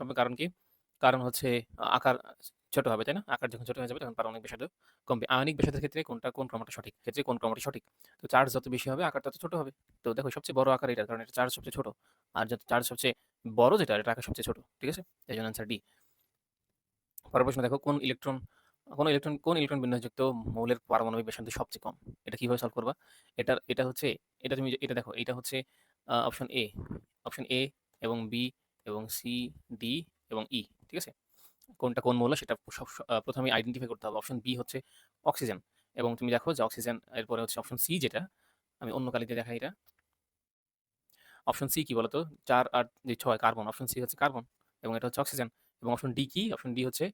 হবে কারণ কি? কারণ হচ্ছে আকার ছোট হবে, তাই না? আকার যখন ছোট হয়ে যাবে তখন পারমাণবিক ব্যাসার্ধ কমবে। আয়নিক ব্যাসার্ধের ক্ষেত্রে কোন ক্রমটা সঠিক? ক্ষেত্রে কোন ক্রমটি সঠিক? তো চার্জ যত বেশি হবে আকার তত ছোট হবে। তো দেখো সবচেয়ে বড় আকার এটা, কারণ এটা চার্জ সবচেয়ে ছোট। আর যত চার্জ সবচেয়ে বড় যেটা, এটা আকার সবচেয়ে ছোট। ঠিক আছে? এজন্য অ্যান্সার ডি। পরের প্রশ্ন দেখো, কোন ইলেকট্রন বিন্যাসযুক্ত মৌলের পারমাণবিক ব্যাসার্ধ সবচেয়ে কম? এটা কিভাবে সলভ করবা? এটা হচ্ছে, এটা দেখো, এটা হচ্ছে অপশন এ, অপশন এ এবং বি এবং সি, ডি এবং ই। ঠিক আছে? কোনটা কোন মৌল সেটা প্রথমে আইডেন্টিফাই করতে হবে। অপশন বি হচ্ছে অক্সিজেন, এবং তুমি দেখো যে অক্সিজেন, এরপরে হচ্ছে অপশন সি, যেটা আমি অন্য কালিতে দেখাই এটা। অপশন সি কি বলতো? 4 আর 6 কার্বন। অপশন সি হচ্ছে কার্বন এবং এটা হচ্ছে অক্সিজেন। এবং অপশন ডি কি? অপশন ডি হচ্ছে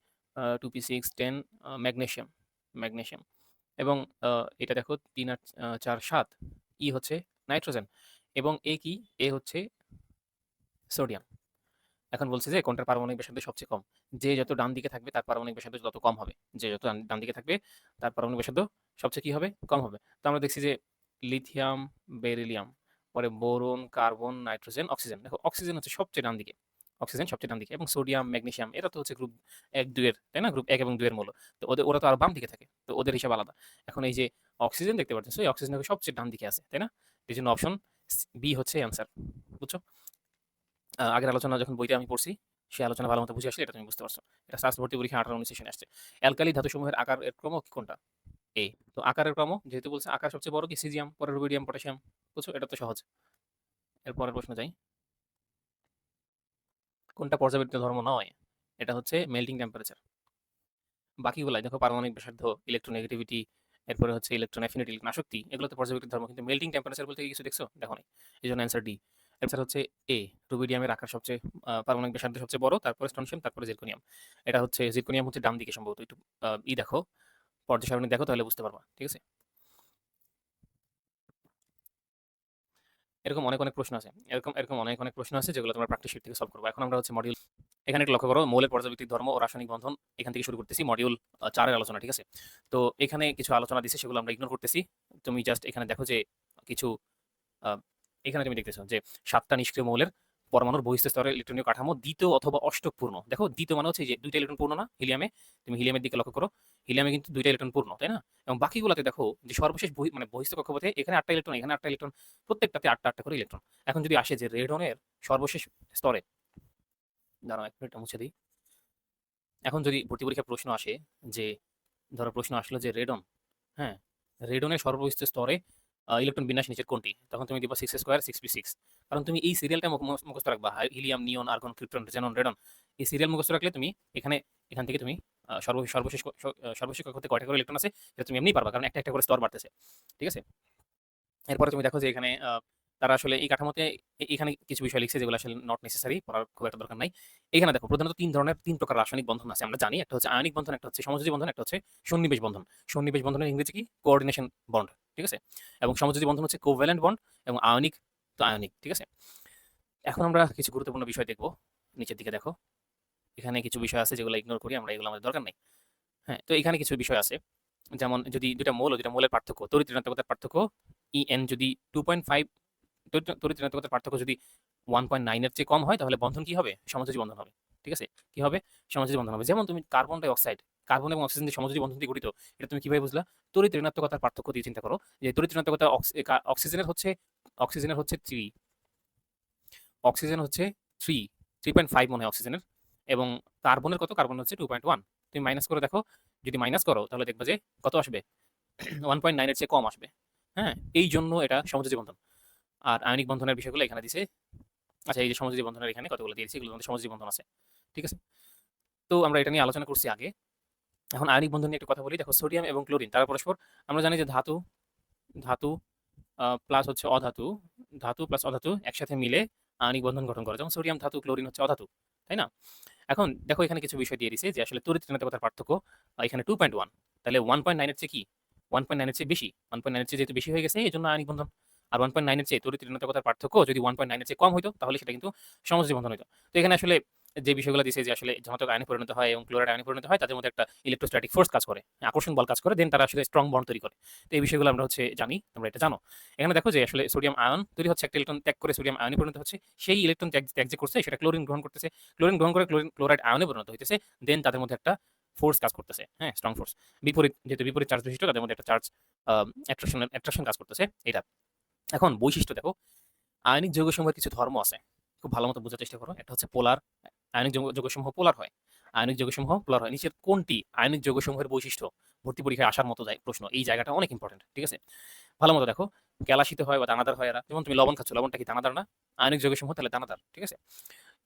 2p6 10 ম্যাগনেসিয়াম, ম্যাগনেসিয়াম। এবং এটা দেখো 3 আর 4 7, ই হচ্ছে নাইট্রোজেন এবং এ কি? এ হচ্ছে সোডিয়াম। এখন বলছে যে কোনটার পারমাণবিক ব্যাসার্ধ সবচেয়ে কম? যে যত ডান দিকে থাকবে তার পারমাণবিক ব্যাসার্ধ তত কম হবে। যে যত ডান দিকে থাকবে তার পারমাণবিক ব্যাসার্ধ সবচেয়ে কি হবে? কম হবে। তো আমরা দেখছি যে লিথিয়াম, বেরিলিয়াম, পরে বোরন, কার্বন, নাইট্রোজেন, অক্সিজেন। দেখো অক্সিজেন হচ্ছে সবচেয়ে ডান দিকে। অক্সিজেন সবচেয়ে ডান দিকে, এবং সোডিয়াম, ম্যাগনেসিয়াম এরা তো হচ্ছে গ্রুপ 1 2 এর, তাই না? গ্রুপ 1 এবং 2 এর মৌল। তো ওরা তো আরো বাম দিকে থাকে। তো ওদের হিসাব আলাদা। এখন এই যে অক্সিজেন দেখতে পাচ্ছেন, এই অক্সিজেন সবচেয়ে ডান দিকে আছে, তাই না? এই জন্য অপশন বি হচ্ছে অ্যান্সার। বুঝছো? আগের আলোচনা যখন বইটা আমি পড়ছি, সেই আলোচনা ভালো মতো বুঝে আসলে এটা তুমি বুঝতে পারছো। এটা সাস্ট ভর্তি পরীক্ষা 18-19 সেশনে আসছে। অ্যালকালি ধাতুসমূহের আকারের ক্রম কোনটা? এ। তো আকারের ক্রম যেহেতু বলছে আকার সবচেয়ে বড় কি? সিজিয়াম, পরে রুবিডিয়াম, পটাশিয়াম। বুঝছো? এটা তো সহজ। এর পরের প্রশ্ন যাই। কোনটা পর্যাবৃত্ত ধর্ম নয়? এটা হচ্ছে মেল্টিং টেম্পারেচার। বাকিগুলাই দেখো পারমাণবিক ব্যাসার্ধ, ইলেকট্রোনেগেটিভিটি, এরপরে হচ্ছে ইলেকট্রন অ্যাফিনিটি, ইলেকট্রন আসক্তি, এগুলো তো পর্যাবৃত্ত ধর্ম। কিন্তু মেল্টিং টেম্পারেচার বলতে কি কিছু দেখছো? দেখো নাই। এই জন্য অ্যান্সার ডি। অ্যান্সার হচ্ছে এ। রুবিডিয়ামের আকার সবচেয়ে, পারমাণবিক ব্যাসার্ধ সবচেয়ে বড়, তারপরে স্ট্রনশিয়াম, তারপরে জিরকনিয়াম। এটা হচ্ছে জিরকনিয়াম হচ্ছে ডান দিকে সম্ভবত। একটু দেখো, পর্যায় সারণী দেখো, তাহলে বুঝতে পারবা। ঠিক আছে? এরকম অনেক অনেক প্রশ্ন আছে, এরকম অনেক অনেক প্রশ্ন আছে যেগুলো তোমরা প্র্যাকটিস শিট থেকে সলভ করবো। এখন আমরা হচ্ছে মডিউল, এখানে একটু লক্ষ্য করো, মৌলের পর্যাবৃত্তিক ধর্ম ও রাসায়নিক বন্ধন, এখান থেকে শুরু করতেছি মডিউল 4 এর আলোচনা। ঠিক আছে? তো এখানে কিছু আলোচনা দিছে, সেগুলো আমরা ইগনোর করতেছি। তুমি জাস্ট এখানে দেখো যে কিছু, আহ, এখানে তুমি দেখতেছো যে 7টা নিষ্ক্রিয় মৌলের পরমাণুর বহিস্থ স্তরের ইলেকট্রনীয় কাঠামো দ্বিতীয় অথবা অষ্টক পূর্ণ। দেখো দ্বিতীয় মানে হচ্ছে যে 2টা ইলেকট্রন পূর্ণ না হিলিয়ামে? তুমি হিলিয়ামের দিকে লক্ষ্য করো, হিলিয়ামে কিন্তু 2টা ইলেকট্রন পূর্ণ, তাই না? এবং বাকিগুলোতে দেখো যে সর্বশেষ মানে বহিস্থ কক্ষপথে এখানে 8টা ইলেকট্রন, এখানে 8টা ইলেকট্রন, প্রত্যেকটাতে 8টা 8টা করে ইলেকট্রন। এখন যদি আসে যে রেডনের সর্বশেষ স্তরে, দাঁড়াও এক মিনিট মুছে দিই। এখন যদি ভর্তি পরীক্ষার প্রশ্ন আসে যে, ধরো প্রশ্ন আসলো যে রেডন, হ্যাঁ, রেডনের সর্বনিম্ন স্তরে ইলেকট্রন বিন্যাস নিচের কোনটি? তখন তুমি দিবা 6 স্কয়ার 6p6। কারণ তুমি এই সিরিয়ালটা মুখস্থ রাখবা, হিলিয়াম, নিয়ন, আর্গন, ক্রিপ্টন, জেনন, রেডন। এই সিরিয়াল মুখস্থ রাখলে তুমি এখানে, এখান থেকে তুমি সর্বশেষ কক্ষতে কয়টা করে ইলেকট্রন আছে এটা তুমি এমনি পারবা, কারণ একটা একটা করে স্তর বাড়তেছে। ঠিক আছে? এরপরে তুমি দেখো যে এখানে তারা আসলে এই কাঠামোতে এখানে কিছু বিষয় লিখছে যেগুলো আসলে নট নেসেসারি, পড়ার খুব একটা দরকার নাই। এখানে দেখো প্রধানত 3 প্রকার রাসায়নিক বন্ধন আছে, আমরা জানি। একটা হচ্ছে আয়নিক বন্ধন, একটা হচ্ছে সমযোজী বন্ধন, একটা হচ্ছে সন্নিবেশ বন্ধন। সন্নিবেশ বন্ধনের ইংরেজি কি? Coordination bond. ঠিক আছে? এবং সমযোজী বন্ধন হচ্ছে কোভ্যালেন্ট বন্ড, এবং আয়নিক তো আয়নিক। ঠিক আছে? এখন আমরা কিছু গুরুত্বপূর্ণ বিষয় দেখবো। নিচের দিকে দেখো, এখানে কিছু বিষয় আছে যেগুলো ইগনোর করি আমরা, এগুলো আমাদের দরকার নেই। হ্যাঁ, তো এখানে কিছু বিষয় আছে, যেমন যদি দুটা মৌলের পার্থক্য, তড়িৎ ঋণাত্মকতার পার্থক্য ইএন যদি 2.5, তড়িৎ ঋণাত্মকতার পার্থক্য যদি 1.9 এর চেয়ে কম হয়, তাহলে বন্ধন কি হবে? সমযোজী বন্ধন হবে। ঠিক আছে? কি হবে? সমযোজী বন্ধন হবে। যেমন তুমি কার্বন ডাই অক্সাইড, কার্বন এবং অক্সিজেন দিয়ে সমযোজী বন্ধন দিয়ে গঠিত। এটা তুমি কিভাবে বুঝলা? তড়িৎ ঋণাত্মকতার পার্থক্য দিয়ে চিন্তা করো, যে তড়িৎ ঋণাত্মকতা অক্সিজেনের হচ্ছে 3, অক্সিজেন হচ্ছে 3, 3.5 মনে হয় অক্সিজেনের। এবং কার্বনের কত? কার্বন হচ্ছে 2.1। তুমি মাইনাস করে দেখো, যদি মাইনাস করো তাহলে দেখবে যে কত আসবে? 1.9 এর চেয়ে কম আসবে। হ্যাঁ, এই জন্য এটা সমযোজী বন্ধন। আর আয়নিক বন্ধনের বিষয়গুলো এখানে দিছে। আচ্ছা, এই যে সমযোজী বন্ধনের এখানে কতগুলো দিয়েছি, এগুলোর মধ্যে সমযোজী বন্ধন আছে। ঠিক আছে? তো আমরা এটা নিয়ে আলোচনা করছি আগে। এখন আয়নিক বন্ধন নিয়ে একটু কথা বলি। দেখো সোডিয়াম এবং ক্লোরিন তারা পরস্পর, আমরা জানি যে ধাতু, ধাতু প্লাস হচ্ছে অধাতু, ধাতু প্লাস অধাতু একসাথে মিলে আয়নিক বন্ধন গঠন করে, যেমন সোডিয়াম ধাতু, ক্লোরিন হচ্ছে অধাতু, তাই না? এখন দেখো এখানে কিছু বিষয় দিয়ে দিছে যে আসলে তড়িৎ ঋণাত্মকতার পার্থক্য এখানে 2.1, তাহলে 1.9 এর চেয়ে কি? 1.9 এর চেয়ে বেশি। 1.9 এর চেয়ে যেহেতু বেশি হয়ে গেছে এই জন্য আয়নিক বন্ধন। আর 1.9 এর চেয়ে তড়িৎ ঋণাত্মকতার পার্থক্য যদি 1.9 এর চেয়ে কম হইতো তাহলে সেটা কিন্তু সমযোজী বন্ধন হইতো। তো এখানে আসলে যে বিষয়গুলো দিছে যে আসলে ধনাত্মক আয়নে পরিণত হয় এবং ক্লোরাইড আয়নে পরিণত হয় তাদের মধ্যে একটা ইলেকট্রোস্ট্যাটিক ফোর্স কাজ করে, আকর্ষণ বল কাজ করে, দেন তারা আসলে স্ট্রং বন্ড তৈরি করে। তো এই বিষয়গুলো আমরা জানি, তোমরা এটা জানো। এখানে দেখো যে আসলে সোডিয়াম আয়ন তৈরি হচ্ছে, একটা ইলেকট্রন ত্যাগ করে সোডিয়াম আয়নে পরিণত হচ্ছে, সেই ইলেকট্রন ত্যাগ ত্যাগ যে করছে সেটা ক্লোরিন গ্রহণ করতেছে, ক্লোরিন গ্রহণ করে ক্লোরাইড আয়নে পরিণত হইতেছে, দেন তাদের মধ্যে একটা ফোর্স কাজ করতেছে, হ্যাঁ, স্ট্রং ফোর্স। বিপরীত, যেহেতু বিপরীত চার্জ বিশিষ্ট, তাদের মধ্যে একটা চার্জ অ্যাট্রাকশন কাজ করতেছে, এটা। এখন বৈশিষ্ট্য দেখো, আয়নিক যৌগসমূহের কিছু ধর্ম আছে, খুব ভালো মতো বোঝার চেষ্টা করো। একটা হচ্ছে পোলার, আয়নিক যৌগসমূহ পোলার হয়, আয়নিক যৌগসমূহ পোলার হয়। নিচের কোনটি আয়নিক যৌগসমূহের বৈশিষ্ট্য? ভর্তি পরীক্ষায় আসার মতো প্রশ্ন, এই জায়গাটা অনেক ইম্পর্টেন্ট, ঠিক আছে? ভালো মতো দেখো, কেলাসিত হয় বা দানাদার হয় এরা। যেমন তুমি লবণ খাচ্ছ, লবণটা কি দানাদার না? আয়নিক যৌগসমূহ তাহলে দানাদার, ঠিক আছে?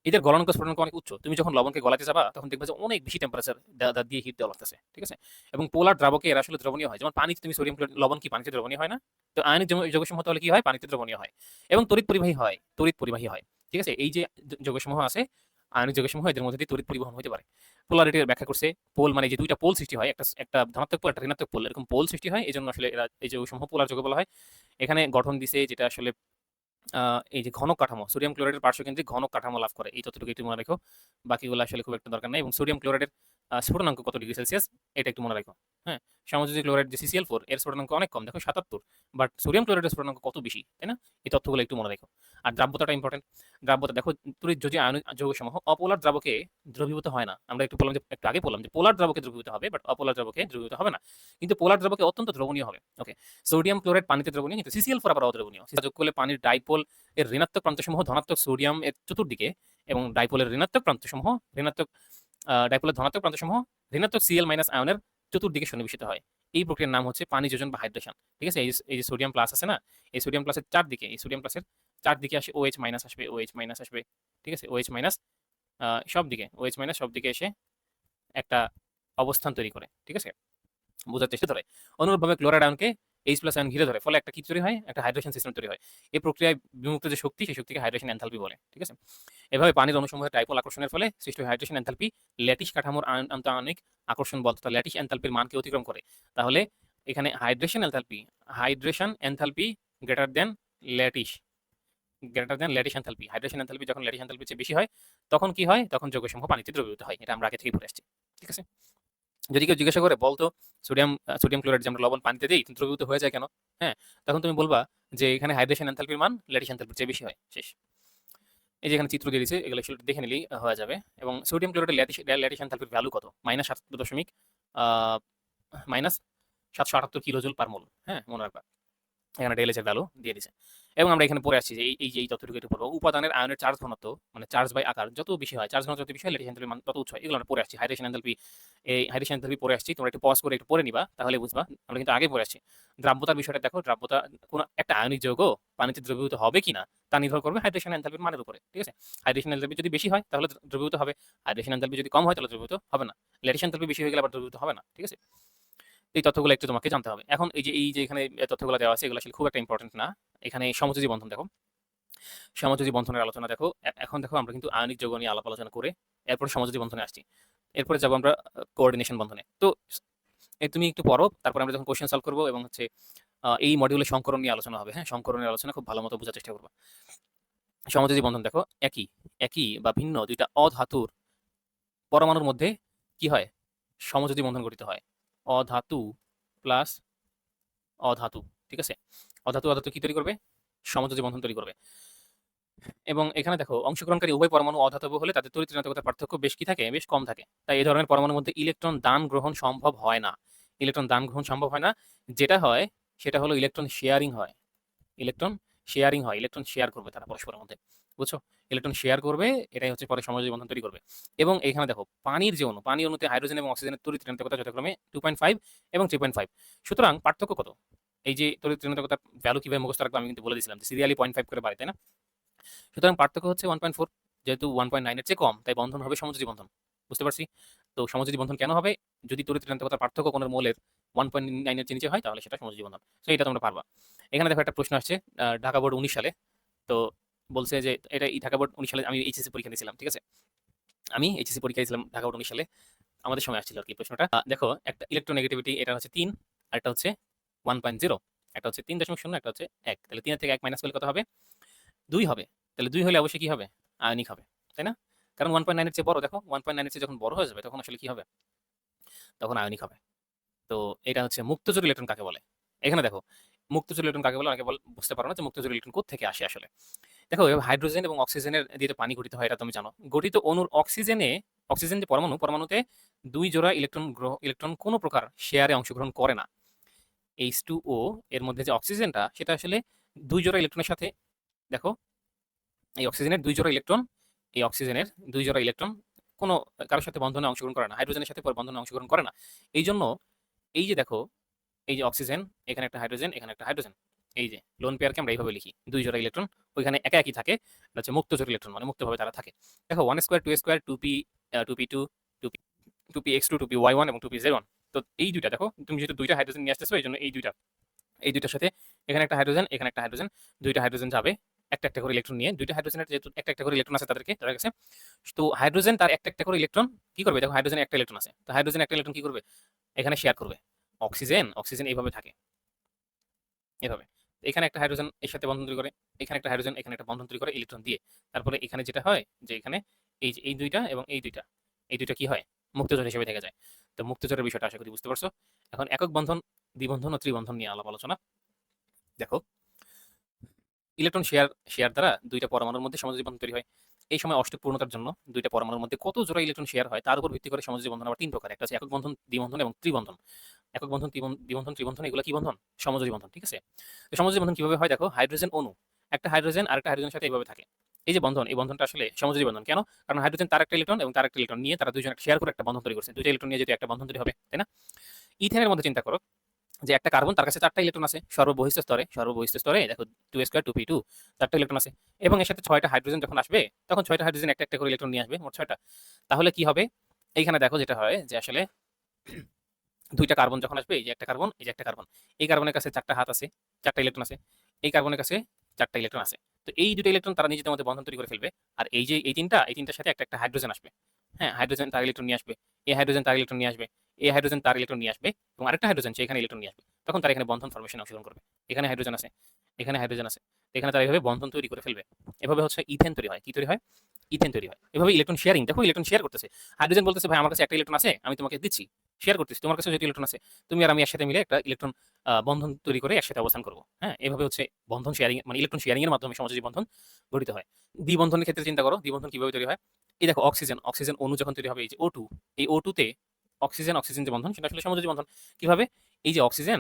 এদের গলনাঙ্ক স্ফুটনাঙ্ক অনেক উচ্চ। তুমি যখন লবণকে গলাতে যাবা তখন দেখবে যে অনেক বেশি টেম্পারেচার দিয়ে হিট দেওয়া লাগতেছে, ঠিক আছে? এবং পোলার দ্রাবকে এরা আসলে দ্রবণীয় হয়। যেমন পানিতে তুমি সোডিয়াম ক্লোরাইড, লবণ কি পানিতে দ্রবণীয় হয় না? তো আয়নিক যৌগসমূহ তাহলে কি হয়? পানিতে দ্রবণীয় হয় এবং তড়িৎ পরিবাহী হয়, তড়িৎ পরিবাহী হয়, ঠিক আছে? এই যে যৌগসমূহ আছে, আয়নিক যৌগসমূহ, এদের মধ্যে দিয়ে তড়িৎ পরিবহন হতে পারে। পোলারিটির ব্যাখ্যা করছে, পোল মানে যে দুইটা পোল সৃষ্টি হয়, একটা একটা ধনাত্মক পোল, একটা ঋণাত্মক পোল, এরকম পোল সৃষ্টি হয়, এই জন্য আসলে এরা, এই যৌগসমূহ পোলার যৌগ বলা হয়। এখানে গঠন দিছে যেটা আসলে এই যে ঘনক কাঠামো, সোডিয়াম ক্লোরাইডের পার্শ্বকেন্দ্রিক ঘনক কাঠামো লাভ করে, এই তথ্যটুকু একটু মনে রাখো। বাকিগুলো আসলে খুব একটা দরকার নাই। এবং সোডিয়াম ক্লোরাইডের স্ফুটনাঙ্ক কত ডিগ্রি সেলসিয়াস, এটা একটু মনে রাখো, হ্যাঁ। সমযোজী ক্লোরাইড যে CCl4, এর স্ফুটনাঙ্ক অনেক কম, দেখো 77, বাট সোডিয়াম ক্লোরাইডের স্ফুটনাঙ্ক কত বেশি, তাই না? এই তথ্যগুলো একটু মনে রাখো। আর দ্রাব্যতাটা ইম্পর্টেন্ট। দ্রাব্যতা দেখো, তড়িৎ যদি আয়নিক যৌগসমূহ অপোলার দ্রাবকে দ্রবীভূত হয় না, আমরা একটু বললাম যে, একটু আগে বললাম যে পোলার দ্রাবকে দ্রবীভূত হবে, বাট অপোলার দ্রাবকে দ্রবীভূত হবে না, কিন্তু পোলার দ্রাবকে অত্যন্ত দ্রবণীয় হবে, ওকে। সোডিয়াম ক্লোরাইড পানিতে দ্রবণীয়, কিন্তু CCl4 আবার অদ্রবণীয়। যোগ করলে পানির ডাইপোল এর ঋণাত্মক প্রান্তসমূহ ধনাত্মক সোডিয়াম এর চতুর্দিকে, এবং ডাইপোলের ঋণাত্মক প্রান্তসমূহ ঋণাত্মক, ডাইপোলের ধনাত্মক প্রান্তসমূহ ঋণাত্মক Cl মাইনাস আয়নের চতুর্দিকে সন্নিবেশিত হয়। এই প্রক্রিয়ার নাম হচ্ছে পানি যোজন বা হাইড্রেশন, ঠিক আছে? এই যে সোডিয়াম প্লাস আছে না, এই সোডিয়াম প্লাসের চারদিকে, এই সোডিয়াম প্লাসের চারদিকে আসে OH মাইনাস আসবে, OH মাইনাস আসবে, ঠিক আছে? OH মাইনাস সব দিকে, OH মাইনাস সব দিকে এসে একটা অবস্থান তৈরি করে, ঠিক আছে? বোঝার চেষ্টা করে। অনুরূপভাবে ক্লোরাইড আয়নকে H+ আয়ন ঘিরে ধরে, ফলে একটা কি তৈরি হয়? একটা হাইড্রেশন সিস্টেম তৈরি হয়। এই প্রক্রিয়ায় বিমুক্ত যে শক্তি, সেই শক্তিকে হাইড্রেশন এনথালপি বলে, ঠিক আছে? এভাবে পানির অণুসমূহের ডাইপোল আকর্ষণের ফলে সৃষ্ট হাইড্রেশন এনথালপি ল্যাটিস কাঠামোর আন্তঃআণবিক আকর্ষণ বল তথা ল্যাটিস এনথালপির মানকে অতিক্রম করে। তাহলে এখানে hydration enthalpy greater than lattice, enthalpy. Hydration enthalpy যখন ল্যাটিস এনথালপির চেয়ে বেশি হয়, তখন কি হয়? তখন যৌগসমূহ পানিতে দ্রবীভূত হয়। এটা আমরা আগে থেকেই পড়ে আসছি, ঠিক আছে? যদি কেউ জিজ্ঞাসা করে, বলতো সোডিয়াম ক্লোরাইড যে আমরা লবণ পানিতে দিই, কিন্তু দ্রবীভূত হয়ে যায় কেন? হ্যাঁ, তখন তুমি বলবা যে এখানে হাইড্রেশন এনথালপির মান ল্যাটিস এনথালপির চেয়ে বেশি হয়, শেষ। এই যে এখানে চিত্র দিয়ে দিয়েছে, এগুলো একটু দেখে নিলেই হয়ে যাবে। এবং সোডিয়াম ক্লোরাইডের ল্যাটিস এনথালপির ভ্যালু কত? মাইনাস 778 কিলো জুল পার মোল, হ্যাঁ, মনে রাখবা। এখানে ডেলএচ এর ভ্যালু দিয়ে দিছে। এবং আমরা এখানে পড়ে আসছি যে এই তথ্যটুকু একটু পড়বো। উপাদানের আয়নের চার্জ ঘনত্ব, মানে চার্জ বাই আকার যত বেশি হয়, চার্জ ঘনত্ব যত বেশি হয়, ল্যাটিস এনথালপির মান তত উচ্চ হয়। এগুলো আমরা পড়ে আসছি। হাইড্রেশন এনথালপি, এই হাইড্রেশন এনথালপি পড়ে আসছি। তোমরা একটু পজ করে একটু পড়ে নিবা, তাহলে বুঝবা। আমরা কিন্তু আগে পড়ে আসছি। দ্রাব্যতার বিষয়টা দেখো, দ্রাব্যতা কোন একটা আয়নিক যৌগ পানিতে দ্রবীভূত হবে কিনা তা নির্ভর করবে হাইড্রেশন এনথালপির মানের উপরে, ঠিক আছে? হাইড্রেশন এনথালপি যদি বেশি হয় তাহলে দ্রবীভূত হবে, হাইড্রেশন এনথালপি যদি কম হয় তাহলে দ্রবীভূত হবে না। ল্যাটিস এনথালপি বেশি হয়ে গেলে আবার দ্রবীভূত হবে না, ঠিক আছে? এই তথ্যগুলো একটু তোমাকে জানতে হবে। এখন এই যে এখানে তথ্যগুলো দেওয়া আছে, এগুলো আসলে খুব একটা ইম্পর্টেন্ট না। এখানে সমযোজী বন্ধন দেখো, সমযোজী বন্ধনের আলোচনা দেখো। এখন দেখো, আমরা কিন্তু আয়নিক যৌগ নিয়ে আলাপ আলোচনা করে এরপর সমযোজী বন্ধনে আসছি। এরপরে যাবো আমরা কোঅর্ডিনেশন বন্ধনে। তো তুমি একটু পড়ো, তারপর আমরা যখন কোশ্চেন সলভ করবো, এবং এই মডিউলে সংকরণ নিয়ে আলোচনা হবে, হ্যাঁ, সংকরণের আলোচনা খুব ভালো মতো বোঝার চেষ্টা করবো। সমযোজী বন্ধন দেখো, একই একই বা ভিন্ন দুইটা অধাতুর পরমাণুর মধ্যে কি হয়? সমযোজী বন্ধন গঠিত হয়। অধাতু প্লাস অধাতু, ঠিক আছে? অধাতু অধাতু কি তৈরি করবে? সমযোজী বন্ধন তৈরি করবে। এবং এখানে দেখো, অংশগ্রহণকারী উভয় পরমাণু অধাতব হলে তাদের তড়িৎ ঋণাত্মকতার পার্থক্য বেশ কি থাকে? বেশ কম থাকে। তাই এই ধরনের পরমাণুর মধ্যে ইলেকট্রন দান গ্রহণ সম্ভব হয় না। ইলেকট্রন দান গ্রহণ সম্ভব হয় না। যেটা হয় সেটা হলো ইলেকট্রন শেয়ারিং হয়। ইলেকট্রন ইলেকট্রন শেয়ার করবে তারা পরস্পরের মধ্যে, বুঝছো? ইলেকট্রন শেয়ার করবে, এটাই হচ্ছে পরে সমযোজী বন্ধন তৈরি করবে। এবং এখানে দেখো, পানির যে অণু, পানি অণুতে হাইড্রোজেন এবং অক্সিজেনের তড়িৎ ঋণাত্মকতা যথাক্রমে 2.5 এবং 3.5। সুতরাং পার্থক্য কত? এই যে তড়িৎ ঋণাত্মকতার ভ্যালু কিভাবে মুখস্থ রাখবো আমি কিন্তু বলে দিয়েছিলাম যে সিরিয়ালি 0.5 করে বাড়ে, তাই না? সুতরাং পার্থক্য হচ্ছে 1.4। যেহেতু 1.9 এর চেয়ে কম, তাই বন্ধন হবে সমযোজী বন্ধন। বুঝতে পারছি? তো সমযোজী বন্ধন কেন হবে? যদি তড়িৎ ঋণাত্মকতার পার্থক্য কোন মোলের 1.9 এর চেয়ে নিচে হয়, তাহলে সেটা সমযোজী বন্ধন। তো এটা তোমরা পারবা। এখানে দেখো, একটা প্রশ্ন আসছে ঢাকা বোর্ড 19 সালে। তো বলছে যে এটা ঢাকা বোর্ড 19 সালে আমি এইচএসসি পরীক্ষা দিয়েছিলাম, ঠিক আছে? আমি এইচএসসি পরীক্ষা দিয়েছিলাম ঢাকা বোর্ড 19 সালে। আমাদের সময় আসছিল আর কি প্রশ্নটা। দেখো, একটা ইলেকট্রোনেগেটিভিটি, এটা হচ্ছে 3, আর একটা হচ্ছে 1.0, একটা হচ্ছে 3.0, একটা হচ্ছে 1। তাহলে 3 থেকে 1 মাইনাস করলে কত হবে? 2 হবে। তাহলে 2 হলে অবশ্যই কি হবে? আয়নিক হবে, তাই না? কারণ 1.9 এর চেয়ে বড়, দেখো 1.9 এর চেয়ে যখন বড় হয়ে যাবে তখন আসলে কি হবে, তখন আয়নিক হবে। তো এটা হচ্ছে মুক্তজোড় ইলেকট্রন কাকে বলে। এখানে দেখো মুক্তজোড় ইলেকট্রন কাকে বলে, অনেকে বুঝতে পারো না যে মুক্তজোড় ইলেকট্রন কোত্থেকে আসে আসলে। দেখো এভাবে হাইড্রোজেন এবং অক্সিজেনের দিয়ে তো পানি গঠিত হয়, এটা তুমি জানো। গঠিত অণুর অক্সিজেন যে পরমাণুতে 2 জোড়া ইলেকট্রন কোনো প্রকার শেয়ারে অংশগ্রহণ করে না। H2O এর মধ্যে যে অক্সিজেনটা সেটা আসলে 2 জোড়া ইলেকট্রনের সাথে, দেখো এই অক্সিজেনের 2 জোড়া ইলেকট্রন, এই অক্সিজেনের 2 জোড়া ইলেকট্রন কোনো কারোর সাথে বন্ধনে অংশগ্রহণ করে না, হাইড্রোজেনের সাথে পরে বন্ধনে অংশগ্রহণ করে না। এই জন্য এই যে দেখো, এই যে অক্সিজেন, এখানে একটা হাইড্রোজেন, এখানে একটা হাইড্রোজেন, এই যে লোন পেয়ারকে আমরা এইভাবে লিখি, 2 জোড়া ইলেকট্রন ওইখানে একা একই থাকে, এটা হচ্ছে মুক্ত জোড়া ইলেকট্রন, মানে মুক্তভাবে তারা থাকে। দেখো 1 square 2 square 2p2 2px2 2py1 এবং 2pz1। তো এই দুইটা দেখো, তুমি যেহেতু দুইটা হাইড্রোজেন নিয়ে আসতেছো এই জন্য এই দুইটার সাথে এখানে একটা হাইড্রোজেন, এখানে একটা হাইড্রোজেন, দুইটা হাইড্রোজেন যাবে একটা একটা করে ইলেকট্রন নিয়ে, দুইটা হাইড্রোজেনের যেহেতু একটা একটা করে ইলেকট্রন আছে তাদের কাছে। তো হাইড্রোজেন তার একটা একটা করে ইলেকট্রন কি করবে, দেখো হাইড্রোজেন একটা ইলেকট্রন আছে, তো হাইড্রোজেন একটা ইলেকট্রন কি করবে, এখানে শেয়ার করবে। অক্সিজেন এইভাবে থাকে, এভাবে। এখানে একটা হাইড্রোজেন এর সাথে বন্ধন তৈরি করে, এখানে একটা হাইড্রোজেন এখানে একটা বন্ধন তৈরি করে ইলেকট্রন দিয়ে। তারপরে এখানে যেটা হয় যে এখানে এই যে এই দুইটা এবং এই দুইটা কি হয়, মুক্তজোড় হিসেবে থেকে যায়। তো মুক্তজোড়ের বিষয়টা আশা করি বুঝতে পারছো। এখন একক বন্ধন, দ্বিবন্ধন ও ত্রিবন্ধন নিয়ে আলোচনা। দেখো ইলেকট্রন শেয়ার দ্বারা দুইটা পরমাণুর মধ্যে সমযোজী বন্ধন তৈরি হয়। এই সময় অষ্টক পূর্ণতার জন্য দুইটা পরমাণুর মধ্যে কত জোড়া ইলেকট্রন শেয়ার হয় তার উপর ভিত্তি করে সমযোজী বন্ধন আবার 3 প্রকার। একটা হচ্ছে একক বন্ধন, দ্বিবন্ধন এবং ত্রিবন্ধন। একক বন্ধন, দ্বিবন্ধন, ত্রিবন্ধন এগুলো কি বন্ধন, সমযোজী বন্ধন, ঠিক আছে। তো সমযোজী বন্ধন কিভাবে হয়, দেখো হাইড্রোজেন অণু একটা হাইড্রোজেন আরেকটা হাইড্রোজেনের সাথে এইভাবে থাকে। এই যে বন্ধন, এই বন্ধনটা আসলে সমযোজী বন্ধন কেন, কারণ হাইড্রোজেন তার একটা ইলেকট্রন এবং তার একটা ইলেকট্রন নিয়ে তারা দুইজন শেয়ার করে একটা বন্ধন তৈরি করছে, দুইটা ইলেকট্রন নিয়ে যদি একটা বন্ধন তৈরি হবে, তাই না। ইথেনের মধ্যে চিন্তা করো যে একটা কার্বন, তার কাছে 4টা ইলেকট্রন আছে সর্ববহিষ্ঠ স্তরে দেখো 2 স্কয়ার 2p2 4টা ইলেকট্রন আছে, এবং এর সাথে 6টা হাইড্রোজেন যখন আসবে তখন 6টা হাইড্রোজেন একটা একটা করে ইলেকট্রন নিয়ে আসবে, মোট 6টা। তাহলে কি হবে, এইখানে দেখো যেটা হয় যে আসলে দুইটা কার্বন যখন আসবে, এই যে একটা কার্বন, এই যে একটা কার্বন, এই কার্বনের কাছে 4টা হাত আছে, 4টা ইলেকট্রন আছে, এই কার্বনের কাছে 4টা ইলেকট্রন আছে। তো এই দুটো ইলেকট্রন তারা নিজেদের মধ্যে বন্ধন তৈরি করে ফেলবে। আর এই যে এই তিনটার সাথে একটা একটা হাইড্রোজেন আসবে। হ্যাঁ, হাইড্রোজেন তার ইলেকট্রন নিয়ে আসবে, এই হাইড্রোজেন তার ইলেকট্রন নিয়ে আসবে, এই হাইড্রোজেন তার ইলেকট্রন নিয়ে আসবে, এবং আরেকটা হাইড্রোজেন সে এখানে ইলেকট্রন নিয়ে আসবে। তখন তারা এখানে বন্ধন ফরমেশনে অংশগ্রহণ করবে। এখানে হাইড্রোজেন আছে, এখানে হাইড্রোজেন আছে, এখানে তারা এইভাবে বন্ধন তৈরি করে ফেলবে। এভাবে হচ্ছে ইথেন তৈরি হয়। কি তৈরি হয়, ইথেন তৈরি হয়। এভাবে ইলেকট্রন শেয়ারিং, দেখো ইলেকট্রন শেয়ার করতেছে। হাইড্রোজেন বলতেছে ভাই আমার কাছে একটা ইলেকট্রন আছে, আমি তোমাকে দিচ্ছি, শেয়ার করতেছি, তোমার কাছে যেটা ইলেকট্রন আছে তুমি আর আমি একসাথে মিলে একটা ইলেকট্রন বন্ধন তৈরি করে একসাথে অবস্থান করবো। হ্যাঁ, এভাবে হচ্ছে বন্ধন শেয়ারিং, মানে ইলেকট্রন শেয়ারিং এর মাধ্যমে সমযোজী বন্ধন গঠিত হয়। দ্বিবন্ধনের ক্ষেত্রে চিন্তা করো, দ্বিবন্ধন কিভাবে তৈরি হয়। এই দেখো অক্সিজেন অণু যখন তৈরি হবে, এই যে O2, এই O2 তে অক্সিজেন যে বন্ধন সেটা আসলে সমযোজী বন্ধন। কিভাবে, এই যে অক্সিজেন,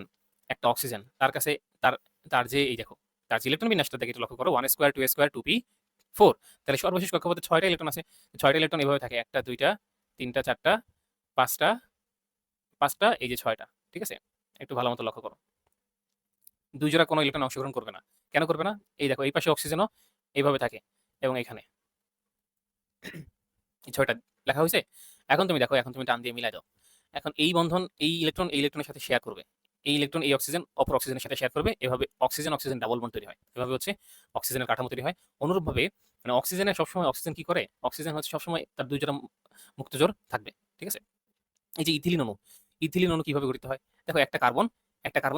একটা অক্সিজেন তার কাছে তার তার যে এই দেখো তার যে ইলেকট্রন বিন্যাসটা দেখে একটু লক্ষ্য করো, 1 স্কয়ার 2 স্কয়ার 2p4। তাহলে সর্বশেষ কক্ষপথে 6টা ইলেকট্রন আছে, 6টা ইলেকট্রন এভাবে থাকে, একটা দুইটা তিনটা চারটা পাঁচটা, এই যে 6টা, ঠিক আছে। একটু ভালো মতো লক্ষ্য করো, 2 জোড়া কোনো ইলেকট্রন অংশগ্রহণ করবে না। কেন করবে না, এই দেখো এই পাশে অক্সিজেনও এইভাবে থাকে, এবং এখানে এই 6টা লেখা হয়েছে। এখন তুমি দেখো, এখন তুমি টান দিয়ে মিলাই দাও। এখন এই বন্ধন, এই ইলেকট্রনের সাথে শেয়ার করবে, এই ইলেকট্রন এই অক্সিজেন অপর অক্সিজেনের সাথে শেয়ার করবে, এভাবে অক্সিজেন ডাবল বন্ড তৈরি হয়। এভাবে হচ্ছে অক্সিজেনের কাঠামো তৈরি হয়। অনুরূপভাবে মানে অক্সিজেনের সবসময় অক্সিজেন কি করে, অক্সিজেন হচ্ছে সবসময় তার 2 জোড়া মুক্তজোড় থাকবে, ঠিক আছে। এই যে ইথিলিন অণু কিভাবে গঠিত হয়, দেখো একটা কার্বন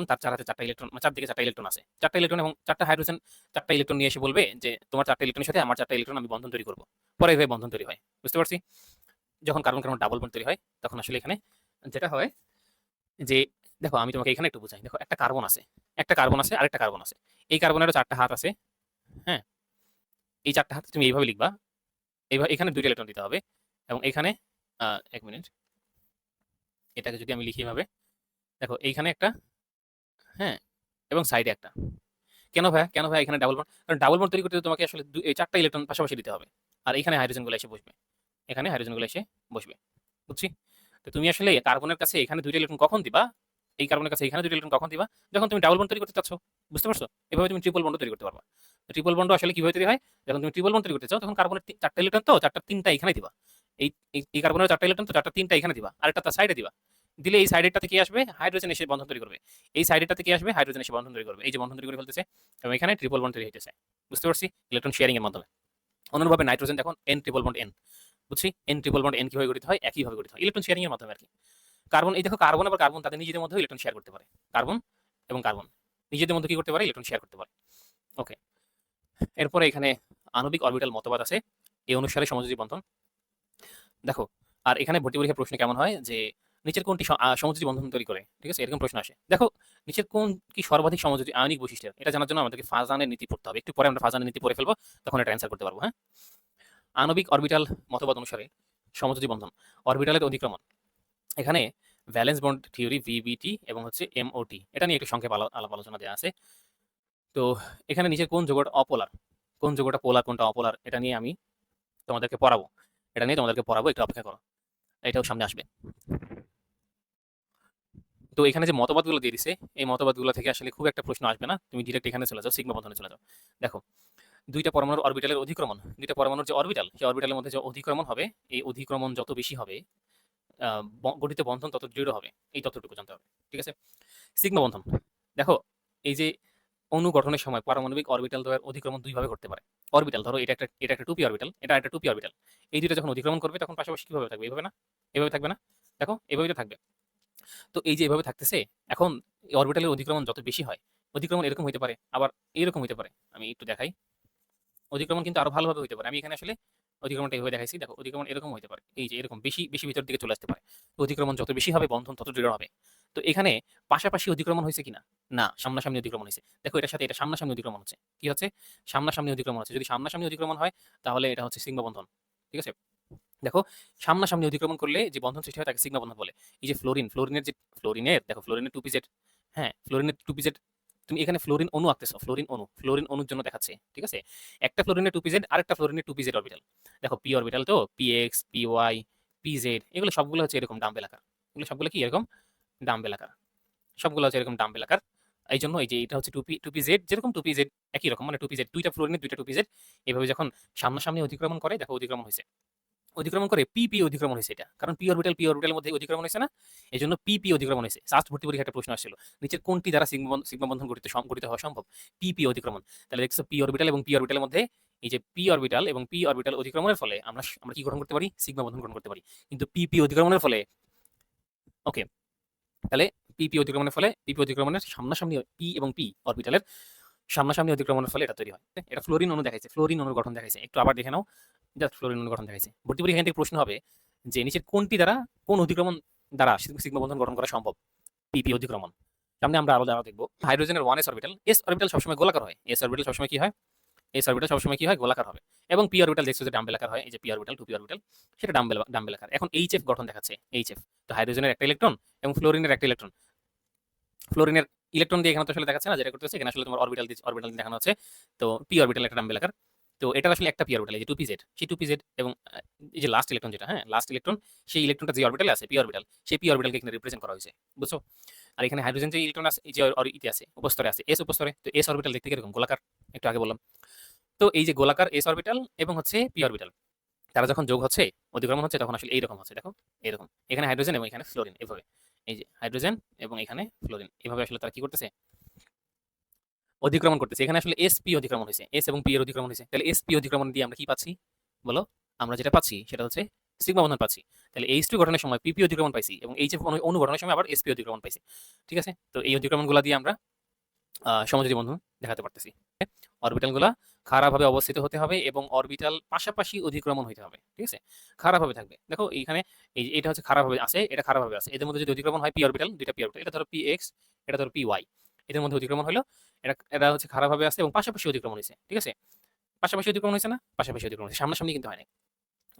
তার 4 হাতে 4টা ইলেকট্রন, মানে চারদিকে 4টা ইলেকট্রন আছে, 4টা ইলেকট্রন এবং 4টা হাইড্রোজেন, 4টা ইলেকট্রন নিয়ে এসে বলবে যে তোমার 4টা ইলেকট্রনের সাথে আমার 4টা ইলেকট্রন আমি বন্ধন তৈরি করব। পরে এভাবে বন্ধন তৈরি হয়, বুঝতে পারছি। যখন কার্বন কার্বন ডাবল বন্ড তৈরি হয় তখন আসলে এখানে যেটা হয় যে, দেখো আমি তোমাকে এখানে একটু বুঝাই। দেখো একটা কার্বন আছে আরেকটা কার্বন আছে, এই কার্বনেরও 4টা হাত আছে। হ্যাঁ, এই 4টা হাত তুমি এইভাবে লিখবা, এইভাবে এখানে 2টা ইলেকট্রন দিতে হবে, এবং এখানে 1 মিনিট, এটাকে যদি আমি লিখি এভাবে, দেখো এইখানে একটা, হ্যাঁ, এবং সাইডে একটা। কেন ভাই এখানে ডাবল বন্ড, কারণ ডাবল বন্ড তৈরি করতে তোমাকে আসলে এই 4টা ইলেকট্রন পাশাপাশি দিতে হবে, আর এখানে হাইড্রোজেনগুলো এসে বসবে, এখানে হাইড্রোজেনগুলো এসে বসবে, বুঝছি। তো তুমি আসলে কার্বনের কাছে এখানে 2টা ইলেকট্রন কখন দিবা, এই কার্বনের কাছে এখানে 2টা ইলেকট্রন কখন দিবা, যখন তুমি ডাবল বন্ড তৈরি করতে চাচ্ছ, বুঝতে পারছো। এভাবে তুমি ট্রিপল বন্ড তৈরি করতে পারবা। ট্রিপল বন্ড আসলে কিভাবে তৈরি হয়, যখন তুমি ট্রিপল বন্ড তৈরি করতে চাও তখন কার্বনের 4টা ইলেকট্রন, তো 4টা 3টা এখানে দিবা, এই এই কার্বনের 4টা ইলেকট্রন, তো 4টা 3টা এখানে দিবা, আরেকটা তার সাইডে দিবা। দিলে এই সাইডেরটাতে কি আসবে, হাইড্রোজেন এসে বন্ধন তৈরি করবে, এই সাইডেরটাতে কি আসবে, হাইড্রোজেন এসে বন্ধন তৈরি করবে, এই যে বন্ধন তৈরি করে ফেলতেছে, এবং এখানে ট্রিপল বন্ড তৈরি হইতেছে, বুঝতে পারছি, ইলেকট্রন শেয়ারিং এর মাধ্যমে। অনুরূপভাবে নাইট্রোজেন দেখুন এন ট্রিপল বন্ড এন, বুঝছি, এন ট্রিপল বন্ড এন কিভাবে গঠিত হয়, একইভাবে গঠিত হয় ইলেকট্রন শেয়ারিং এর মাধ্যমে আর কি। কার্বন, এই দেখো কার্বন আবার কার্বন তাদের নিজেদের মধ্যে ইলেকট্রন শেয়ার করতে পারে, কার্বন এবং কার্বন নিজেদের মধ্যে কি করতে পারে, ইলেকট্রন শেয়ার করতে পারে। ওকে, এরপরে এখানে আণবিক অরবিটাল মতবাদ আছে, এই অনুসারে সমযোজী বন্ধন। দেখো, আর এখানে ভর্তি পরীক্ষার প্রশ্ন কেমন হয় যে নিচের কোনটি সমযোজী বন্ধন তৈরি করে, ঠিক আছে, এরকম প্রশ্ন আসে। দেখো, নিচের কোন কি সর্বাধিক সমযোজী আয়নিক বৈশিষ্ট্যের, এটা জানার জন্য আমাদেরকে ফাজানের নীতি পড়তে হবে। একটু পরে আমরা ফাজানের নীতি পড়ে ফেলবো, তখন এটা অ্যান্সার করতে পারবো। হ্যাঁ, আণবিক অরবিটাল মতবাদ অনুসারে সমযোজী বন্ধন অরবিটালের অধিক্রমণ, এখানে ভ্যালেন্স বন্ড থিওরি ভিবিটি এবং হচ্ছে এমওটি, এটা নিয়ে একটু সংক্ষেপ আলাপ আলোচনা দেওয়া আছে। তো এখানে নিচের কোন যৌগটা অপোলার, কোন যৌগটা পোলার কোনটা অপোলার, এটা নিয়ে আমি তোমাদেরকে পড়াবো, একটু অপেক্ষা করো, এটাও সামনে আসবে। তো এখানে যে মতবাদগুলো দিয়ে দিছে, এই মতবাদগুলো থেকে আসলে খুব একটা প্রশ্ন আসবে না, তুমি ডিরেক্ট এখানে চলে যাও, সিগমা বন্ধনে চলে যাও। দেখো, দুইটা পরমাণুর অরবিটালের অধিক্রমণ, দুইটা পরমাণুর যে অরবিটাল, সেই অরবিটালের মধ্যে যে অধিক্রমণ হবে, এই অধিক্রমণ যত বেশি হবে গঠিত বন্ধন তত দৃঢ় হবে, এই তথ্যটুকু জানতে হবে। ঠিক আছে, সিগমা বন্ধন। দেখো, এই যে অণু গঠনের সময় পারমাণবিক অরবিটাল দ্বয়ের অধিক্রমণ দুইভাবে ঘটতে পারে। অরবিটাল, ধরো এটা একটা 2p অরবিটাল, এটা একটা 2p অরবিটাল, এই দুইটা যখন অধিক্রমণ করবে তখন পাশাপাশি কিভাবে থাকবে, এইভাবে না, এভাবে থাকবে না, দেখো এভাবে তো থাকবে। তো এই যে এভাবে থাকতেছে, এখন অরবিটালের অধিক্রমণ যত বেশি হয়, অধিক্রমণ এরকম হইতে পারে, আবার এরকম হইতে পারে। আমি একটু দেখাই, অধিক্রমণ কিন্তু আরো ভালোভাবে হইতে পারে। আমি এখানে আসলে অধিক্রমণটা এভাবে দেখাইছি। দেখো, অধিক্রমণ এরকম হইতে পারে, এই যে এরকম বেশি বেশি ভিতর দিকে চলে আসতে পারে। তো অধিক্রমণ যত বেশি হবে বন্ধন তত দৃঢ় হবে। তো এখানে পাশাপাশি অধিক্রমণ হয়েছে কিনা, না, সামনাসামনি অধিক্রমণ হয়েছে। দেখো, এটার সাথে এটা সামনাসামনি অধিক্রমণ হচ্ছে, কি হচ্ছে, সামনাসামনি অধিক্রমণ হচ্ছে। যদি সামনাসামনি অধিক্রমণ হয় তাহলে এটা হচ্ছে সিগমা বন্ধন। ঠিক আছে, দেখো, সামনাসামনি অধিক্রমণ করলে যে বন্ধন সৃষ্টি হয় তাকে সিগমা বন্ধন বলে। এই যে ফ্লোরিনের দেখো, ফ্লোরিনের 2pz, হ্যাঁ, ফ্লোরিনের 2pz, তুমি এখানে ফ্লোরিন অণু আঁকতেছো, ফ্লোরিন অণুর জন্য দেখাচ্ছে। ঠিক আছে, একটা ফ্লোরিনের 2pz, আরেকটা ফ্লোরিনের 2pz অরবিটাল। দেখো, পি অরবিটাল তো পিএক্স, পিওয়াই, পিজেড, এগুলো সবগুলো হচ্ছে এরকম ডাম্বেল আকার। এগুলো সবগুলো কি এরকম ডাম্বেল আকার, সবগুলো হচ্ছে এরকম ডাম্বেল আকার। এই জন্য এই যে এটা হচ্ছে টুপি জেড, যেরকম টুপি জেড একই রকম, মানে টুপি জেড, দুইটা ফ্লোরিনের দুইটা টুপি জেড এইভাবে যখন সামনাসামনি অতিক্রমণ করে, দেখো অতিক্রমণ হয়েছে, অতিক্রমণ করে পি অতিক্রমণ হয়েছে। এটা কারণ পি অরবিটালের মধ্যে অতিক্রমণ হয়েছে না, এই জন্য পি অতিক্রমণ হয়েছে। লাস্ট ভর্তি পরীক্ষা একটা প্রশ্ন আসছিল, নিচের কোনটি দ্বারা সিগমা বন্ধন গঠিত হওয়া সম্ভব, পি অতিক্রমণ। তাহলে দেখছো, পি অরবিটাল এবং পি অরবিটালের মধ্যে এই যে পি অরবিটাল এবং পি অরবিটাল অতিক্রমণের ফলে আমরা আমরা কি গঠন করতে পারি, সিগমা বন্ধন গঠন করতে পারি। কিন্তু পি অতিক্রমণের ফলে, ওকে, তাহলে পিপি অতিক্রমণের সামনাসামনি পি এবং পি অরবিটালের সামনাসামনি অতিক্রমণের ফলে এটা তৈরি হয়। এটা ফ্লোরিন অণু দেখাইছে, ফ্লোরিন অণুর গঠন দেখাইছে, একটু আবার দেখে নাও, জাস্ট ফ্লোরিন অণুর গঠন দেখাইছে। ভর্তি পরীক্ষা থেকে প্রশ্ন হবে যে নিচের কোনটি দ্বারা, কোন অধিক্রমণ দ্বারা সিগমা বন্ধন গঠন করা সম্ভব, পিপি অধিক্রমণ। সামনে আমরা আরো দেখবো। হাইড্রোজেনের 1s অরবিটাল, এস অরবিটাল সবসময় গোলাকার হয়, এস অরবিটাল সবসময় কি হয়, গোলাকার হবে। এবং পি অরবিটাল দেখছো যে ডাম্বেল আকার হয়, এই যে পি অরবিটাল, 2p অরবিটাল, সেটা ডাম্বেল আকার। এখন এইচএফ গঠন দেখাচ্ছে, এইচএফ। তো হাইড্রোজেনের একটা ইলেকট্রন এবং ফ্লোরিনের একটা ইলেকট্রন, ফ্লোরিনের ইলেকট্রন দিয়ে এখানে তো আসলে দেখাচ্ছে না, যেটা করতেছে এখানে আসলে তোমার অরবিটাল দিয়ে দেখানো হচ্ছে। তো পি অরবিটাল একটা ডাম্বেল আকার, তো এটার আসলে একটা পি অরবিটাল, এই যে 2pz, সেই 2pz এবং এই যে লাস্ট ইলেকট্রন যেটা, হ্যাঁ, লাস্ট ইলেকট্রন, সেই ইলেকট্রনটা যে অরবিটালে আছে পি অরবিটাল, সেই পি অরবিটালকে এখানে রিপ্রেজেন্ট করা হয়েছে, বুঝছো। আর এখানে হাইড্রোজেন যে ইলেকট্রন আছে, এই যে ইতে আছে, উপস্তরে আছে, এস উপস্তরে, তো এস অরবিটাল দেখতে কিরকম, গোলাকার, একটু আগে বললাম। তো এই যে গোলাকার এস অরবিটাল এবং হচ্ছে পি অরবিটাল, তারা যখন যোগ হচ্ছে, অধিক্রমণ হচ্ছে, তখন আসলে এইরকম হচ্ছে। দেখো, এরকম, এখানে হাইড্রোজেন এবং এখানে ফ্লোরিন, এভাবে, এই যে হাইড্রোজেন এবং এখানে ফ্লোরিন, এভাবে আসলে তারা কি করতেছে, অধিক্রমণ করতেছে। এখানে আসলে এসপি অধিক্রমণ হয়েছে, এস এবং পি এর অধিক্রমণ হয়েছে। তাহলে এসপি অধিক্রমণ দিয়ে আমরা কি পাচ্ছি বলো, আমরা যেটা পাচ্ছি সেটা হচ্ছে সিগমা বন্ধন পাচ্ছি। তাহলে এইচ টু গঠনের সময় পিপি অধিক্রমণ পাইছি এবং এইচএফ অণু গঠনের সময় আবার এসপি অধিক্রমণ পাইছি। ঠিক আছে, তো এই অধিক্রমণগুলো দিয়ে আমরা সমযোজী বন্ধন দেখাতে পারতেছি। অরবিটালগুলা খারাপভাবে অবস্থিত হতে হবে এবং অরবিটাল পাশাপাশি অধিক্রমণ হইতে হবে। ঠিক আছে, খারাপভাবে থাকবে। দেখো এইখানে এটা হচ্ছে খারাপভাবে আছে, এটা খারাপভাবে আছে। এদের মধ্যে যদি অধিক্রমণ হয় পি অরবিটাল, দুইটা পি অরবিটাল, এটা ধরো পি এক্স, এটা ধরো পি ওয়াই, এদের মধ্যে অধিক্রমণ হলো, এটা হচ্ছে খারাপভাবে আছে এবং পাশাপাশি অধিক্রমণ হয়েছে। ঠিক আছে, পাশাপাশি অধিক্রমণ হয়েছে না, পাশাপাশি অধিক্রমণ হয়েছে, সামনাসামনি কিন্তু হয় না।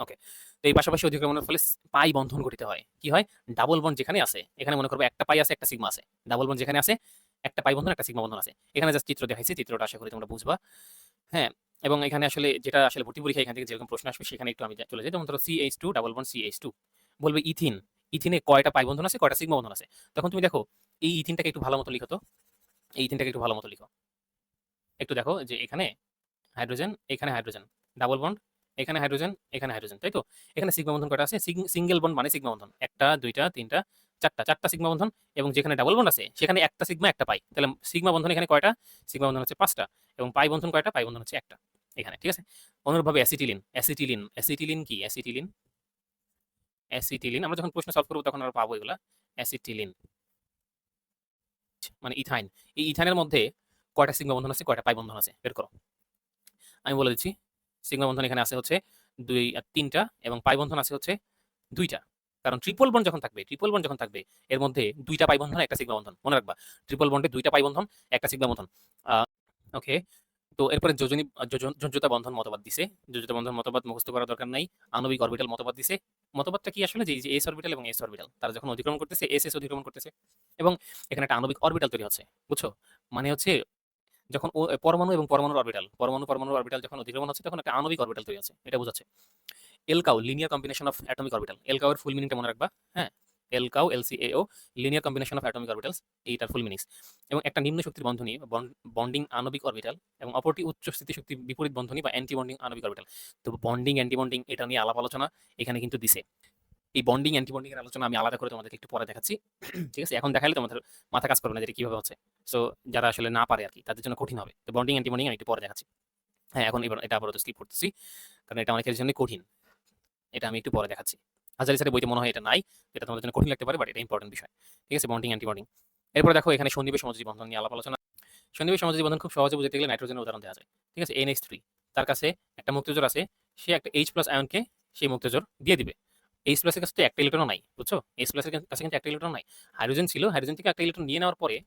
ওকে, তো এই পাশাপাশি অধিক্রমণের ফলে পাই বন্ধন গঠিত হয়। কি হয়, ডাবল বন্ড যেখানে আছে, এখানে মনে করবো একটা পাই আছে, একটা সিগমা আছে, ডাবল বন্ড যেখানে আছে, একটা পাই বন্ধন, একটা সিগমা বন্ধন আছে। এখানে জাস্ট চিত্র দেখাইছি, চিত্রটা আশা করি তোমরা বুঝবা। হ্যাঁ, এবং এখানে আসলে যেটা আসলে ভর্তি পরীক্ষা এখান থেকে যেরকম প্রশ্ন আসবে, সেখানে একটু আমি চলে যাই। যেমন ধরো CH2 ডাবল বন্ড CH2, বলবে ইথিনে কয়টা পাই বন্ধন আছে, কয়টা সিগমা বন্ধন আছে। তখন তুমি দেখো, এই ইথিনটাকে একটু ভালো মতো লিখো তো, এই ইথিনটাকে একটু ভালো মতো লিখো। একটু দেখো যে এখানে হাইড্রোজেন ডাবল বন্ড, এখানে হাইড্রোজেন, তাই তো। এখানে সিগমা বন্ধন কয়টা আছে, সিঙ্গেল বন্ড মানে সিগমা বন্ধন, একটা, দুইটা, তিনটা, চারটা সিগমা বন্ধন। এবং যেখানে ডাবল বন্ড আছে সেখানে একটা সিগমা, একটা পাই। তাহলে সিগমা বন্ধন এখানে কয়টা, সিগমা বন্ধন হচ্ছে 5টা, এবং পাই বন্ধন কয়টা, পাই বন্ধন হচ্ছে একটা এখানে। ঠিক আছে, অনুরূপভাবে অ্যাসিটিলিন কি, অ্যাসিটিলিন আমরা যখন প্রশ্ন সলভ করবো তখন আমরা পাবো এগুলা। অ্যাসিটিলিন মানে ইথাইন, এই ইথাইনের মধ্যে কয়টা সিগমা বন্ধন আছে, কয়টা পাই বন্ধন আছে, বের করো। আমি বলে দিচ্ছি, সিগমা বন্ধন এখানে আছে হচ্ছে 2 আর 3টা, এবং পাই বন্ধন আছে হচ্ছে 2টা। কারণ ট্রিপল বন্ড যখন থাকবে এর মধ্যে 2টা পাই বন্ধন, একটা সিগমা বন্ধন। মনে রাখবা ট্রিপল বন্ডে 2টা পাই বন্ধন, একটা সিগমা বন্ধন। ওকে। তো এরপরে যোজ্যতা বন্ধন মতবাদ দিছে। যোজ্যতা বন্ধন মতবাদ মুখস্থ করার দরকার নাই। আণবিক অরবিটাল মতবাদ দিছে। মতবাদটা কি আসলে যে এই যে এস অরবিটাল এবং এস অরবিটাল তারা যখন অতিক্রমণ করতেছে এস অতিক্রমণ করতেছে এবং এখানে একটা আণবিক অরবিটাল তৈরি হচ্ছে। বুঝছো? মানে হচ্ছে যখন পরমাণু এবং পরমাণুর অরবিটাল যখন অতিক্রমণ হচ্ছে তখন একটা আণবিক অরবিটাল তৈরি হচ্ছে। এটা বোঝাচ্ছে। LCAO linear combination of atomic orbital. LCAO এর ফুল মিনিংটা মনে রাখবা। হ্যাঁ, LCAO LCAO linear combination of atomic orbitals, এইটার ফুল মিনিংস। এবং একটা নিম্ন শক্তির বন্ধনী বন্ডিং আণবিক অরবিটাল এবং অপরটি উচ্চ স্থিতিশক্তি বিপরীত বন্ধনী বা অ্যান্টি বন্ডিং আণবিক অরবিটাল। তো বন্ডিং অ্যান্টি বন্ডিং এটা নিয়ে আলাপ আলোচনা এখানে কিন্তু দিছে। এই বন্ডিং অ্যান্টি বন্ডিং এর আলোচনা আমি আলাদা করে তোমাদেরকে একটু পরে দেখাচ্ছি। ঠিক আছে? এখন দেখালে তোমাদের মাথা কাজ করবে না যে এটা কিভাবে হচ্ছে। সো যারা আসলে না পারে আরকি তাদের জন্য কঠিন হবে। তো বন্ডিং অ্যান্টি বন্ডিং আমি একটু পরে দেখাচ্ছি। হ্যাঁ, এখন এবার এটা আপাতত স্কিপ করতেছি। কারণ এটা অনেকের জন্য কঠিন। এটা আমি একটু পরে দেখাচ্ছি। হাজারি স্যারের বইতে মনে হয় এটা নাই। এটা তোমাদের জন্য কঠিন লাগতে পারে, বাট এটা ইম্পর্টেন্ট বিষয়। ঠিক আছে? Bonding anti bonding. এরপরে দেখো এখানে সন্নিবেশ সমযোজী বন্ধন নিয়ে আলাপ আলোচনা। সন্নিবেশ সমযোজী বন্ধন খুব সহজে বুঝাতে গেলে নাইট্রোজেনের উদাহরণ দেওয়া যায়। ঠিক আছে? NH3 তার কাছে একটা মুক্তজোর আছে। সে একটা H+ আয়নকে সেই মুক্তজোর দিয়ে দিবে। H+ এর কাছে তো একটা ইলেকট্রনও নাই। বুঝছো? H+ এর কাছে কিন্তু একটা ইলেকট্রন নাই। হাইড্রোজেন ছিল, হাইড্রোজেন থেকে একটা ইলেকট্রন নিয়ে নেওয়ার পরে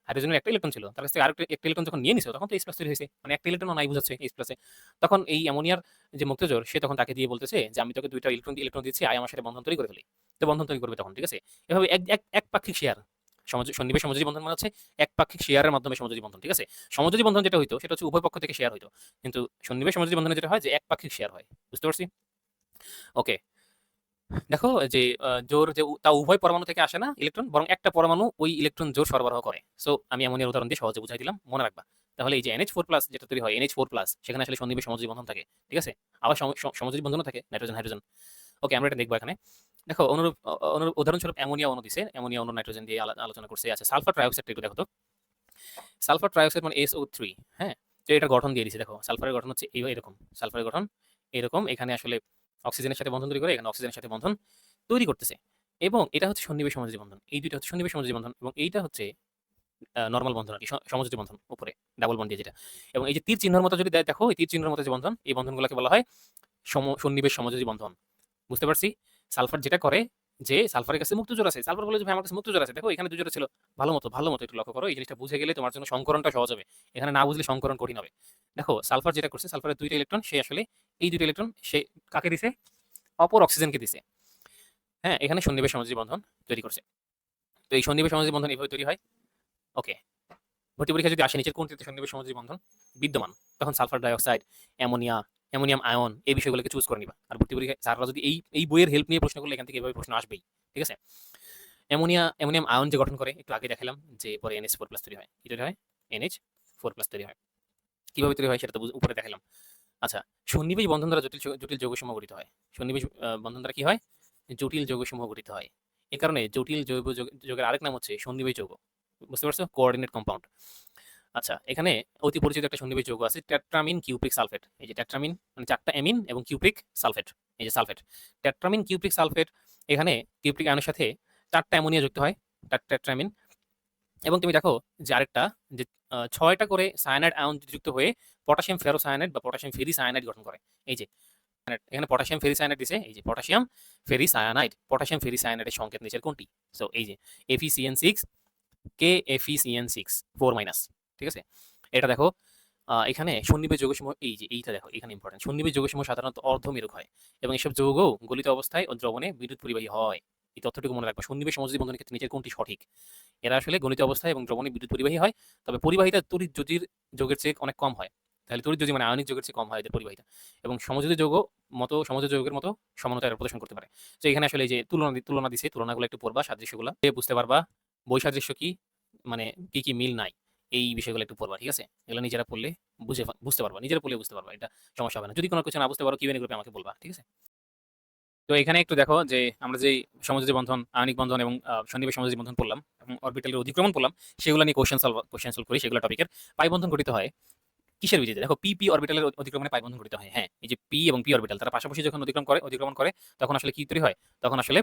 হাইড্রোজেনের একটা ইলেকট্রন ছিল। তার কাছ থেকে আরেকটা একটা ইলেকট্রন যখন নিয়ে নিছে তখন তো H+ তৈরি হয়েছে। মানে একটা ইলেকট্রনও নাই বুঝাচ্ছে H+। তখন এই অ্যামোনিয়ার যে মুক্তজোর সে তখন তাকে দিয়ে বলতেছে যে আমি তোকে 2টা ইলেকট্রন দিচ্ছি, আয় আমার সাথে বন্ধন তৈরি করে ফেলি। তো বন্ধন তৈরি করবে তখন। ঠিক আছে? এভাবে একপাক্ষিক শেয়ার সন্নিবেশ সমযোজী বন্ধন মানে হচ্ছে একপাক্ষিক শেয়ারের মাধ্যমে সমযোজী বন্ধন। ঠিক আছে? সমযোজী বন্ধন যেটা হইতো সেটা হচ্ছে উভয় পক্ষ থেকে শেয়ার হইতো। কিন্তু সন্নিবেশ সমযোজী বন্ধনে যেটা হয় যে একপাক্ষিক শেয়ার হয়। বুঝতে পারছি? ওকে। দেখো যে জোর যে তা উভয় পরমাণু থেকে আসে না ইলেকট্রন, বরং একটা পরমাণু ওই ইলেকট্রন জোর সরবরাহ করে। সো আমি অ্যামোনিয়ার উদাহরণ দিয়ে সহজে বুঝাই দিলাম, মনে রাখবা। তাহলে এই যে NH4+ যেটা তৈরি হয় NH4+, সেখানে আসলে সন্নিবেশ সমযোজী বন্ধন থাকে। ঠিক আছে? আবার সমযোজী বন্ধনও থাকে নাইট্রোজেন হাইড্রোজেন। ওকে, আমরা এটা দেখবো এখানে। দেখো অনুরূপ উদাহরণস্বরূপ অ্যামোনিয়া অণু দিছে। অ্যামোনিয়া অণু নাইট্রোজেন দিয়ে আলোচনা করছে। আচ্ছা, সালফার ট্রাইঅক্সাইড একটু দেখো তো। সালফার ট্রাইঅক্সাইড মানে SO3। হ্যাঁ, তো এটার গঠন দিয়ে দিছে। দেখো সালফারের গঠন হচ্ছে এরকম। সালফারের গঠন এরকম। এখানে আসলে অক্সিজেনের সাথে বন্ধন তৈরি করে, এখানে অক্সিজেনের সাথে বন্ধন তৈরি করতেছে। এবং এটা হচ্ছে সন্নিবেশ সমযোজী বন্ধন। এই দুইটা হচ্ছে সন্নিবেশ সমযোজী বন্ধন এবং এইটা হচ্ছে নরমাল বন্ধন আরকি, সমযোজী বন্ধন উপরে ডাবল বন্ড দিয়ে যেটা। এবং এই যে তীর চিহ্নের মতো যদি দেখো, এই তীর চিহ্নের মতো যে বন্ধন, এই বন্ধনগুলোকে বলা হয় সন্নিবেশ সমযোজী বন্ধন। বুঝতে পারছি? সালফার যেটা করে যে সালফারের কাছে মুক্তজোড় আছে। সালফার বলে যে ভাই আমার কাছে মুক্তজোড় আছে। দেখো এখানে 2 জোড়া ছিল। ভালো মতো একটু লক্ষ্য করো। এই জিনিসটা বুঝে গেলে তোমার জন্য সংকরণটা সহজ হবে। এখানে না বুঝলে সংকরণ কঠিন হবে। দেখো সালফার যেটা করছে, সালফারের 2টা ইলেকট্রন সে আসলে এই 2টা ইলেকট্রন সে কাকে দিছে? অপর অক্সিজেনকে দিছে। হ্যাঁ, এখানে সন্নিবেশ সমযোজী বন্ধন তৈরি করছে। তো এই সন্নিবেশ সমযোজী বন্ধন এভাবে তৈরি হয়। ওকে। ভর্তি পরীক্ষা যদি আসে নিচের কোনটিতে সন্নিবেশ সমযোজী বন্ধন বিদ্যমান, তখন sulphur dioxide, ammonia, ammonium ion এই বিষয়গুলোকে চুজ করে নিবা। আর ভর্তি পরীক্ষায় স্যাররা যদি এই বইয়ের হেল্প নিয়ে প্রশ্ন করলে এখান থেকে এভাবে প্রশ্ন আসবেই। ঠিক আছে? অ্যামোনিয়াম আয়ন যে গঠন করে একটু আগে দেখালাম যে পরে NH4+ তৈরি হয়। কি তৈরি হয়? NH4+ তৈরি হয়। কিভাবে তৈরি হয় সেটা তো উপরে দেখালাম। আচ্ছা, সন্নিবেশ বন্ধন দ্বারা জটিল যৌগসমূহ গঠিত হয়। সন্নিবেশ বন্ধন দ্বারা কি হয়? জটিল যৌগসমূহ গঠিত হয়। এ কারণে জটিল জৈব যৌগের আরেক নাম হচ্ছে সন্নিবেশ যৌগ। বুঝতে পারছো? Coordinate compound. আচ্ছা, এখানে অতি পরিচিত একটা সন্নিবেশ যৌগ আছে টেট্রামিন কিউপ্রিক সালফেট। এই যে টেট্রামিন মানে 4টা অ্যামিন এবং কিউপ্রিক সালফেট। এই যে সালফেট। টেট্রামিন কিউপ্রিক সালফেট, এখানে কিউপ্রিক আয়নের সাথে 4টা অ্যামোনিয়া যুক্ত হয়। টেট্রামিন। এবং তুমি দেখো যে আরেকটা যে 6টা করে সায়ানাইড আয়ন যুক্ত হয়ে পটাশিয়াম ফেরোসায়ানাইড বা পটাশিয়াম ফেরিসায়ানাইড গঠন করে। এই যে এখানে পটাশিয়াম ফেরিসায়ানাইড দিছে। এই যে পটাশিয়াম ফেরিসায়ানাইড। পটাশিয়াম ফেরিসায়ানাইডের সংকেত নিচের কোনটি? সো এই যে FeCN6 KFeCN6 4-। ঠিক আছে? এটা দেখো এখানে সন্নিবেশ যৌগসমূহ এই যে এইটা দেখো এখানে ইম্পর্টেন্ট। সন্নিবেশ যৌগসমূহ সাধারণত অর্ধমেরুক হয় এবং এসব যৌগ গলিত অবস্থায় ও দ্রবণে বিদ্যুৎ পরিবাহী হয়। এই তথ্যটুকু মনে রাখবা। সন্নিবেশ সমযোজী বন্ধনের ক্ষেত্রে নিচের কোনটি সঠিক? এরা আসলে গলিত অবস্থায় এবং দ্রবণে বিদ্যুৎ পরিবাহী হয়। তবে পরিবাহিতা তড়িৎ যতির যৌগের চেয়ে অনেক কম হয়। তাহলে তড়িৎ যতি মানে আয়নিক যৌগের চেয়ে কম হয় এদের পরিবাহিতা। এবং সমযোজী যৌগের মতো সমানতা এরা প্রদর্শন করতে পারে। তো এখানে আসলে এই যে তুলনা দিছে, তুলনাগুলো একটু পড়বা, সাদৃশ্যগুলো বুঝতে পারবা। বৈসাদৃশ্য কি, মানে কি মিল নাই, এই বিষয়গুলো একটু পড়বা। ঠিক আছে? এগুলো নিজেরা পড়লে বুঝতে পারবা। নিজেরা পড়লে বুঝতে পারবা। এটা সমস্যা হবে না। যদি কোনো কিছু না বুঝতে পারো কিউএনএ গ্রুপে আমাকে বলবা। ঠিক আছে? তো এখানে একটু দেখো যে আমরা যেই সমযোজী বন্ধন, আয়নিক বন্ধন এবং সন্নিবেশ সমযোজী বন্ধন পড়লাম এবং অরবিটালের অধিক্রমণ পড়লাম, সেগুলো নিয়ে কোশ্চেন সলভ করি সেগুলো টপিকের। পাই বন্ধন গঠিত হয় কিসের ভিত্তিতে? দেখো পি অরবিটালের অতিক্রমণে পাই বন্ধন গঠিত হয়। হ্যাঁ, এই যে পি এবং পি অরবিটাল তারা পাশাপাশি যখন অতিক্রমণ করে তখন আসলে কি তৈরি হয়? তখন আসলে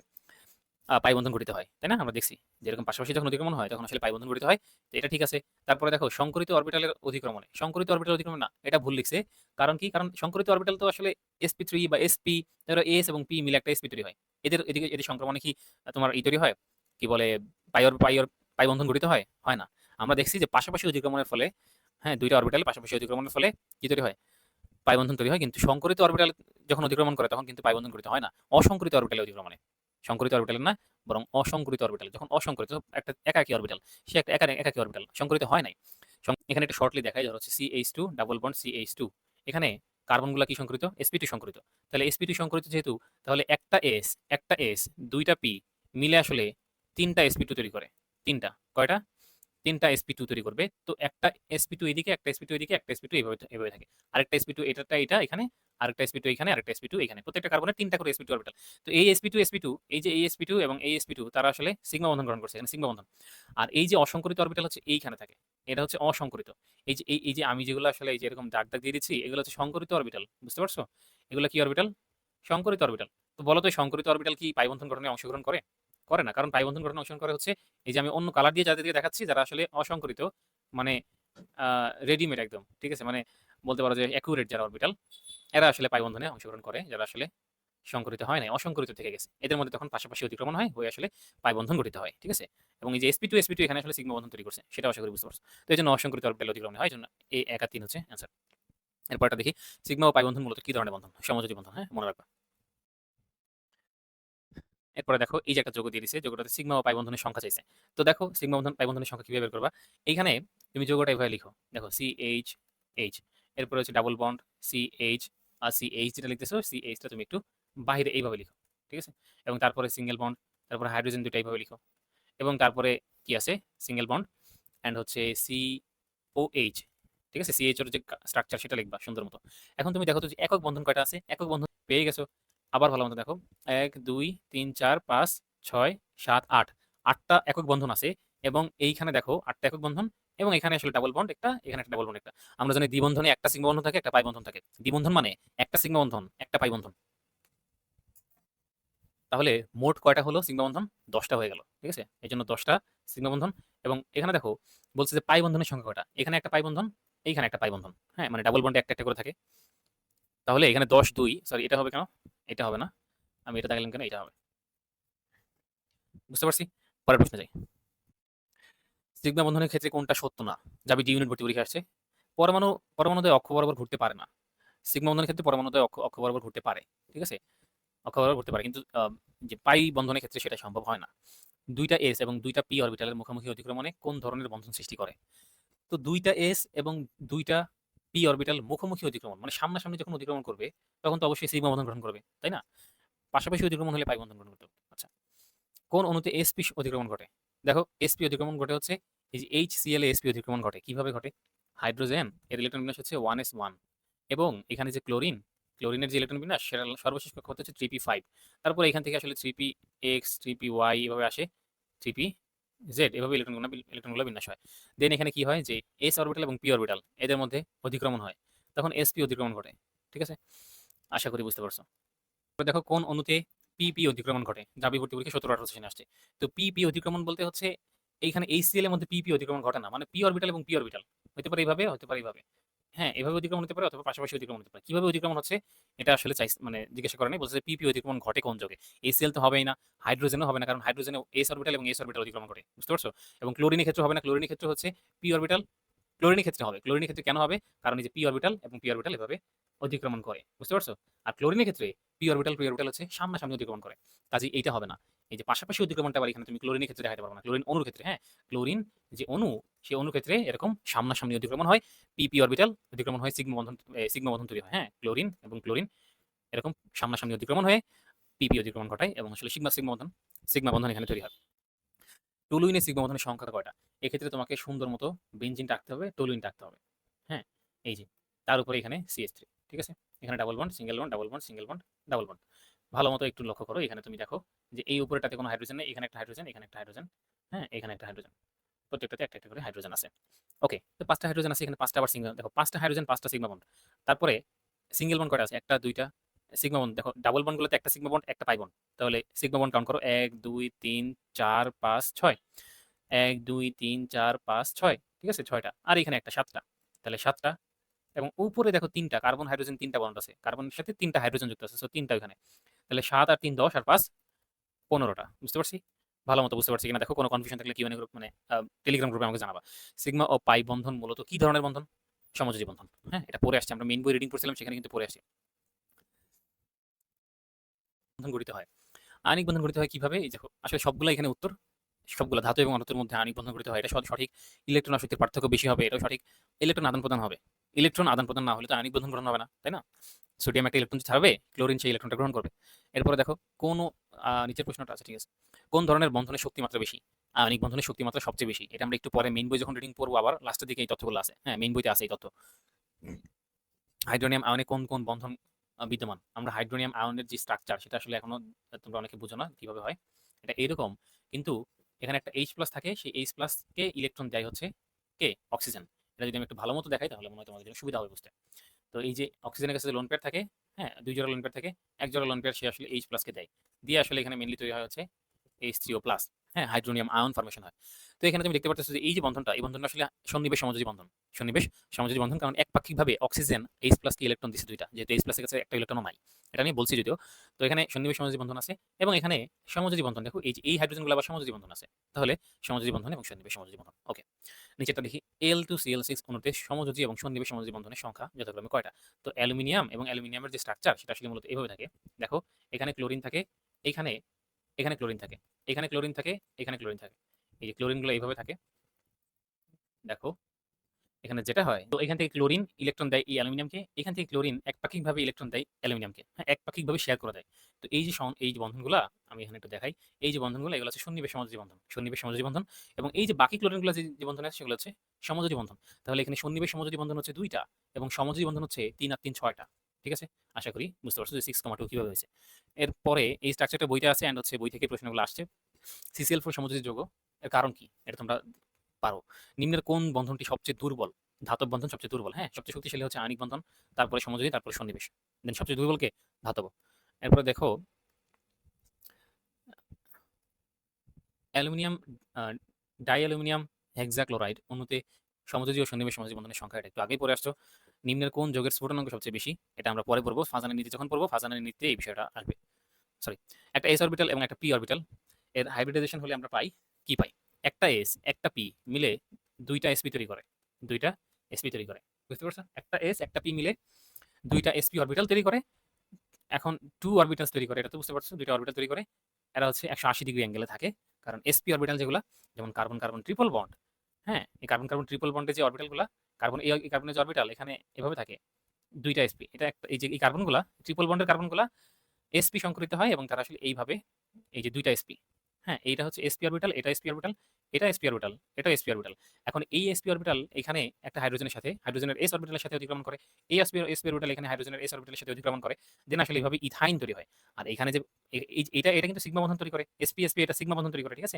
পাই বন্ধন গঠিত হয়। তাই না? আমরা দেখছি যে এরকম পাশাপাশি যখন অতিক্রমণ হয় তখন আসলে পাই বন্ধন গঠিত হয়। তো এটা ঠিক আছে। তারপরে দেখো সংকরিত অরবিটালের অতিক্রমণ না, এটা ভুল লিখছে। কারণ কি? কারণ সংকরিত অরবিটাল তো আসলে sp3 বা sp, ধরো s এবং p মিলে একটা sp তৈরি হয়। এদের সংক্রমণে কি তোমার তৈরি হয়? কি বলে পাই বন্ধন গঠিত হয়? হয় না। আমরা দেখছি যে পাশাপাশি অধিক্রমণের ফলে, হ্যাঁ, ২ টা অরবিটাল পাশাপাশি অধিক্রমণের ফলে কি তৈরি হয়? পাই বন্ধন তৈরি হয়। কিন্তু সংকরিত অরবিটাল যখন অতিক্রমণ করে তখন কিন্তু পাই বন্ধন গঠিত হয় না। অসংকরিত অরবিটালে অতিক্রমণে। সংকরিত অরবিটালে না, বরং অসংকরিত অরবিটাল। যখন অসংকরিত একটা একাকী অরবিটাল, সে একটা একাকী অরবিটাল সংকরিত হয় নাই। এখানে একটা শর্টলি দেখাই, ধর হচ্ছে CH2 ডাবল বন্ড CH2। এখানে কার্বনগুলা কি সংকরিত? sp2 সংকরিত। তাহলে sp2 সংকরিত যেহেতু, তাহলে একটা s, ২টা p মিলে আসলে ৩টা sp2 তৈরি করে। ৩টা। কয়টা? ৩টা sp2 তৈরি করবে। তো একটা sp2 এদিকে, একটা sp2 এদিকে, একটা sp2 এভাবে থাকে। আরেকটা sp2 এটা এখানে, আরেকটা sp2 এখানে, আরেকটা sp2 এখানে। প্রত্যেকটা কার্বনের 3টা করে sp2 অরবিটাল। তো এই sp2 এই যে এই sp2 এবং এই sp2 তারা আসলে সিগমা বন্ধন গঠন করছে। এখানে সিগমা বন্ধন। আর এই যে অসংকরিত অরবিটাল হচ্ছে এইখানে থাকে। এটা হচ্ছে অসংকরিত। এই যে আমি যেগুলো আসলে এই যে এরকম দাগ দিয়ে দিচ্ছি, এগুলো হচ্ছে সংকরিত অরবিটাল। বুঝতে পারছো? এগুলো কি অরবিটাল? সংকরিত অরবিটাল। তো বলো তো এই সংকরিত অরবিটাল কি পাই বন্ধন গঠনে অংশগ্রহণ করে? করে না। কারণ পাই বন্ধন গঠনে অংশগ্রহণ করে হচ্ছে এই যে আমি অন্য কালার দিয়ে যাদেরকে দেখাচ্ছি, যারা আসলে অসংকরিত, মানে রেডিমেড একদম। ঠিক আছে? মানে বলতে পারো যে অ্যাকুরেট যারা অরবিটাল, এরা আসলে পাই বন্ধনে অংশগ্রহণ করে, যারা আসলে সংকরিত হয় নাই, অসংকরিত থেকে গেছে। এদের মধ্যে তখন পাশাপাশি অতিক্রমণ হয়, হয়ে আসলে পাই বন্ধন গঠিত হয়। ঠিক আছে? এবং এই যে sp2 এখানে আসলে সিগমা বন্ধন তৈরি করছে, সেটাও আশা করি বুঝতে পারছো। তো এই জন্য অসংকরিত অরবিটাল অতিক্রমণ হয়। এই জন্য এই ১ আর ৩ হচ্ছে অ্যান্সার। এরপরটা দেখি, সিগমা ও পাই বন্ধন মূলত কি ধরনের বন্ধন? সমযোজী বন্ধন, হ্যাঁ, মনে রাখবা। এরপরে দেখো এই যে একটা যোগ দিয়ে দিছে, যোগটাতে সিগমা ও পাই বন্ধনের সংখ্যা চাইছে। তো দেখো সিগমা বন্ধন পাই বন্ধনের সংখ্যা কিভাবে বের করবা? এইখানে তুমি যোগটা এভাবে লিখো। দেখো CH, এরপরে হচ্ছে ডাবল বন্ড CH, আর CH যেটা লিখতেছো, CH টা তুমি একটু বাহিরে এইভাবে লিখো। ঠিক আছে? এবং তারপরে সিঙ্গেল বন্ড, তারপরে হাইড্রোজেন দুইটা এইভাবে লিখো। এবং তারপরে কি আছে? সিঙ্গেল বন্ড অ্যান্ড হচ্ছে COH। ঠিক আছে? CH এর যে স্ট্রাকচার সেটা লিখবা সুন্দর মতো। এখন তুমি দেখো তো যে একক বন্ধন কয়টা আছে? একক বন্ধন পেয়ে গেছো। আবার ভালো মতো দেখো, ১, ২, ৩, ৪, ৫, ৬, ৭, ৮। ৮টা একক বন্ধন আছে। এবং এইখানে দেখো ৮টা একক বন্ধন, এবং এখানে আসলে ডাবল বন্ড একটা, এখানে একটা ডাবল বন্ড একটা। আমরা জানি দ্বিবন্ধনে একটা সিগমা বন্ধন থাকে, একটা পাই বন্ধন থাকে। দ্বিবন্ধন মানে একটা সিগমা বন্ধন, একটা পাই বন্ধন। তাহলে মোট কয়টা হলো সিগমা বন্ধন? ১০টা হয়ে গেল। ঠিক আছে? এই জন্য ১০টা সিগমা বন্ধন। এবং এখানে দেখো বলছে যে পাই বন্ধনের সংখ্যা কয়টা? এখানে একটা পাই বন্ধন, এইখানে একটা পাই বন্ধন। হ্যাঁ, মানে ডাবল বন্ডে একটা একটা করে থাকে। তাহলে এখানে ১০ ২, সরি এটা হবে কেন? এটা হবে না। আমি এটা দেখালাম কেন? এটা হবে। বুঝতে পারছি? পরের প্রশ্নে যাই। সিগমা বন্ধনের ক্ষেত্রে কোনটা সত্য না? যাবি ডি ইউনিট ভর্তি পরীক্ষা আসছে। পরমাণু পরমাণুদ্বয় অক্ষ বরাবর ঘুরতে পারে না। সিগমা বন্ধনের ক্ষেত্রে পরমাণুদ্বয় অক্ষ অক্ষ বরাবর ঘুরতে পারে। ঠিক আছে? অক্ষ বরাবর ঘুরতে পারে। কিন্তু যে পাই বন্ধনের ক্ষেত্রে সেটা সম্ভব হয় না। ২টা এস এবং ২টা পি অরবিটালের মুখোমুখি অতিক্রমণে কোন ধরনের বন্ধন সৃষ্টি করে? তো ২টা এস এবং ২টা পি অরবিটাল মুখোমুখি অতিক্রমণ মানে সামনাসামনি যখন অতিক্রমণ করবে, তখন তো অবশ্যই সিগমা বন্ধন গঠন করবে, তাই না? পাশাপাশি অতিক্রমণ হলে পাই বন্ধন গঠন করতে হবে। আচ্ছা, কোন অণুতে এসপি অতিক্রমণ ঘটে? দেখো এসপি অতিক্রমণ ঘটে হচ্ছে এই যে HCl এ এসপি অতিক্রমণ ঘটে। কিভাবে ঘটে? হাইড্রোজেন এর ইলেকট্রন বিন্যাস হচ্ছে 1s1, এবং এখানে যে ক্লোরিনের যে ইলেকট্রন বিন্যাস সেটা সর্বশেষ কক্ষপথ হচ্ছে 3p5। তারপর এখান থেকে আসলে 3px 3py এভাবে আসে, 3pz এভাবে ইলেকট্রনগুলো বিন্যাস হয়। দেন এখানে কি হয় যে এস অরবিটাল এবং পি অরবিটাল এদের মধ্যে অতিক্রমণ হয়, তখন এসপি অতিক্রমণ ঘটে। ঠিক আছে? আশা করি বুঝতে পারছো। এবার দেখো কোন অণুতে পিপি অতিক্রমণ ঘটে? যাবি ভর্তি পরীক্ষা 17-18 সেশনে আসছে। তো পিপি অতিক্রমণ বলতে হচ্ছে এইখানে HCl এর মধ্যে পিপি অতিক্রমণ ঘটে না, মানে পি অরবিটাল এবং পি অরবিটাল হতে পারে এইভাবে, হতে পারে এইভাবে। হ্যাঁ, এভাবে অতিক্রমণ হতে পারে অথবা পাশাপাশি অতিক্রমণ হতে পারে। কিভাবে অতিক্রমণ হচ্ছে এটা আসলে মানে জিজ্ঞাসা করে নাই, বলছে যে পিপি অতিক্রমণ ঘটে কোন যোগে? HCl তো হবেই না, হাইড্রোজেনও হবে না, কারণ হাইড্রোজেনে এস অরবিটাল এবং এস অরবিটাল অতিক্রমণ করে। বুঝতে পারছো? এবং ক্লোরিনের ক্ষেত্রে হবে না, ক্লোরিনের ক্ষেত্রে হচ্ছে পি অরবিটাল। ক্লোরিনের ক্ষেত্রে হবে। ক্লোরিনের ক্ষেত্রে কেন হবে? কারণ এই যে পি অরবিটাল এবং পি অরবিটাল এভাবে অতিক্রমণ করে। বুঝতে পারছো? আর ক্লোরিনের ক্ষেত্রে পি অরবিটাল হচ্ছে সামনাসামনি অতিক্রমণ করে। কাজেই এইটা হবে না। এই যে পাশাপাশি অতিক্রমণটা আবার এখানে তুমি ক্লোরিনের ক্ষেত্রে দেখাতে পারবে না। ক্লোরিন অণুর ক্ষেত্রে, হ্যাঁ? ক্লোরিন যে অণু, সেই অণুর ক্ষেত্রে এরকম সামনাসামনি অতিক্রমণ হয়। পি অরবিটাল অতিক্রমণ হয়, সিগমা বন্ধন তৈরি হয়। হ্যাঁ? ক্লোরিন এবং ক্লোরিন এরকম সামনাসামনি অতিক্রমণ হয়ে পিপি অতিক্রমণ ঘটায়, এবং আসলে সিগমা বন্ধন এখানে তৈরি হয়। টলুইনের সিগমা বন্ধনের সংখ্যা কয়টা? এক্ষেত্রে তোমাকে সুন্দর মতো বেঞ্জিন টাকতে হবে, টলুইন টাকতে হবে। হ্যাঁ, এই যে তার উপরে এখানে CH3। ঠিক আছে? এখানে double bond, single bond, double bond, single bond, double bond. ভালো মতো একটু লক্ষ্য করো। এখানে তুমি দেখো যে এই উপরেটাতে কোনো হাইড্রোজেন নেই, এখানে একটা হাইড্রোজেন, এখানে একটা হাইড্রোজেন, হ্যাঁ, এখানে একটা হাইড্রোজেন। প্রত্যেকটাতে একটা একটা করে হাইড্রোজেন আছে। ওকে, তো 5টা হাইড্রোজেন আছে এখানে, 5টা আবার সিঙ্গেল, দেখো 5টা হাইড্রোজেন 5টা সিগমা বন্ড। তারপরে সিঙ্গেল বন্ড কয়টা আছে? একটা, দুইটা সিগমা বন্ড। দেখো ডাবল বন্ডগুলোতে একটা সিগমা বন্ড, একটা পাই বন্ড। তাহলে সিগমা বন্ড কাউন্ট করো, 1 2 3 4 5 6। ১ ২ ৩ ৪ ৫ ৬। ঠিক আছে? ৬টা। আর এখানে একটা ৭টা। তাহলে ৭টা, এবং উপরে দেখো ৩টা কার্বন হাইড্রোজেন, ৩টা বন্ড আছে। কার্বনের সাথে ৩টা হাইড্রোজেন যুক্ত আছে। সো ৩টা ওখানে। তাহলে ৭ আর ৩ ১০ আর ৫ 15টা। বুঝতে পারছি? ভালো মতো বুঝতে পারছি কিনা দেখো। কোনো কনফিউশন থাকলে কিউএনএ গ্রুপ মানে টেলিগ্রাম গ্রুপে আমাকে জানাবা। সিগমা ও পাই বন্ধন মূলত কি ধরনের বন্ধন? সমযোজী বন্ধন। হ্যাঁ? এটা পড়ে আসছি। আমরা মেইন বই রিডিং করছিলাম সেখানে কিন্তু পড়ে আসছি। বন্ধন গঠিত হয়। আয়নিক বন্ধন গঠিত হয় কিভাবে? এই দেখো আসলে সবগুলা এখানে উত্তর। সবগুলা ধাতু এবং অধাতুর মধ্যে আয়নিক বন্ধন গঠিত হয়। এটা সঠিক। ইলেকট্রন আসক্তির পার্থক্য বেশি হবে। এটাও সঠিক। ইলেকট্রন আদান-প্রদান হবে। ইলেকট্রন আদান-প্রদান না হলে তো আয়নিক বন্ধন গঠন হবে না। তাই না? সোডিয়াম একটা ইলেকট্রন ছাড়বে, ক্লোরিন সেই ইলেকট্রনটা গ্রহণ করবে। এরপরে দেখো কোন নিচের প্রশ্নটা আছে, ঠিক আছে। কোন ধরনের বন্ধনের শক্তি মাত্রা বেশি? আয়নিক বন্ধনের শক্তি মাত্রা সবচেয়ে বেশি। এটা আমরা একটু পরে মেইন বই যখন রিডিং পড়বো আবার লাস্টের দিকে এই তথ্যগুলো আছে। হ্যাঁ, মেইন বইতে আছে এই তথ্য। হাইড্রোনিয়াম আয়নে কোন কোন বন্ধন বিদ্যমান? আমরা হাইড্রোনিয়াম আয়নের যে স্ট্রাকচার সেটা আসলে এখনো তোমরা অনেকে বুঝো না কিভাবে হয়। এটা এরকম, কিন্তু এখানে একটা H+ থাকে, সেই H+ কে ইলেকট্রন দেয় হচ্ছে কে? অক্সিজেন। এটা যদি আমি একটু ভালো মতো দেখাই তাহলে মনে হয় তোমাদের জন্য সুবিধা হবে বুঝতে। তো এই যে অক্সিজেনের কাছে যে লোন পেয়ার থাকে, হ্যাঁ, ২ জোড়া লোন পেয়ার থাকে, ১ জোড়া লোন পেয়ার সে আসলে H+ কে দেয়। দিয়ে আসলে এখানে মেইনলি তৈরি হয় হচ্ছে H3O+, হ্যাঁ, হাইড্রোনিয়াম আয়ন ফরমেশন হয়। তো এখানে তুমি দেখতে পারতেছো যে এই যে বন্ধনটা, এই বন্ধনটা আসলে সন্নিবেশ সমযোজী বন্ধন। সন্নিবেশ সমযোজী বন্ধন, কারণ একপাক্ষিকভাবে অক্সিজেন H+ কে ইলেকট্রন দিচ্ছে দুইটা, যেহেতু H+ এর কাছে একটা ইলেকট্রনও নাই। এটা আমি বলছি যদিও। তো এখানে সন্নিবেশ সমযোজী বন্ধন আছে এবং এখানে সমযোজী বন্ধন, দেখো এই যে এই হাইড্রোজেনগুলো আবার সমযোজী বন্ধন আছে। তাহলে সমযোজী বন্ধন এবং সন্নিবেশ সমযোজী বন্ধন। ওকে। নিচেরটা দেখি। Al2Cl6 অণুতে সমযোজী এবং সন্নিবেশ সমযোজী বন্ধনের সংখ্যা যথাক্রমে কয়টা? তো অ্যালুমিনিয়াম এবং অ্যালুমিনিয়ামের যে স্ট্রাকচার সেটা আসলে মূলত এভাবে থাকে। দেখো, এখানে ক্লোরিন থাকে, এখানে এখানে ক্লোরিন থাকে, এখানে ক্লোরিন থাকে, এখানে ক্লোরিন থাকে। এই যে ক্লোরিনগুলো এইভাবে থাকে। দেখো, এখানে যেটা হয়, তো এখান থেকে ক্লোরিন ইলেকট্রন দেয় এই অ্যালুমিনিয়ামকে, এখান থেকে ক্লোরিন একপাক্ষিকভাবে ইলেকট্রন দেয় অ্যালুমিনিয়ামকে। হ্যাঁ, একপাক্ষিকভাবে শেয়ার করে দেয়। তো এই যে বন্ধনগুলা আমি এখানে একটু দেখাই। এই যে বন্ধনগুলো এগুলো হচ্ছে সন্নিবেশ সমযোজী বন্ধন। সন্নিবেশ সমযোজী বন্ধন। এবং এই যে বাকি ক্লোরিনগুলো যে বন্ধন আছে সেগুলো হচ্ছে সমযোজী বন্ধন। তাহলে এখানে সন্নিবেশ সমযোজী বন্ধন হচ্ছে ২টা এবং সমযোজী বন্ধন হচ্ছে ৩ আর ৩ ৬টা। ঠিক আছে? আশা করি বুঝতে পারছো যে 6,2 কিভাবে হয়েছে। এরপরে এই স্ট্রাকচারটা বইতে আছে অ্যান্ড হচ্ছে বই থেকে প্রশ্নগুলো আসছে। CCl4 সমযোজী যৌগ। এর কারণ কি? এটা তোমরা পারো। নিম্নের কোন বন্ধনটি সবচেয়ে দুর্বল? ধাতব বন্ধন সবচেয়ে দুর্বল। হ্যাঁ, সবচেয়ে শক্তিশালী হচ্ছে আয়নিক বন্ধন, তারপরে সমযোজী, তারপরে সন্নিবেশ। দেন সবচেয়ে দুর্বল কে? ধাতব। এরপরে দেখো অ্যালুমিনিয়াম ডাই অ্যালুমিনিয়াম হেক্সাক্লোরাইড অণুতে সমযোজী ও সন্নিবেশ সমযোজী বন্ধনের সংখ্যা, এটা একটু আগেই পড়ে আসছো। নিম্নের কোন যৌগের স্ফুটনাঙ্ক সবচেয়ে বেশি? এটা আমরা পরে পড়বো। ফাজানের নীতি যখন পড়বো, ফাজানের নীতিতে এই বিষয়টা আসবে। সরি, একটা এস অরবিটাল এবং একটা পি অরবিটাল এর হাইব্রিডাইজেশন হলে আমরা পাই কি পাই? একটা এস একটা পি মিলে দুইটা এসপি তৈরি করে। দুইটা এসপি তৈরি করে। বুঝতে পারছো? একটা এস একটা পি মিলে দুইটা এসপি অরবিটাল তৈরি করে। এখন টু অরবিটালস তৈরি করে। এটা তো বুঝতে পারছো? দুইটা অরবিটাল তৈরি করে। এরা হচ্ছে 180 ডিগ্রি অ্যাঙ্গেলে থাকে। কারণ এসপি অরবিটাল যেগুলা, যেমন কার্বন কার্বন ট্রিপল বন্ড, হ্যাঁ, এই কার্বন কার্বন ট্রিপল বন্ডের যে অরবিটালগুলা, এই কার্বনের যে অরবিটাল এখানে এভাবে থাকে দুইটা এসপি। এটা একটা এই যে এই কার্বনগুলা ট্রিপল বন্ডের কার্বনগুলা এসপি সংকরিত হয় এবং তারা আসলে এইভাবে এই যে দুইটা এসপি, হ্যাঁ, এইটা হচ্ছে এসপি অরবিটাল, এটা এসপি অরবিটাল, এটা এসপি অরবিটাল, এটা এসপি অরবিটাল। এখন এই এসপি অরবিটাল এখানে একটা হাইড্রোজেনের সাথে হাইড্রোজেনের এস অরবিটালের সাথে অতিক্রমণ করে। এই এসপি অরবিটাল এখানে হাইড্রোজেনের এস অরবিটালের সাথে অতিক্রমণ করে। দেন আসলে এইভাবে ইথাইন তৈরি হয়। আর এখানে যে এটা এটা কিন্তু সিগমা বন্ধন তৈরি করে। এসপি এসপি এটা সিগমা বন্ধন তৈরি করে, ঠিক আছে?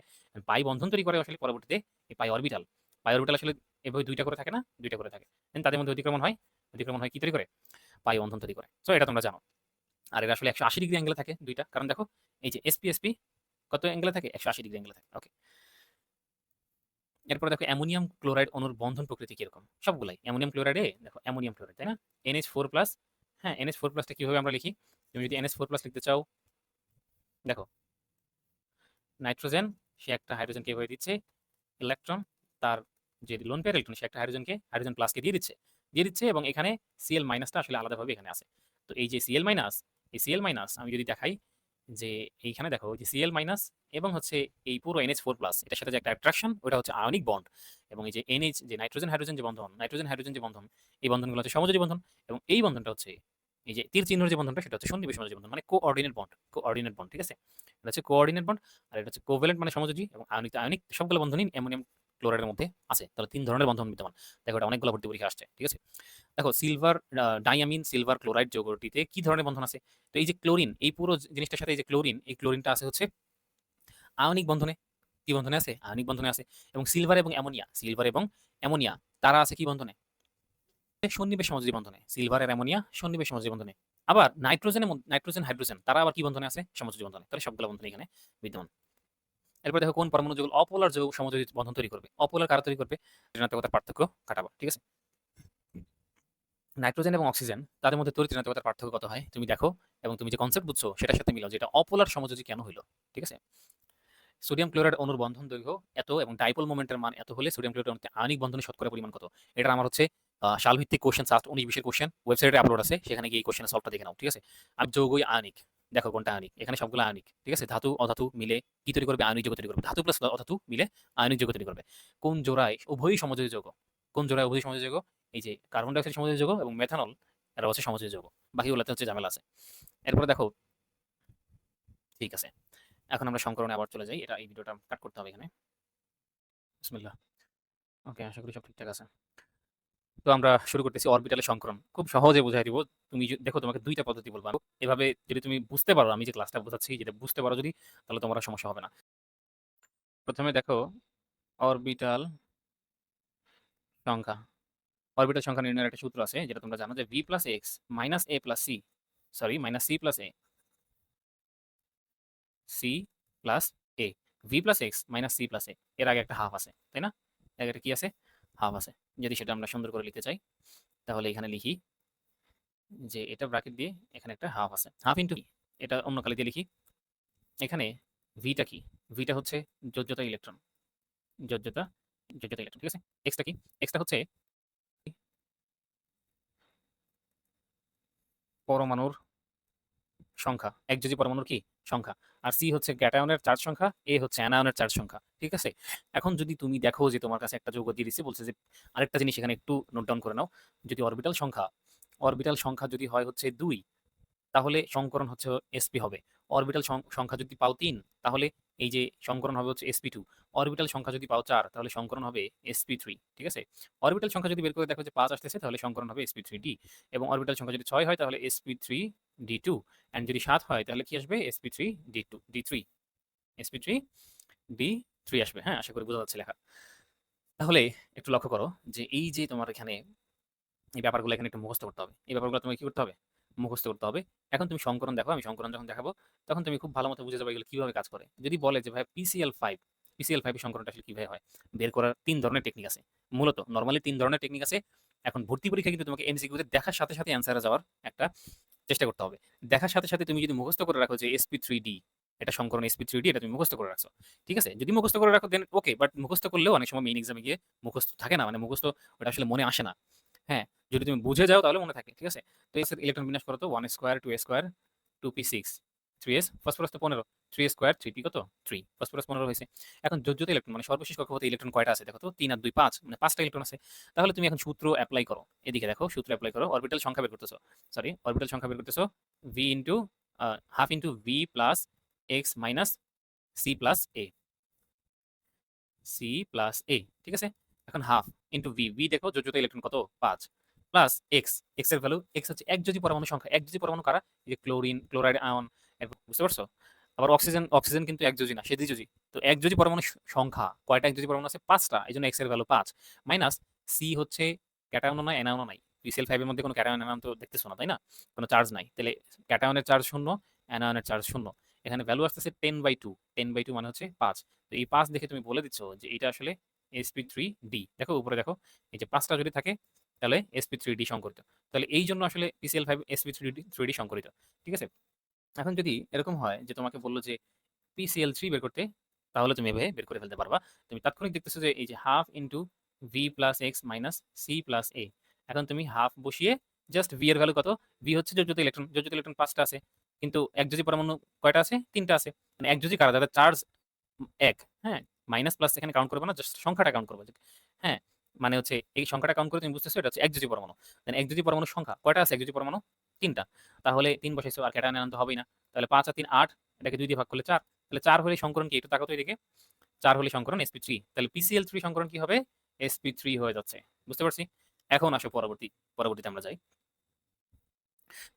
পাই বন্ধন তৈরি করে আসলে পরবর্তীতে এই পাই অরবিটাল। পাই অরবিটাল আসলে এভাবে দুইটা করে থাকে না? দুইটা করে থাকে। দেন তাদের মধ্যে অতিক্রমণ হয় কি তৈরি করে? পাই বন্ধন তৈরি করে। সো এটা তোমরা জানো। আর এরা আসলে 180 ডিগ্রি অ্যাঙ্গেলে থাকে দুইটা। কারণ দেখো, এই যে এসপি এসপি কত অ্যাঙ্গেলে থাকে? 180 ডিগ্রি অ্যাঙ্গেলে থাকে। ওকে। এরপরে দেখো অ্যামোনিয়াম ক্লোরাইড অণুর বন্ধন প্রকৃতি কিরকম? সবগুলাই অ্যামোনিয়াম ক্লোরাইডে দেখো অ্যামোনিয়াম ক্লোরাইড, তাই না? NH4+, হ্যাঁ, NH4+টা কিভাবে আমরা লিখি? তুমি যদি NH4+ লিখতে চাও, দেখো নাইট্রোজেন সে একটা হাইড্রোজেনকে এভাবে দিচ্ছে ইলেকট্রন, তার যে লোন পেয়ার ইলেকট্রন সে একটা হাইড্রোজেন প্লাসকে দিয়ে দিচ্ছে এবং এখানে Cl মাইনাসটা আসলে আলাদাভাবে এখানে আছে। তো এই যে Cl মাইনাস, এই Cl মাইনাস আমি যদি দেখাই যে এইখানে দেখো যে Cl মাইনাস এবং হচ্ছে এই পুরো NH4+, এটার সাথে যে একটা অ্যাট্রাকশন ওটা হচ্ছে আয়নিক বন্ড। এবং এই যে NH যে নাইট্রোজেন হাইড্রোজেন যে বন্ধন, এই বন্ধনগুলো হচ্ছে সমযোজী বন্ধন। এবং এই বন্ধনটা হচ্ছে এই যে তীর চিহ্নের যে বন্ধনটা সেটা হচ্ছে সন্নিবেশ সমযোজী বন্ধন, মানে কোঅর্ডিনেট বন্ড, ঠিক আছে? এটা হচ্ছে কোঅর্ডিনেট বন্ড। আর এটা হচ্ছে কোভ্যালেন্ট মানে সমযোজী, এবং আয়নিক আয়নিক সবগুলো বন্ধনই অ্যামোনিয়াম ক্লোরাইডের মধ্যে আছে। তাহলে ৩ ধরনের বন্ধন বিদ্যমান। দেখো এটা অনেকগুলো ভর্তি পরীক্ষা আসছে, ঠিক আছে? দেখো ডাইয়ামিন সিলভার ক্লোরাইড যৌগটিতে কি ধরনের বন্ধন আছে? তো এই যে ক্লোরিন, এই পুরো জিনিসটার সাথে এই ক্লোরিনটা আছে হচ্ছে আয়নিক বন্ধনে। কি বন্ধনে আছে? আয়নিক বন্ধনে আছে। এবং সিলভার এবং অ্যামোনিয়া তারা আছে কি বন্ধনে? সন্নিবেশ সমযোজী বন্ধনে। সিলভার আর অ্যামোনিয়া সন্নিবেশ সমযোজী বন্ধনে। আবার নাইট্রোজেন হাইড্রোজেন তারা আবার কি বন্ধনে আছে? সমযোজী বন্ধনে। তাহলে সবগুলো বন্ধন এখানে বিদ্যমান। এরপর দেখো কোন পরমাণু যৌগ অপোলার যৌগ সমযোজী বন্ধন তৈরি করবে? অপোলার কারা তৈরি করবে? ঋণাত্মকতার পার্থক্য কাটাবো, ঠিক আছে? নাইট্রোজেন এবং অক্সিজেন তাদের মধ্যে তড়িৎ ঋণাত্মকতার পার্থক্য কত হয় তুমি দেখো, এবং তুমি যে কনসেপ্ট বুঝছো সেটার সাথে মিলাও যে এটা অপোলার সমযোজী কেন হইলো। ঠিক আছে, সোডিয়াম ক্লোরাইড অণুর বন্ধন দৈর্ঘ্য এত এবং ডাইপোল মোমেন্টের মান এত হলে সোডিয়াম ক্লোরাইড অণুতে আয়নিক বন্ধনের শতকরা পরিমাণ কত। এটা আমার হচ্ছে সালভিত্তিক কোশ্চেন, সাস্ট 19-20 কোশ্চেন ওয়েবসাইটে আপলোড আছে, সেখানে গিয়ে এই কোশ্চেনের সলভটা দেখে নাও। ঠিক আছে, আর যৌগই আয়নিক, দেখো কোনটা আয়নিক, এখানে সবগুলো আয়নিক। ঠিক আছে, ধাতু অধাতু মিলে কি তৈরি করবে, আয়নিক যৌগ তৈরি করবে। ধাতু প্লাস অধাতু মিলে আয়নিক যৌগ তৈরি করবে। কোন জোড়ায় উভয়ই সমযোজী যৌগ, কোন জোড়ায় উভয়ই সমযোজী যৌগ, এই যে কার্বন ডাই অক্সাইড সমযোজী যৌগ এবং মেথানল এরা হচ্ছে সমযোজী যৌগ, বাকিগুলোতে হচ্ছে ঝামেলা আছে। এরপরে দেখো, ঠিক আছে, এখন আমরা সংকরণে আবার চলে যাই, এটা এই ভিডিওটা কাট করতে হবে এখানে। বিসমিল্লাহ। ওকে, আশা করি সব ঠিকঠাক আছে। তো আমরা শুরু করতেছি অরবিটালের সংকরণ, খুব সহজে বুঝাই দিব। তুমি দেখো, তোমাকে দুইটা পদ্ধতি বলবো এভাবে, যদি তুমি বুঝতে পারো আমি যে ক্লাসটা বোঝাচ্ছি, যেটা বুঝতে পারো যদি, তাহলে তোমার আর সমস্যা হবে না। প্রথমে দেখো অরবিটাল সংখ্যা, অরবিটাল সংখ্যা নির্ণয়ের একটা সূত্র আছে যেটা তোমরা জানো, যে V plus X minus A plus C, sorry minus C plus A, C plus A, V plus X minus C plus A, এর আগে একটা হাফ আছে তাই না, এর আগে কি আছে, হাফ আছে। যদি সেটা আমরা সুন্দর করে লিখতে চাই তাহলে এখানে লিখি যে এটা ব্র্যাকেট দিয়ে এখানে একটা হাফ আছে, হাফ ইন্টু, এটা অন্য কালি দিয়ে লিখি। এখানে ভিটা কি, ভিটা হচ্ছে যোজ্যতা ইলেকট্রন, যোজ্যতা, যোজ্যতা ইলেকট্রন। ঠিক আছে, এক্সটা কি, এক্সটা হচ্ছে পরমাণুর সংখ্যা, একযোজী পরমাণুর কি সংখ্যা, আর সি হচ্ছে ক্যাটায়নের চার্জ সংখ্যা, এ হচ্ছে অ্যানায়নের চার্জ সংখ্যা। ঠিক আছে, এখন যদি তুমি দেখো যে তোমার কাছে একটা যৌগ দিয়ে দিচ্ছে, বলছে যে আরেকটা জিনিস এখানে একটু নোট ডাউন করে নাও, যদি অরবিটাল সংখ্যা, অরবিটাল সংখ্যা যদি হয় হচ্ছে 2, তাহলে সংকরণ হচ্ছে sp হবে। অরবিটাল সংখ্যা যদি পাও 3, তাহলে এই যে সংকরণ হবে হচ্ছে sp2। অরবিটাল সংখ্যা যদি পাও 4, তাহলে সংকরণ হবে sp3। ঠিক আছে, অরবিটাল সংখ্যা যদি বের করে দেখো যে 5 আসতেছে, তাহলে সংকরণ হবে sp3d। এবং অরবিটাল সংখ্যা যদি 6 হয় তাহলে sp3d2, এন্ড যদি 7 হয় তাহলে কি আসবে, sp3d2 d3, sp3d3 আসবে। হ্যাঁ, আশা করি বোঝা যাচ্ছে লেখা। তাহলে একটু লক্ষ্য করো যে এই যে তোমার এখানে এই ব্যাপারগুলো এখানে একটু মুখস্থ করতে হবে, এই ব্যাপারগুলো তোমাকে কি করতে হবে, মুখস্থ করতে হবে। এখন তুমি সংকরণ দেখো, আমি সংকরণ যখন দেখাবো তখন তুমি খুব ভালো মতো বুঝে যাবে এগুলো কিভাবে কাজ করে। যদি বলে যে ভাই পিসিএল 5, পিসিএল 5 এর সংকরণটা আসলে কিভাবে হয়, বের করার 3 ধরনের টেকনিক আছে। মূলত নর্মালি 3 ধরনের টেকনিক আছে। এখন ভর্তি পরীক্ষা কিন্তু তোমাকে এমসিকিউতে দেখার সাথে সাথে অ্যান্সারে যাওয়ার একটা চেষ্টা করতে হবে। দেখার সাথে সাথে তুমি যদি মুখস্থ করে রাখো যে sp3d, এটা সংকরণ sp3d, এটা তুমি মুখস্থ করে রাখছো, ঠিক আছে, যদি মুখস্থ করে রাখো দেন ওকে, বাট মুখস্থ করলেও অনেক সময় মেইন এক্সামে গিয়ে মুখস্থ থাকে না, মানে মুখস্থ ওটা আসলে মনে আসে না। হ্যাঁ, যদি তুমি বুঝে যাও তাহলে মনে থাকে। ঠিক আছে, তো এর ইলেকট্রন বিন্যাস করো তো, 1 square 2 square 2p6 3s, phosphorus তো 15, 3 স্কোয়ার 3p কত 3, ফসফরাস 15 হয়েছে। এখন যোজ্যতা ইলেকট্রন মানে সর্বশেষ কক্ষপথে ইলেকট্রন কয়টা আছে দেখো তো, 3 আর 2 5, মানে 5টা ইলেকট্রন আছে। তাহলে তুমি এখন সূত্র অ্যাপ্লাই করো, এদিকে দেখো সূত্র অ্যাপ্লাই করো, অরবিটাল সংখ্যা বের করতেছো, সরি অরবিটাল সংখ্যা বের করতেছো, v into half into v plus x minus c plus a, c plus a। ঠিক আছে, এখন হাফ ইনটু v, v দেখো যোজ্যতা ইলেকট্রন কত 5, প্লাস x, x এর ভ্যালু, x হচ্ছে একযোজী পরমাণু সংখ্যা, একযোজী পরমাণু কারা, এই যে ক্লোরিন ক্লোরাইড আয়ন, বুঝতে পারছো। আবার অক্সিজেন, অক্সিজেন কিন্তু একযোজী না, সে দ্বিযোজী। তো একযোজী পরমাণু সংখ্যা কয়টা, একযোজী পরমাণু আছে 5টা, এই জন্য x এর ভ্যালু 5, মাইনাস সি হচ্ছে ক্যাটায়নও নাই অ্যানায়নও নাই, পিসিএল 5 এর মধ্যে কোনো ক্যাটায়ন অ্যানায়ন তো দেখতেছো না তাই না, কোনো চার্জ নাই, তাহলে ক্যাটায়নের চার্জ শূন্য, অ্যানায়নের চার্জ শূন্য। এখানে ভ্যালু আসতেছে 10/2, 10/2 মানে হচ্ছে 5। তো এই 5 দেখে তুমি বলে দিচ্ছ যে এটা আসলে sp3d। দেখো উপরে দেখো, এই যে 5টা যদি থাকে তাহলে sp3d সংকরিত, তাহলে এই জন্য আসলে পিসিএল 5 sp3d সংকরিত। ঠিক আছে, এখন যদি এরকম হয় যে তোমাকে বললো যে পিসিএল 3 বের করতে, তাহলে তুমি এভাবে বের করে ফেলতে পারবা। তুমি তাৎক্ষণিক দেখতেছো যে এই যে half into V plus X minus C plus A, এখন তুমি হাফ বসিয়ে জাস্ট ভি এর ভ্যালু কত, ভি হচ্ছে যোজ্যতা ইলেকট্রন, যোজ্যতা ইলেকট্রন 5টা আছে, কিন্তু একযোজী পরমাণু কয়টা আছে, 3টা আছে। মানে একযোজী কারা, যাদের চার্জ 1, হ্যাঁ, মাইনাস প্লাস এখানে কাউন্ট করবে না, জাস্ট সংখ্যাটা কাউন্ট করবে। হ্যাঁ, মানে হচ্ছে এই সংখ্যাটা কাউন্ট করে তুমি বুঝতেছো এটা হচ্ছে একযোজী পরমাণু। দেন একযোজী পরমাণুর সংখ্যা কয়টা আছে, একযোজী পরমাণু 3টা, তাহলে 3 বসাইছো, আর ক্যাটায়ন আয়ন তো হবেই না, তাহলে 5 আর 3 8, এটাকে 2 দিয়ে ভাগ করলে 4, তাহলে 4 হলে সংকরণ কি, একটু তাকাতো এদিকে, 4 হলে সংকরণ sp3, তাহলে পিসিএল 3 সংকরণ কি হবে, sp3 হয়ে যাচ্ছে। বুঝতে পারছি। এখন আসো পরবর্তীতে আমরা যাই।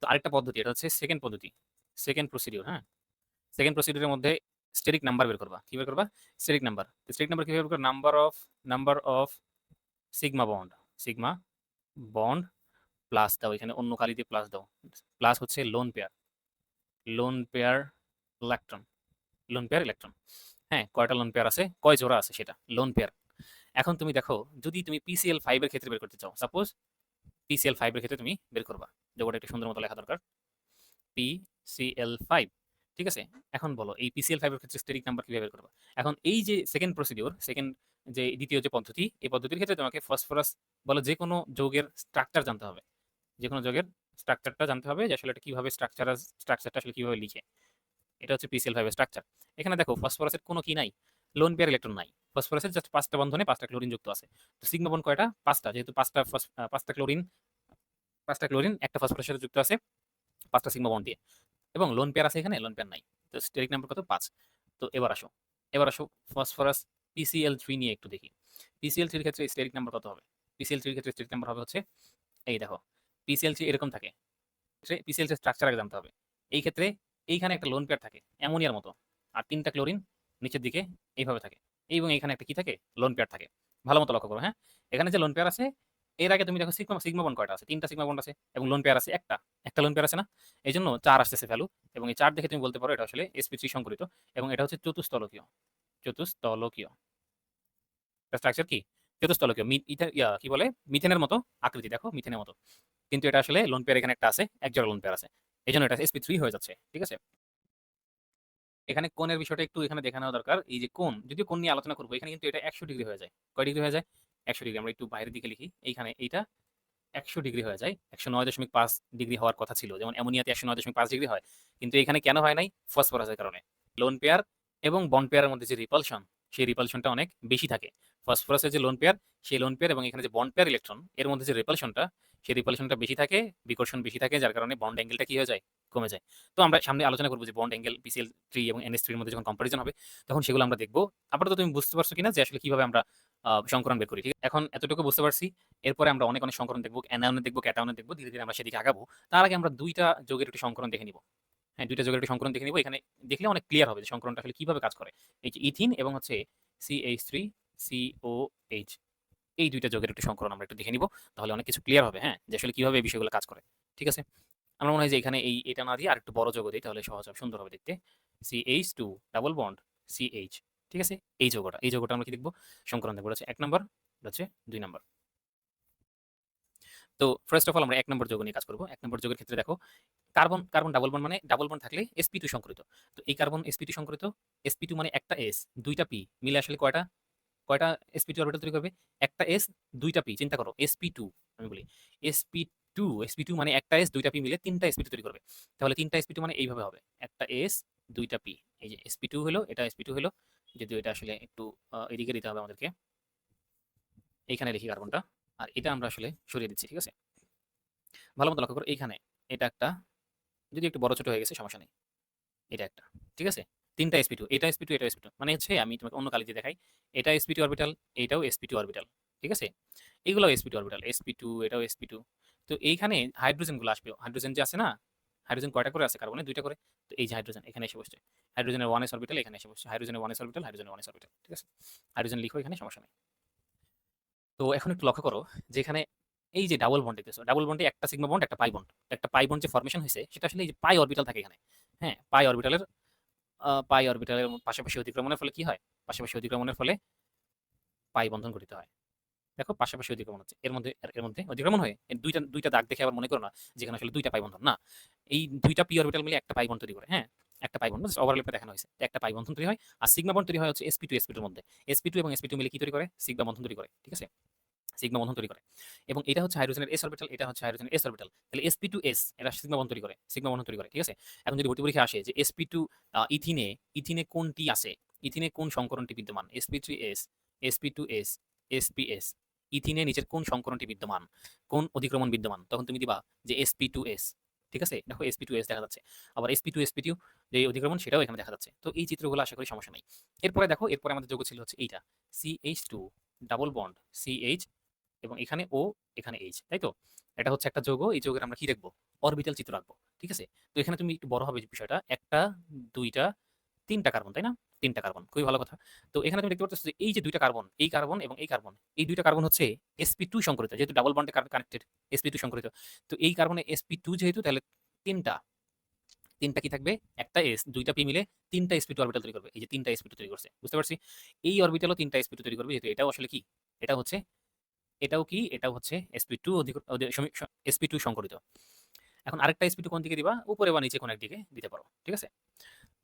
তো আরেকটা পদ্ধতি, এটা হচ্ছে সেকেন্ড পদ্ধতি, সেকেন্ড প্রসিডিউর। হ্যাঁ, সেকেন্ড প্রসিডিউরের মধ্যে স্টেরিক নাম্বার বের করবা, কি বের করবা, স্টেরিক নাম্বার। স্টেরিক নাম্বার কিভাবে বের করবা, number of sigma bond, sigma bond plus দাও, এখানে অন্য কালি দিয়ে প্লাস দাও, প্লাস হচ্ছে lone pair, lone pair electron, lone pair electron. হ্যাঁ, কয়টা লোন পেয়ার আছে, কয় জোড়া আছে সেটা লোন পেয়ার। এখন তুমি দেখো, যদি তুমি পিসিএল 5 এর ক্ষেত্রে বের করতে চাও, সাপোজ PCl5 এর ক্ষেত্রে তুমি বের করবা। যোগটা একটু সুন্দর মতো লেখা দরকার। PCl5, ঠিক আছে? এখন বলো এই PCl5 এর ক্ষেত্রে স্টেরিক নাম্বার কিভাবে বের করবা? এখন এই যে সেকেন্ড প্রসিডিউর, দ্বিতীয় যে পদ্ধতি, এই পদ্ধতির ক্ষেত্রে তোমাকে ফসফরাস বলো যেকোনো যৌগের স্ট্রাকচার জানতে হবে। যেকোনো যৌগের স্ট্রাকচারটা জানতে হবে যে আসলে এটা কিভাবে স্ট্রাকচারটা আসলে কিভাবে লিখে। এটা হচ্ছে PCl5 এর স্ট্রাকচার। এখানে দেখো ফসফরাসের কোনো কি নাই, লোন পেয়ার ইলেকট্রন নাই। ফসফরাসের জাস্ট 5টা বন্ধনে 5টা ক্লোরিন যুক্ত আছে। তো সিগমা বন্ড কয়টা? 5টা। যেহেতু 5টা ক্লোরিন, 5টা ক্লোরিন একটা ফসফরাসের সাথে যুক্ত আছে 5টা সিগমা বন্ড দিয়ে। এবং লোন পেয়ার আছে এখানে, লোন পেয়ার নাই। তো স্টেরিক নাম্বার কত? 5। তো এবার আসো ফসফরাস PCl3 নিয়ে একটু দেখি। PCl3 এর ক্ষেত্রে স্টেরিক নাম্বার কত হবে? PCl3 এর ক্ষেত্রে স্টেরিক নাম্বার হবে হচ্ছে, এই দেখো PCl3 এরকম থাকে। PCl3 স্ট্রাকচার আগে জানতে হবে। এই ক্ষেত্রে এইখানে একটা লোন পেয়ার থাকে অ্যামোনিয়ার মতো, আর 3টা ক্লোরিন নিচের দিকে এইভাবে থাকে, এবং এইখানে একটা কি থাকে? লোন পেয়ার থাকে। ভালো মতো লক্ষ্য করো, হ্যাঁ? এখানে যে লোন পেয়ার আছে, এর আগে তুমি দেখো সিগমা সিগমা বন্ড কয়টা আছে? 3টা সিগমা বন্ড আছে, এবং লোন পেয়ার আছে একটা লোন পেয়ার আছে না? এই জন্য 4 আসতেছে ভ্যালু, এবং এই 4 দেখে তুমি বলতে পারো এটা আসলে sp3 সংকরিত, এবং এটা হচ্ছে চতুস্তলকীয় স্ট্রাকচার। কি চতুস্তলকীয়? কি বলে, মিথেনের মতো আকৃতি, দেখো মিথেনের মতো, কিন্তু এটা আসলে লোন পেয়ার এখানে একটা আছে, এক জোড়া লোন পেয়ার আছে, এই জন্য এটা sp3 হয়ে যাচ্ছে, ঠিক আছে? এখানে কোণের বিষয়টা একটু এখানে দেখা নেওয়া দরকার। এই যে কোণ, যদিও কোণ নিয়ে আলোচনা করবো, এখানে কিন্তু এটা 100 ডিগ্রি হয়ে যায়। কয় ডিগ্রি হয়ে যায়? 100 ডিগ্রি। আমরা একটু বাইরের দিকে লিখি, এইখানে এইটা 100 ডিগ্রি হয়ে যায়। 109.5 ডিগ্রি হওয়ার কথা ছিল, যেমন অ্যামোনিয়াতে 109.5 ডিগ্রি হয়, কিন্তু এখানে কেন হয় নাই? ফসফরাসের কারণে। লোন পেয়ার এবং বন্ড পেয়ারের মধ্যে যে রিপালশন, সেই রিপালশনটা অনেক বেশি থাকে। ফসফরাসের যে লোন পেয়ার, সেই লোন পেয়ার এবং এখানে যে বন্ড পেয়ার ইলেকট্রন, এর মধ্যে যে রিপালশনটা, সেই রিপালশনটা বেশি থাকে, বিকর্ষণ বেশি থাকে, যার কারণে বন্ড অ্যাঙ্গেলটা কি হয়ে যায়? কমে যায়। তো আমরা সামনে আলোচনা করবো যে বন্ড অ্যাঙ্গেল PCl3 এবং NH3 এর মধ্যে যখন কম্পারিজন হবে, তখন সেগুলো আমরা দেখবো। আপাতত তুমি বুঝতে পারছো কিনা যে আসলে কিভাবে আমরা সংকরণ বের করি? ঠিক আছে? এখন এতটুকু বুঝতে পারছি। এরপরে আমরা অনেক সংকরণ দেখবো, অ্যানায়নের দেখবো, ক্যাটায়নের দেখবো, ধীরে ধীরে আমরা সেদিকে আগাবো। তার আগে আমরা 2টা যোগের একটু সংকরণ দেখে নিব। হ্যাঁ, 2টা যোগের একটু সংকরণ দেখে নিব। এখানে দেখলে অনেক ক্লিয়ার হবে যে সংকরণটা আসলে কিভাবে কাজ করে। এই যে ইথিন এবং হচ্ছে CH3COH, এই 2টা যোগের একটু সংকরণ আমরা একটু দেখে নিব। তাহলে অনেক কিছু ক্লিয়ার হবে, হ্যাঁ, যে আসলে কিভাবে এই বিষয়গুলো কাজ করে। ঠিক আছে? আমার মনে হয় যে এখানে এটা না দিয়ে আরেকটু বড় যোগ দিই, তাহলে সহজ হবে, সুন্দর হবে দেখতে। CH2 ডাবল বন্ড CH, ঠিক আছে? এই যোগটা আমরা কি দেখবো? সংকরণ দেখবো। এটা হচ্ছে 1 নাম্বার, এটা হচ্ছে 2 নাম্বার। তো ফার্স্ট অফ অল আমরা 1 নম্বর যৌগ নিয়ে কাজ করব। 1 নম্বর যৌগের ক্ষেত্রে দেখো কার্বন কার্বন ডাবল বন্ড, মানে ডাবল বন্ড থাকলে sp2 সংকরিত। তো এই কার্বন sp2 সংকরিত, sp2 মানে একটা s, দুইটা p মিলে আসলে কয়টা কয়টা sp2 অরবিটাল তৈরি করবে? একটা s, দুইটা p। চিন্তা করো sp2, আমি বলি sp2, sp2 মানে একটা s, দুইটা p মিলে 3টা sp2 তৈরি করবে। তাহলে 3টা sp2 মানে এইভাবে হবে, একটা s, দুইটা p। এই যে sp2 হলো, এটা sp2 হলো, যদিও এটা আসলে একটু এদিকে দিতে হবে আমাদেরকে, এইখানে লিখি কার্বনটা, আর এটা আমরা আসলে সরিয়ে দিচ্ছি, ঠিক আছে? ভালো মতো লক্ষ্য করো, এইখানে এটা একটা, যদি একটু বড় ছোট হয়ে গেছে সমস্যা নেই, এটা একটা, ঠিক আছে? 3টা sp2, এটা sp2, এটা sp2, মানে হচ্ছে আমি তোমাকে অন্য কালি দিয়ে দেখাই, এটা sp2 অরবিটাল, এটাও sp2 অরবিটাল, ঠিক আছে? এগুলোও sp2 অরবিটাল, sp2, এটাও sp2। তো এইখানে হাইড্রোজেন গুলো আসবে, হাইড্রোজেন যে আছে না, হাইড্রোজেন কয়টা করে আছে কার্বনে? 2টা করে। তো এই যে হাইড্রোজেন এখানে এসে বসছে, হাইড্রোজেনের 1s অরবিটাল এখানে এসে বসছে, হাইড্রোজেনের 1s অরবিটাল, হাইড্রোজেনের 1s অরবিটাল, ঠিক আছে? হাইড্রোজেন লিখো এখানে, সমস্যা নেই। তো এখন একটু লক্ষ্য করো যে এখানে এই যে ডাবল বন্ড দেখতেছো, ডাবল বন্ডে একটা সিগমা বন্ড, একটা পাই বন্ড যে ফর্মেশন হয়েছে, সেটা আসলে এই যে পাই অরবিটাল থাকে এখানে। হ্যাঁ, পাই অরবিটালের পাশাপাশি অতিক্রমণের ফলে কি হয়? পাশাপাশি অতিক্রমণের ফলে পাই বন্ধন গঠিত হয়। দেখো পাশাপাশি অতিক্রমণ হচ্ছে, এর মধ্যে অতিক্রমণ হয়ে এই দুইটা দুইটা দাগ দেখে আবার মনে করো না যেখানে আসলে দুইটা পাই বন্ধন না, এই দুইটা পি অরবিটাল মিলে একটা পাই বন্ধন তৈরি করে। হ্যাঁ, একটা পাই বন্ধন জাস্ট ওভারল্যাপে দেখানো হয়েছে, একটা পাই বন্ধন তৈরি হয়। আর সিগমা বন্ড তৈরি হয় হচ্ছে sp2 মধ্যে। sp2 এবং sp2 মিলে কি তৈরি করে? সিগমা বন্ধন তৈরি করে, ঠিক আছে? সিগমা বন্ধন তৈরি করে, এবং এটা হচ্ছে হাইড্রোজেনের s অরবিটাল, এটা হচ্ছে হাইড্রোজেনের s অরবিটাল। তাহলে sp2s এটা সিগমা বন্ধন তৈরি করে, সিগমা বন্ধন তৈরি করে, ঠিক আছে? এখন যদি ভর্তি পরীক্ষা আসে যে sp2 ইথিনে, ইথিনে কোনটি আছে, ইথিনে কোন সংকরণটি বিদ্যমান? sp3s, sp2s, sps, ইথিনে নিচের কোন সংকরণটি বিদ্যমান, কোন অধিক্রমণ বিদ্যমান, তখন তুমি দিবা যে sp2s, ঠিক আছে? দেখো sp2s দেখা যাচ্ছে, আবার sp2 sp2 যে অধিক্রমণ সেটাও এখানে দেখা যাচ্ছে। তো এই চিত্রগুলো আশা করি সমস্যা নাই। এরপরে দেখো, এরপরে আমাদের যোগ ছিল হচ্ছে এইটা CH2 ডাবল বন্ড CH, এবং এখানে ও, এখানে এইচ, তাই তো? এটা হচ্ছে একটা যৌগ, এই যৌগের আমরা কি দেখবো? অরবিটাল চিত্র রাখবো, ঠিক আছে? তো এখানে তুমি একটু বড় হবে বিষয়টা, একটা, দুইটা, 3টা কার্বন, তাই না? 3টা কার্বন, খুবই ভালো কথা। তো এখানে তুমি দেখতে পাচ্ছ যে এই যে 2টা কার্বন, এই কার্বন এবং এই কার্বন, এই 2টা কার্বন হচ্ছে sp2 সংকরিত, যেহেতু ডাবল বন্ডে কানেক্টেড, sp2 সংকরিত। তো এই কার্বনে sp2 যেহেতু, তাহলে তিনটা, তিনটা কি থাকবে? একটা s, দুইটা p মিলে 3টা sp2 অরবিটাল তৈরি করবে। এই যে 3টা sp2 তৈরি করছে, বুঝতে পারছি? এই অরবিটালও 3টা sp2 তৈরি করবে, যেহেতু এটাও আসলে কি, এটা হচ্ছে এটাও কি? এটাও হচ্ছে sp2 sp2 সংকরিত। এখন আরেকটা sp2 কোন দিকে দিবা? উপরে বা নিচে কোন একদিকে দিতে পারো। ঠিক আছে?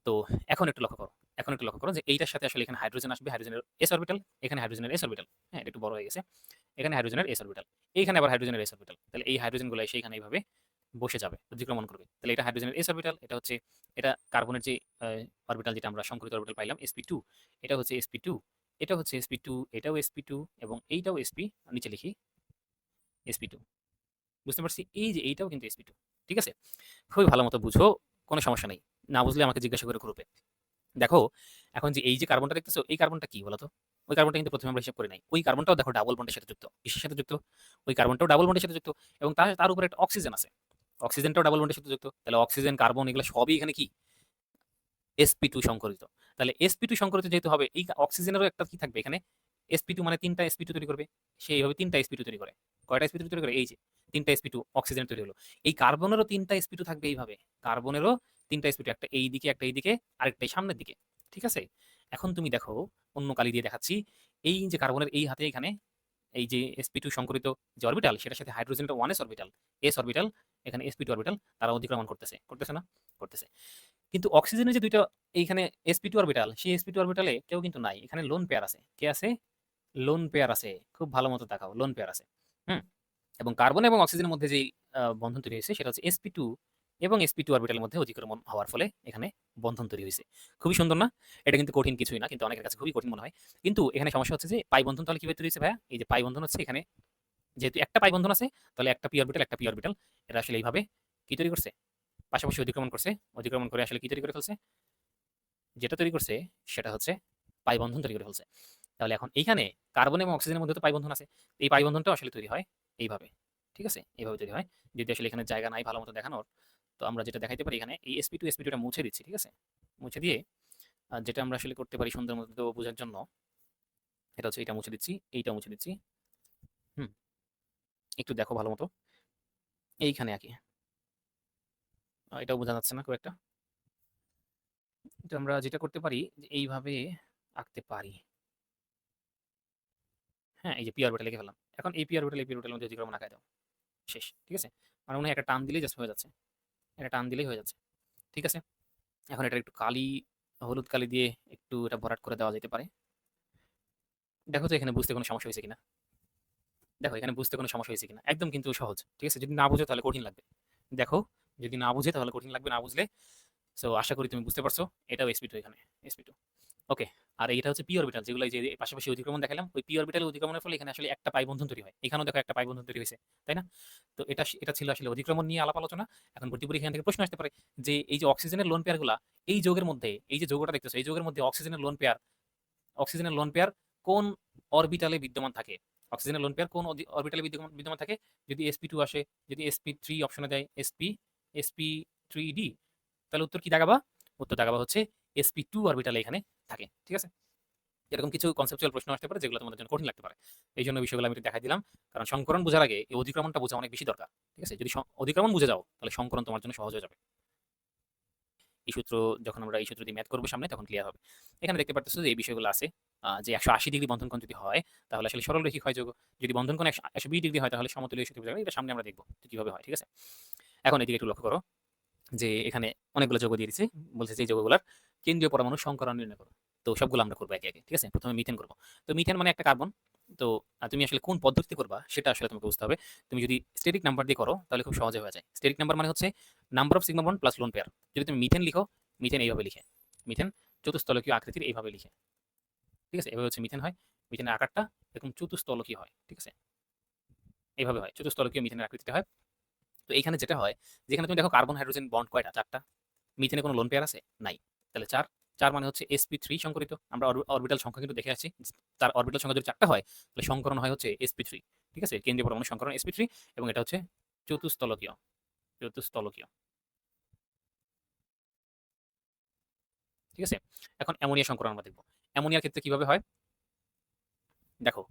তো এখন একটু লক্ষ্য করো যে এইটার সাথে আসলে এখানে হাইড্রোজেন আসবে, হাইড্রোজেনের s অরবিটাল, এখানে হাইড্রোজেনের s অরবিটাল। হ্যাঁ, এটা একটু বড় হয়ে গেছে। এখানে হাইড্রোজেনের s অরবিটাল। এইখানে আবার হাইড্রোজেনের s অরবিটাল। তাহলে এই হাইড্রোজেনগুলো এসে এখানে এইভাবে বসে যাবে, অতিক্রমণ করবে। তাহলে এটা হাইড্রোজেনের s অরবিটাল, এটা হচ্ছে এটা কার্বনের যে অরবিটাল যেটা আমরা সংকরিত অরবিটাল পাইলাম sp2, এটা হচ্ছে sp2, এটা হচ্ছে sp2, এটাও sp2 এবং এইটাও sp, নিচে লিখি sp2। বুঝতে পারছি? এই যে এইটাও কিন্তু sp2। ঠিক আছে? খুবই ভালো মতো বুঝো, কোনো সমস্যা নেই। না বুঝলে আমাকে জিজ্ঞাসা করে গ্রুপে। দেখো, এখন যে এই যে কার্বনটা দেখতেছো, এই কার্বনটা কি বলতো? ওই কার্বনটা কিন্তু প্রথমে আমরা হিসাব করি নাই। ওই কার্বনটাও দেখো ডাবল বন্ডের সাথে যুক্ত। কিসের সাথে যুক্ত? ওই কার্বনটাও ডাবল বন্ডের সাথে যুক্ত এবং তার তার উপরে একটা অক্সিজেন আছে। অক্সিজেনটাও ডাবল বন্ডের সাথে যুক্ত। তাহলে অক্সিজেন, কার্বন এগুলো সবই এখানে কি? sp2 সংকরিত। তাহলে sp2 সংকরিত যেহেতু হবে, এই অক্সিজেনেরও একটা কি থাকবে এখানে? sp2 মানে 3টা sp2 তৈরি করবে। সে এইভাবে 3টা sp2 তৈরি করে। কয়টা sp2 তৈরি করে? এই যে 3টা sp2 অক্সিজেন তৈরি হলো। এই কার্বনেরও 3টা sp2 থাকবে এইভাবে। কার্বনেরও 3টা sp2, একটা এই দিকে, একটা এই দিকে, আরেকটা এই সামনের দিকে। ঠিক আছে? এখন তুমি দেখো, অন্য কালি দিয়ে দেখাচ্ছি। এই যে কার্বনের এই হাতে এখানে এই যে sp2 সংকরিত যে অরবিটাল, সেটার সাথে হাইড্রোজেনটা 1s অরবিটাল, s অরবিটাল, এখানে sp2 অরবিটাল, তারা অতিক্রমণ করতেছে। করতেছে না? করতেছে। কিন্তু অক্সিজেনের যে 2টা এইখানে sp2 অরবিটাল, সেই sp2 অরবিটালে কেউ কিন্তু নাই। এখানে লোন পেয়ার আছে। কে আছে? লোন পেয়ার আছে। খুব ভালো মতো তাকাও। লোন পেয়ার আছে। হুম? এবং কার্বন এবং অক্সিজেনের মধ্যে যেই বন্ধন তৈরি হয়েছে সেটা হচ্ছে sp2 এবং sp2 অরবিটালের মধ্যে অতিক্রমণ হওয়ার ফলে এখানে বন্ধন তৈরি হয়েছে। খুবই সুন্দর না? এটা কিন্তু কঠিন কিছুই না, কিন্তু অনেকের কাছে খুবই কঠিন মনে হয়। কিন্তু এখানে সমস্যা হচ্ছে যে পাই বন্ধন তাহলে কিভাবে তৈরি হয়েছে ভাইয়া? এই যে পাই বন্ধন হচ্ছে এখানে, যেহেতু একটা পাই বন্ধন আছে, তাহলে একটা পি অরবিটাল, একটা পি অরবিটাল, এটা আসলে এইভাবে কি তৈরি করছে? পাশাপাশি অতিক্রমণ করছে। অতিক্রমণ করে আসলে কি তৈরি করে ফেলছে? যেটা তৈরি করছে সেটা হচ্ছে পাই বন্ধন তৈরি করে ফেলছে। তাহলে এখন এইখানে কার্বন এবং অক্সিজেনের মধ্যে তো পাই বন্ধন আছে। এই পাই বন্ধনটা আসলে তৈরি হয় এইভাবে। ঠিক আছে? এইভাবে তৈরি হয়। যদি আসলে এখানে জায়গা নাই ভালো মতো দেখানোর, তো আমরা যেটা দেখাইতে পারি এখানে এই sp2 টা মুছে দিচ্ছি। ঠিক আছে? মুছে দিয়ে যেটা আমরা আসলে করতে পারি সুন্দর মতো বোঝার জন্য, এটা হচ্ছে এটা মুছে দিচ্ছি, এইটা মুছে দিচ্ছি। হুম? একটু দেখো ভালো মতো। এইখানে আঁকি। এটাও বোঝা যাচ্ছে না খুব একটা। এটা আমরা যেটা করতে পারি যে এইভাবে আঁকতে পারি। হ্যাঁ, এই যে পি অরবিটাল লিখে ফেললাম। এখন এই পি অরবিটাল, এই পি অরবিটালের মধ্যে অতিক্রমণ আঁকায় দাও। শেষ। ঠিক আছে? আমার মনে হয় একটা টান দিলেই জাস্ট হয়ে যাচ্ছে। একটা টান দিলেই হয়ে যাচ্ছে। ঠিক আছে? এখন এটা একটু কালি, হলুদ কালি দিয়ে একটু এটা ভরাট করে দেওয়া যেতে পারে। দেখো তো এখানে বুঝতে কোনো সমস্যা হয়েছে কিনা? দেখো এখানে বুঝতে কোনো সমস্যা হয়েছে কিনা? একদম কিন্তু সহজ। ঠিক আছে? যদি না বুঝো তাহলে কঠিন লাগবে। দেখো, যদি না বুঝে তাহলে কঠিন লাগবে, না বুঝলে। সো আশা করি তুমি বুঝতে পারছো। এটাও sp2 এখানে। sp2। ওকে। আর এইটা হচ্ছে পি অরবিটাল, যেগুলো এই যে পাশাপাশি অতিক্রমণ দেখালাম, ওই পি অরবিটালের অতিক্রমণের ফলে এখানে আসলে একটা পাই বন্ধন তৈরি হয়। এখানেও দেখো একটা পাই বন্ধন তৈরি হয়েছে। তাই না? তো এটা ছিল আসলে অধিক্রমণ নিয়ে আলাপ আলোচনা। এখন ভর্তি পরীক্ষা এখান থেকে প্রশ্ন আসতে পারে যে এই যে অক্সিজেনের লোন পেয়ারগুলা, এই যৌগের মধ্যে, এই যে যৌগটা দেখতেছো, এই যৌগের মধ্যে অক্সিজেনের লোন পেয়ার কোন অরবিটালে বিদ্যমান থাকে? অক্সিজেনের লোন পেয়ার কোন অরবিটালে বিদ্যমান থাকে? যদি sp2 আসে, যদি sp3 অপশনে দেয়, sp3d, তাহলে উত্তর কি দাগাবা? উত্তর দাগাবা হচ্ছে sp2 অরবিটালে এখানে থাকে। ঠিক আছে? এরকম কিছু কনসেপচুয়াল প্রশ্ন আসতে পারে যেগুলো তোমাদের জন্য কঠিন লাগতে পারে। এই জন্য বিষয়গুলো আমি একটু দেখাই দিলাম। কারণ সংকরণ বোঝার আগে এই অধিক্রমণটা বোঝা অনেক বেশি দরকার। ঠিক আছে? যদি অধিক্রমণ বুঝে যাও তাহলে সংকরণ তোমার জন্য সহজ হয়ে যাবে। এই সূত্র, যখন আমরা এই সূত্র দিয়ে ম্যাথ করবো সামনে, তখন ক্লিয়ার হবে। এখানে দেখতে পারতেছো যে এই বিষয়গুলো আছে। যে 180 ডিগ্রি বন্ধন কোণ যদি হয় তাহলে আসলে সরলরৈখিক হয় যৌগ। যদি বন্ধন কোণ 120 ডিগ্রি হয় তাহলে সমতুল্য সেতু বোঝা যায়। এটা সামনে আমরা দেখবো যে কিভাবে হয়। ঠিক আছে? এখন এদিকে একটু লক্ষ্য করো যে এখানে অনেকগুলো যৌগ দিয়ে দিচ্ছে। বলছে যে এই যৌগগুলোর কেন্দ্রীয় পরমাণু সংকরণ নির্ণয় করো। তো সবগুলো আমরা করবো একে একে। ঠিক আছে? প্রথমে মিথেন করবো। তো মিথেন মানে একটা কার্বন। তো তুমি আসলে কোন পদ্ধতিতে করবা সেটা আসলে তোমাকে বুঝতে হবে। তুমি যদি স্টেরিক নাম্বার দিয়ে করো তাহলে খুব সহজে হয়ে যায়। স্টেরিক নাম্বার মানে হচ্ছে number of sigma bond plus lone pair. যদি তুমি মিথেন লিখো, মিথেন এইভাবে লিখে, মিথেন চতুস্তলকীয় আকৃতির এইভাবে লিখে। ঠিক আছে? এভাবে হচ্ছে মিথেন হয়। মিথেনের আকারটা এরকম চতুস্তলকীয় হয়। ঠিক আছে? এইভাবে হয়, চতুস্তলকীয় মিথেনের আকৃতিটা হয়। তো এইখানে যেটা হয়, যেখানে তুমি দেখো কার্বন হাইড্রোজেন বন্ড কয়টা? 4টা। মিথেনে কোনো লোন পেয়ার আছে? নাই। তাহলে 4, 4 মানে হচ্ছে sp3 সংকরিত। আমরা অরবিটাল সংখ্যা কিন্তু দেখে আছি। তার অরবিটাল সংখ্যা যদি 4টা হয় তাহলে সংকরণ হয় হচ্ছে sp3। ঠিক আছে? কেন্দ্রীয় পরমাণু সংকরণ sp3 এবং এটা হচ্ছে চতুস্তলকীয়। চতুস্তলকীয়। ঠিক আছে? এখন অ্যামোনিয়া সংকরণ আমরা দেখব। অ্যামোনিয়ার ক্ষেত্রে কিভাবে হয়? দেখো,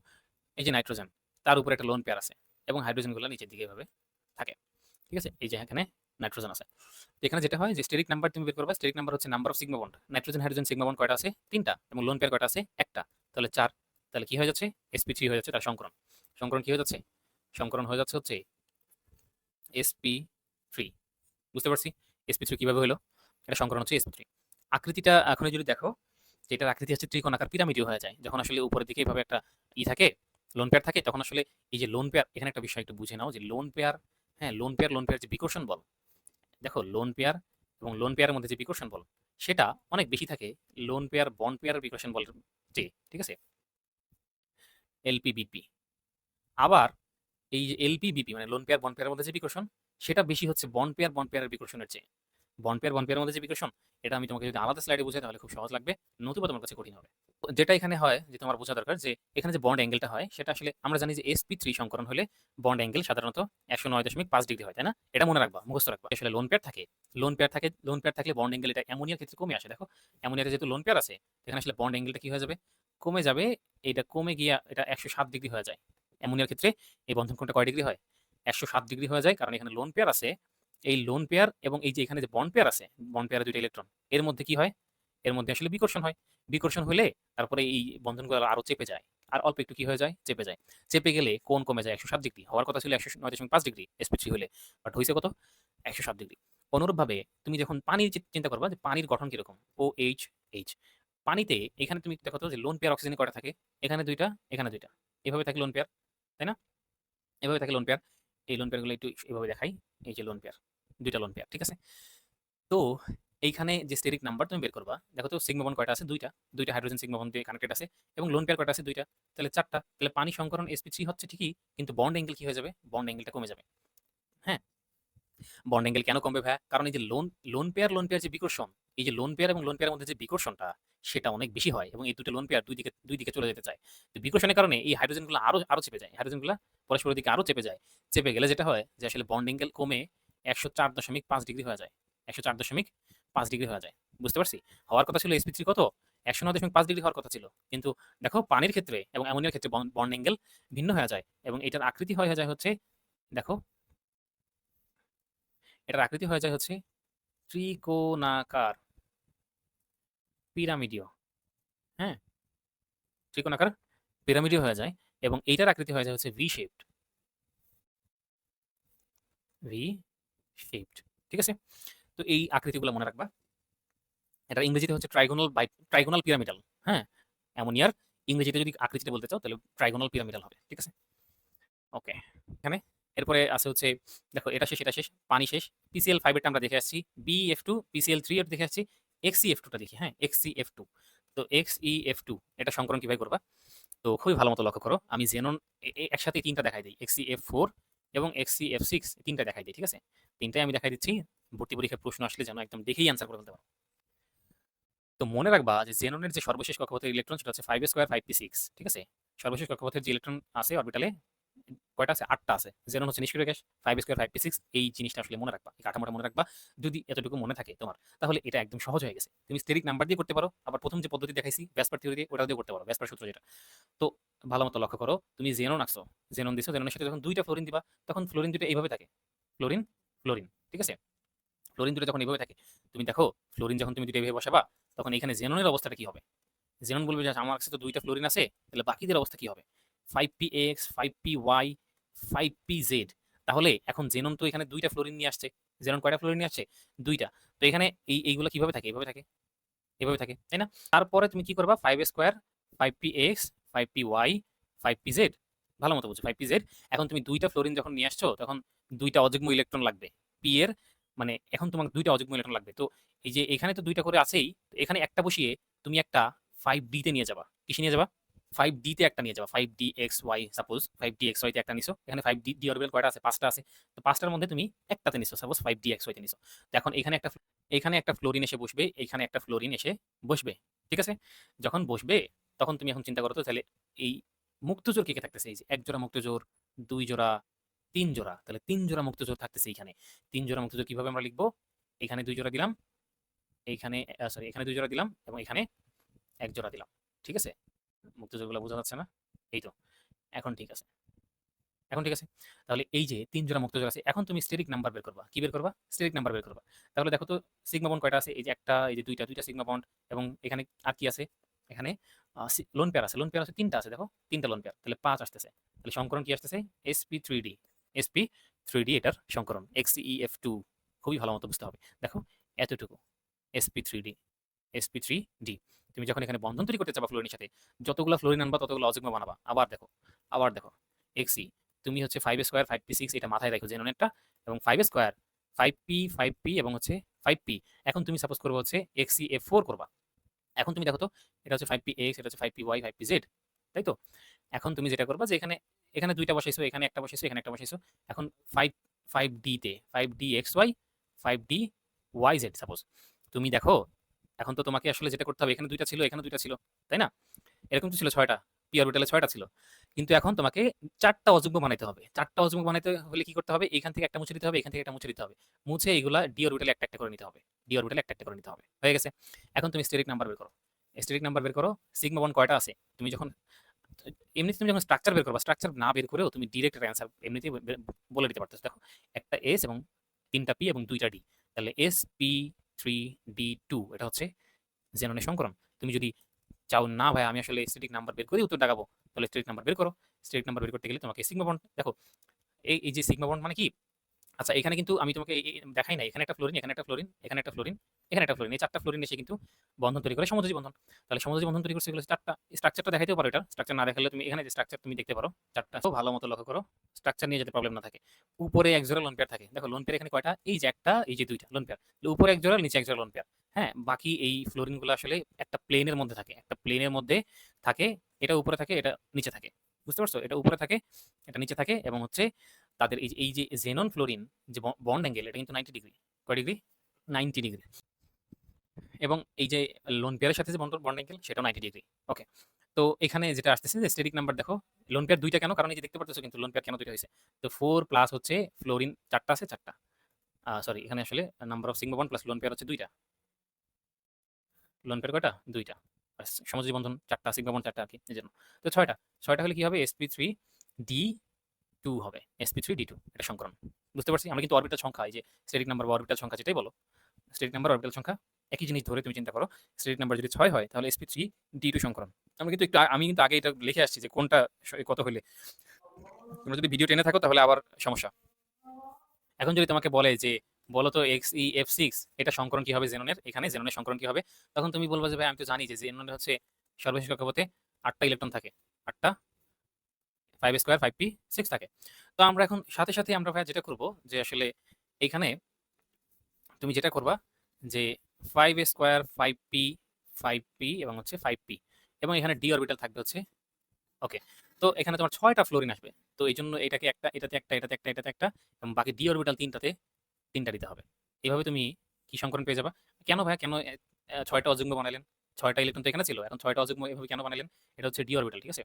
এই যে নাইট্রোজেন, তার উপরে একটা লোন পেয়ার আছে এবং হাইড্রোজেনগুলো নিচের দিকে এভাবে থাকে। ঠিক আছে? এই যে এখানে নাইট্রোজেন আছে। তো এখানে যেটা হয় যে স্টেরিক নাম্বার তুমি বের করবা। স্টেরিক নাম্বার হচ্ছে number of sigma bond. Nitrogen hydrogen sigma bond কয়টা আছে? 3টা এবং লোন পেয়ার কয়টা আছে? একটা। তাহলে 4। তাহলে কি হয়ে যাচ্ছে? sp3 হয়ে যাচ্ছে তার সংকরণ। সমীকরণ কি হয়ে যাচ্ছে? সমীকরণ হয়ে যাচ্ছে হচ্ছে sp3। বুঝতে পারছি sp3 কিভাবে হলো? এটা সমীকরণ হচ্ছে sp3। আকৃতিটা এখন যদি দেখো, যেটার আকৃতি হচ্ছে ত্রিকোণাকার পিরামিডীয় হয়ে যায়। যখন আসলে উপরের দিকে এভাবে একটা থাকে, লোন পেয়ার থাকে, তখন আসলে এই যে লোন পেয়ার, এখানে একটা বিষয় একটু বুঝে নাও যে লোন পেয়ার, হ্যাঁ, লোন পেয়ার যে বিকর্ষণ বল, দেখো লোন পেয়ার এবং লোন পেয়ারের মধ্যে যে বিকর্ষণ বল, সেটা অনেক বেশি থাকে লোন পেয়ার বন্ড পেয়ারের বিকর্ষণ বল চেয়ে, ঠিক আছে, এলপিবিপি। আবার এই যে এলপিবিপি মানে লোন পেয়ার বন্ড পেয়ারের মধ্যে যে বিকর্ষণ, সেটা বেশি হচ্ছে বন্ড পেয়ারের বিকর্ষণের চেয়ে। বন্ড পেয়ারের মধ্যে যে বিকর্ষণ, এটা আমি তোমাকে যদি আলাদা স্লাইডে বুঝাই তাহলে খুব সহজ লাগবে, নতুবা তোমার কাছে কঠিন হবে। তো যেটা এখানে হয় যে তোমার বোঝা দরকার যে এখানে যে বন্ড অ্যাঙ্গেলটা হয়, সেটা আসলে আমরা জানি যে sp3 সংকরণ হলে বন্ড অ্যাঙ্গেল সাধারণত 109.5 ডিগ্রি হয়, তাই না? এটা মনে রাখবা, মুখস্থ রাখবা। আসলে লোন পেয়ার থাকলে বন্ড অ্যাঙ্গেল এটা অ্যামোনিয়ার ক্ষেত্রে কমে আসে। দেখো অ্যামোনিয়াতে যেহেতু লোন পেয়ার আছে, এখানে আসলে বন্ড অ্যাঙ্গেলটা কি হয়ে যাবে? কমে যাবে। এটা কমে গিয়ে এটা 107 ডিগ্রি হয়ে যায়। অ্যামোনিয়ার ক্ষেত্রে এই বন্ধন কোণটা কয় ডিগ্রি হয়? 107 ডিগ্রি হয়ে যায়, কারণ এখানে লোন পেয়ার আছে। এই লোন পেয়ার এবং এই যে এখানে যে বন্ড পেয়ার আছে, বন্ড পেয়ারে দুইটা ইলেকট্রন, এর মধ্যে কি হয়? এর মধ্যে আসলে বিকর্ষণ হয়। বিকর্ষণ হলে তারপরে এই বন্ধনগুলো আরো চেপে যায়, আর অল্প একটু কি হয়ে যায়? চেপে যায়। চেপে গেলে কোণ কমে যায় 107 ডিগ্রি, হওয়ার কথা ছিল 109.5 ডিগ্রি sp3 হলে, বাট হয়েছে কত? 107 ডিগ্রি। অনুরূপভাবে তুমি যখন পানির চিন্তা করবা যে পানির গঠন কিরকম, ও এইচ পানিতে, এখানে তুমি দেখো তো যে লোন পেয়ার অক্সিজেন কয়টা থাকে? এখানে দুইটা, এখানে দুইটা, এভাবে থাকে লোন পেয়ার, তাই না? এভাবে থাকে লোন পেয়ার। এই লোন পেয়ারগুলো একটু এভাবে দেখাই। এই যে লোন পেয়ার, দুইটা লোন পেয়ার, ঠিক আছে? তো এইখানে যে স্টেরিক নাম্বার তুমি বের করবা, দেখো তো সিগমা বন্ড কয়টা আছে? দুইটা। দুইটা হাইড্রোজেন সিগমা বন্ড দিয়ে কানেক্টেড আছে, এবং লোন পেয়ার কয়টা আছে? দুইটা। তাহলে চারটা। তাহলে পানি সংকরণ sp3 হচ্ছে ঠিকই, কিন্তু বন্ড অ্যাঙ্গেল কি হয়ে যাবে? বন্ড অ্যাঙ্গেলটা কমে যাবে। হ্যাঁ, বন্ড অ্যাঙ্গেল কেন কমবে ভাইয়া? কারণ এই যে লোন পেয়ার যে বিকর্ষণ, এই যে লোন পেয়ার এবং লোন পেয়ারের মধ্যে যে বিকর্ষণটা, সেটা অনেক বেশি হয়, এবং এই দুটো লোন পেয়ার দুই দিকে চলে যেতে চায়। তো বিকর্ষণের কারণে এই হাইড্রোজেনগুলো আরো আরো চেপে যায়, হাইড্রোজেনগুলো পরস্পরের দিকে আরো চেপে যায়। চেপে গেলে যেটা হয় যে আসলে বন্ড অ্যাঙ্গেল কমে 104.5 ডিগ্রি হয়ে যায়। 104.5 ডিগ্রি হয়ে যায়। বুঝতে পারছি? হওয়ার কথা ছিল sp3 কত? 109.5 ডিগ্রি হওয়ার কথা ছিল। কিন্তু দেখো পানির ক্ষেত্রে এবং অ্যামোনিয়ার ক্ষেত্রে বন্ড অ্যাঙ্গেল ভিন্ন হয়ে যায়, এবং এটার আকৃতি হয়ে যায় হচ্ছে, দেখো এটার আকৃতি হয়ে যায় হচ্ছে ত্রিকোণাকার পিরামিডীয়। হ্যাঁ, ত্রিকোণাকার পিরামিডীয় হয়ে যায়, এবং এইটার আকৃতি হয়ে যায় হচ্ছে ভি শেপড। ভি শেপড, ঠিক আছে? তো এই আকৃতিগুলো মনে রাখবা। এটা ইংরেজিতে হচ্ছে ট্রাইগোনাল পিরামিডাল। হ্যাঁ, অ্যামোনিয়ার ইংরেজিতে যদি আকৃতিটা বলতে চাও তাহলে ট্রাইগোনাল পিরামিডাল হবে, ঠিক আছে? ওকে, এখানে এরপরে আছে হচ্ছে, দেখো এটা শেষ, এটা শেষ, পানি শেষ। PCl5 এরটা আমরা দেখে আসছি, BF2, PCl3 এর দেখে আসছি, XeF2টা দেখি। হ্যাঁ, XeF2। তো XeF2 এটা সংকরণ কিভাবে করবা? তো খুবই ভালো মতো লক্ষ্য করো, আমি জেনন একসাথে তিনটা দেখাই দিই, XeF4 এবং XeF6 তিনটা দেখাই দিই, ঠিক আছে? তিনটাই আমি দেখাই দিচ্ছি, ভর্তি পরীক্ষার প্রশ্ন আসলে যেন একদম দেখেই অ্যান্সার করে ফেলতে পারো। তো মনে রাখবা যে জেননের যে সর্বশেষ কক্ষপথের ইলেকট্রন, সেটা হচ্ছে 5s² 5p6, ঠিক আছে? সর্বশেষ কক্ষপথের যে ইলেকট্রন আছে অরবিটালে, কয়টা আছে? 8টা আছে। জেনন হচ্ছে নিষ্ক্রিয় গ্যাস, 5s² 5p6। এই জিনিসটা আসলে মনে রাখবা, এই কাঠামোটা মনে রাখবা। যদি এতটুকু মনে থাকে তোমার, তাহলে এটা একদম সহজ হয়ে গেছে। তুমি স্টেরিক নাম্বার দিয়ে করতে পারো, আবার প্রথম যে পদ্ধতি দেখাইছি ভ্যাসপার থিওরি দিয়ে, ওটা দিয়ে করতে পারো, ভ্যাসপার সূত্র যেটা। তো ভালো মতো লক্ষ্য করো, তুমি জেনন আঁকছো, জেনন দিছো, জেননের সাথে যখন দুইটা ফ্লোরিন দিবা, তখন ফ্লোরিন দুটো এইভাবে থাকে, ফ্লোরিন ফ্লোরিন, ঠিক আছে? ফ্লোরিন দুটো যখন এইভাবে থাকে, তুমি দেখো ফ্লোরিন যখন তুমি দুটো এইভাবে বসাবা, তখন এখানে জেননের অবস্থাটা কি হবে? জেনন বলবে যে আচ্ছা, আমার কাছে তো দুইটা ফ্লোরিন আছে, তাহলে বাকিদের অবস্থা কি হবে? 5px, 5py, 5pz। তাহলে এখন জেনন তো এখানে দুইটা ফ্লোরিন নিয়ে আসছে। জেনন কয়টা ফ্লোরিন নিয়ে আসছে? দুইটা। তো এখানে এইগুলো কিভাবে থাকে? এভাবে থাকে, এভাবে থাকে, তাই না? তারপরে তুমি কি করবা? 5 স্কোয়ার, 5px, 5py, 5pz। ভালো মতো বুঝো, 5pz। এখন তুমি দুইটা ফ্লোরিন যখন নিয়ে আসছো, তখন দুইটা অযুগ্ম ইলেকট্রন লাগবে পি এর, মানে এখন তোমার দুইটা অযুগ্ম ইলেকট্রন লাগবে। তো এই যে এখানে তো দুইটা করে আছেই, তো এখানে একটা বসিয়ে তুমি একটা 5d তে নিয়ে যাবা। কিসে নিয়ে যাবা? 5d তে একটা নিয়ে যাবা, 5dxy, সাপোজ 5dxy তে একটা নিছো, এখানে 5d অরবিটাল কয়টা আছে? 5টা আছে। তো 5টার মধ্যে তুমি একটাতে নিছো, সাপোজ 5dxy তে নিছো। তো এখন এখানে একটা ফ্লোরিন এসে বসবে, এখানে একটা ফ্লোরিন এসে বসবে, ঠিক আছে? যখন বসবে, তখন তুমি এখন চিন্তা করো তো, তাহলে এই মুক্তজোর কে কে থাকতেছে? এই যে এক জোড়া মুক্তজোর, দুই জোড়া, তিন জোড়া, তাহলে তিন জোড়া মুক্তজোর থাকতেছে এইখানে। তিন জোড়া মুক্তজোর কিভাবে আমরা লিখবো? এখানে দুই জোড়া দিলাম, এইখানে সরি, এখানে দুই জোড়া দিলাম, এবং এখানে এক জোড়া দিলাম, ঠিক আছে? মুক্তজোরগুলো বোঝা যাচ্ছে না? এই তো, এখন ঠিক আছে, এখন ঠিক আছে। তাহলে এই যে তিন জোড়া মুক্তজোড় আছে, এখন তুমি স্টেরিক নাম্বার বের করবা। কি বের করবা? স্টেরিক নাম্বার বের করবা। তাহলে দেখো তো সিগমা বন্ড কয়টা আছে? এই যে একটা, এই যে দুইটা, দুইটা সিগমা বন্ড, এবং এখানে আর কি আছে? এখানে লোন পেয়ার আছে, লোন পেয়ার আছে ৩টা আছে, দেখো ৩টা লোন পেয়ার, তাহলে ৫ আসতেছে। তাহলে সংকরণ কি আসতেছে? sp3d, sp3d এটার সংকরণ xef2, খুবই ভালো মতো বুঝতে হবে। দেখো এতটুকু sp3d, sp3d। তুমি যখন এখানে বন্ধন তৈরি করতে চাবা ফ্লোরিনের সাথে, যতগুলো ফ্লোরিন আনবা ততগুলো অযুগ্ম বানাবা। আবার দেখো xe, তুমি হচ্ছে 5 স্কয়ার 5p6 এটা মাথায় রাখো জেননেরটা, এবং 5 স্কয়ার 5p এবং হচ্ছে 5p। এখন তুমি সাপোজ করবো হচ্ছে xef4 করবা। এখন তুমি দেখো তো, এটা হচ্ছে 5px, এটা হচ্ছে 5py, 5pz, তাই তো? এখন তুমি যেটা করবা যে এখানে এখানে দুইটা বসাইছো, এখানে একটা বসাইছো, এখানে একটা বসাইছো। এখন 5d তে 5dxy 5dyz সাপোজ। তুমি দেখো এখন তো তোমাকে আসলে যেটা করতে হবে, এখানে দুইটা ছিল, এখানে দুইটা ছিল, তাই না? এরকম তো ছিল 6টা, পি অরবিটালে 6টা ছিল। কিন্তু এখন তোমাকে 4টা অযুগ্ম বানাইতে হবে। 4টা অযুগ্ম বানাইতে হলে কি করতে হবে? এখান থেকে একটা মুছে দিতে হবে, এখান থেকে একটা মুছে দিতে হবে। মুছে এগুলা ডি অরবিটালে একটা একটা করে নিতে হবে। ডি অরবিটালে একটা একটা করে নিতে হবে। হয়ে গেছে। এখন তুমি স্টেরিক নাম্বার বের করো। স্টেরিক নাম্বার বের করো। সিগমা বন্ড কয়টা আছে? তুমি যখন এমনিতে তুমি যখন স্ট্রাকচার বের করবা, স্ট্রাকচার না বের করেও তুমি ডিরেক্ট একটা অ্যান্সার এমনিতেই বলে দিতে পারতেছো। দেখো একটা এস এবং 3টা পি এবং 2টা ডি, তাহলে sp3d2 এটা হচ্ছে জেননের সংকরণ। তুমি যদি চাও না ভাই আমি আসলে স্ট্যাটিক নাম্বার বের করে উত্তর দেখাবো, তাহলে স্ট্যাটিক নাম্বার বের করো। স্ট্যাটিক নাম্বার বের করতে গেলে তোমাকে সিগমা বন্ড দেখো, এই যে সিগমা বন্ড মানে কি? আচ্ছা এখানে কিন্তু আমি তোমাকে দেখাই নাই, এখানে একটা ফ্লোরিন, এখানে একটা ফ্লোরিন, এখানে একটা ফ্লোরিন, এখানে একটা ফ্লোরিন, এই 4টা ফ্লোরিন এসে কিন্তু বন্ধন তৈরি করে সমযোজী বন্ধন। তাহলে সমযোজী বন্ধন তৈরি করছে এগুলো 4টা। স্ট্রাকচারটা দেখাইতেও পারো, এটা স্ট্রাকচার না দেখালে তুমি এখানে যে স্ট্রাকচার তুমি দেখতে পারো 4টা। তো ভালো মতো লক্ষ্য করো, স্ট্রাকচার নিয়ে যাতে প্রবলেম না থাকে। উপরে এক জোড়া লোন পেয়ার থাকে, দেখো লোন পেয়ার এখানে কয়টা? এই যে একটা, এই যে দুইটা লোন পেয়ার, উপরে এক জোড়া, নিচে এক জোড়া লোন পেয়ার। হ্যাঁ, বাকি এই ফ্লোরিন গুলো আসলে একটা প্লেনের মধ্যে থাকে, একটা প্লেনের মধ্যে থাকে। এটা উপরে থাকে, এটা নিচে থাকে, বুঝতে পারছো? এটা উপরে থাকে, এটা নিচে থাকে, এবং হচ্ছে তাদের এই যে জেনন ফ্লোরিন যে বন্ড অ্যাঙ্গেল, এটা কিন্তু 90 ডিগ্রি। কয় ডিগ্রি? 90 ডিগ্রি। এবং এই যে লোন পেয়ারের সাথে যে বন্ড বন্ড অ্যাঙ্গেল, সেটাও 90 ডিগ্রি। ওকে, তো এখানে যেটা আসতেছে যে স্টেরিক নাম্বার দেখো, লোন পেয়ার দুইটা কেন? কারণ এই যে দেখতে পারতেছো কিন্তু লোন পেয়ার কেন দুইটা হয়েছে? তো 4 প্লাস হচ্ছে ফ্লোরিন 4টা আছে, 4টা, সরি এখানে আসলে number of sigma bond plus lone pair হচ্ছে 2টা। লোন পেয়ার কয়টা? 2টা। আর সমযোজী বন্ধন 4টা, সিগমা বন্ড 4টা আর কি, এই জন্য। তো 6টা, 6টা হলে কি হবে? sp3d2 হবে, sp3d2 এটা সংকরণ। বুঝতে পারছি? আমরা কিন্তু অরবিটাল সংখ্যা, এই যে স্টেরিক নাম্বার বা অরবিটাল সংখ্যা যেটাই বলো, স্টেরিক নাম্বার অরবিটাল সংখ্যা একই জিনিস ধরে তুমি চিন্তা করো। স্টেরিক নাম্বার যদি 6 হয় তাহলে sp3d2 সংকরণ। আমি কিন্তু আগে এটা লিখে আসছি যে কোনটা কত হইলে। তোমরা যদি ভিডিও টেনে থাকো তাহলে আবার সমস্যা। এখন যদি তোমাকে বলে যে বলো তো xef6 এটা সংকরণ কি হবে জেননের, এখানে জেননের সংকরণ কি হবে, তখন তুমি বলবে যে ভাই আমি তো জানি যে জেননের হচ্ছে সর্বশেষ কক্ষপথে 8টা ইলেকট্রন থাকে, 8টা, 5 স্কয়ার 5p6 থাকে। তো আমরা এখন সাথে সাথে আমরা ভাই যেটা করব যে আসলে এখানে তুমি যেটা করবা যে 5 স্কয়ার 5p 5p এবং হচ্ছে 5p, এবং এখানে ডি অরবিটাল থাকবে হচ্ছে। ওকে, তো এখানে তোমার 6টা ফ্লোরিন আসবে। তো এই জন্য এটাকে একটা, এটাতে একটা, এটাতে একটা, এটাতে একটা, এবং বাকি ডি অরবিটাল 3টাতে 3টা দিতে হবে। এভাবে তুমি কি সংকরণ পেয়ে যাবা। কেন ভাই, কেন 6টা অযুগ্ম বানাইলেন? 6টা ইলেকট্রন তো এখানে ছিল, এখন 6টা অযুগ্ম এভাবে কেন বানাইলেন? এটা হচ্ছে ডি অরবিটাল, ঠিক আছে?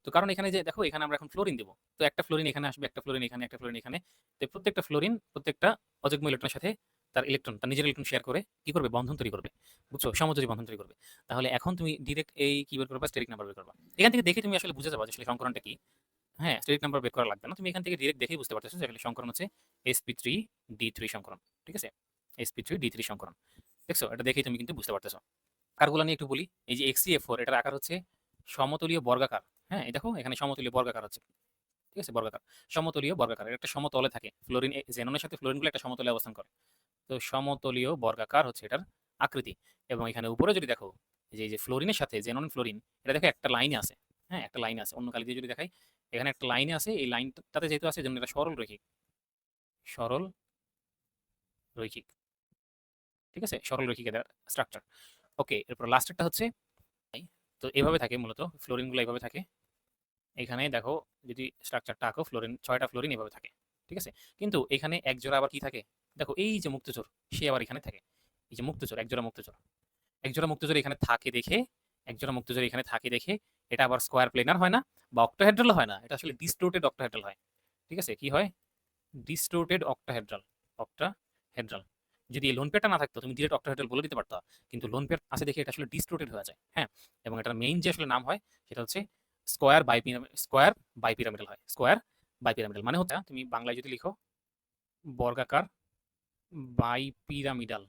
তো কারণ এখানে যে দেখো, এখানে আমরা এখন ফ্লোরিন দেবো, তো একটা ফ্লোরিন এখানে আসবে, একটা ফ্লোরিন এখানে, একটা ফ্লোরিন এখানে। তো প্রত্যেকটা ফ্লোরিন প্রত্যেকটা অযুগ্ম ইলেকট্রনের সাথে তার ইলেকট্রন, তার নিজের ইলেকট্রন শেয়ার করে কি করবে? বন্ধন তৈরি করবে, বুঝছো? সমযোজী বন্ধন তৈরি করবে। তাহলে এখন তুমি ডিরেক্ট এই কি বের করবা? স্টেরিক নাম্বার বের করবা। এখান থেকে দেখে তুমি আসলে বুঝে যাবা যে আসলে সংকরণটা কি। হ্যাঁ, স্টেরিক নাম্বার বের করা লাগবে না, তুমি এখান থেকে ডিরেক্ট দেখেই বুঝতে পারতেছো যে আসলে সংকরণ হচ্ছে sp3d3 সংকরণ, ঠিক আছে? sp3d3 সংকরণ, দেখছো? এটা দেখেই তুমি কিন্তু বুঝতে পারতেছো। আকারগুলো নিয়ে একটু বলি। এই যে xcf4 এটার আকার হচ্ছে সমতলীয় বর্গাকার। হ্যাঁ, এই দেখো এখানে সমতলীয় বর্গাকার হচ্ছে, ঠিক আছে? বর্গাকার, সমতলীয় বর্গাকার, এটা একটা সমতলে থাকে। ফ্লোরিন জেননের সাথে ফ্লোরিনগুলো একটা সমতলে অবস্থান করে। তো সমতলীয় বর্গাকার হচ্ছে এটার আকৃতি। এবং এখানে উপরে যদি দেখো, এই যে ফ্লোরিনের সাথে জেনন ফ্লোরিন, এটা দেখো একটা লাইনে আছে। হ্যাঁ, একটা লাইনে আছে, অন্য কালি দিয়ে যদি দেখাই, এখানে একটা লাইনে আছে, এই লাইনটাতে যেহেতু আছে জন্য এটা সরল রৈখিক, সরল রৈখিক, ঠিক আছে? সরল রৈখিক এটার স্ট্রাকচার। ওকে, এরপর লাস্টেরটা হচ্ছে, তো এভাবে থাকে মূলত ফ্লোরিনগুলো, এভাবে থাকে। এখানে দেখো যদি স্ট্রাকচারটা আঁকো, ফ্লোরিন 6টা ফ্লোরিন এভাবে থাকে, ঠিক আছে? কিন্তু এখানে এক জোড়া আবার কি থাকে? দেখো এই যে মুক্তচোর, সে আবার এখানে থাকে। এই যে মুক্তচোর, এক জোড়া মুক্তচোর, এক জোড়া মুক্তচোর এখানে থাকে দেখে, এক জোড়া মুক্তচোর এখানে থাকে দেখে এটা আবার স্কোয়ার প্লেনার হয় না, বা অক্টোহেড্রাল হয় না, এটা আসলে ডিস্টোর্টেড অক্টোহেড্রাল হয়। ঠিক আছে? কি হয়? Distorted অক্টোহেড্রাল, octahedral. যদি এই লোন পেয়ারটা না থাকতো তুমি ডিরেক্ট অক্টোহেড্রাল বলে দিতে পারতা, কিন্তু লোন পেয়ার আছে দেখে এটা আসলে ডিস্টোর্টেড হয়ে যায়। হ্যাঁ, এবং এটার মেইন যে আসলে নাম হয় সেটা হচ্ছে স্কোয়ার বাইপিরামিডাল হয়। স্কোয়ার বাইপিরামিডাল মানে হচ্ছে, তুমি বাংলায় যদি লিখো বর্গাকার বাইপিরামিডাল,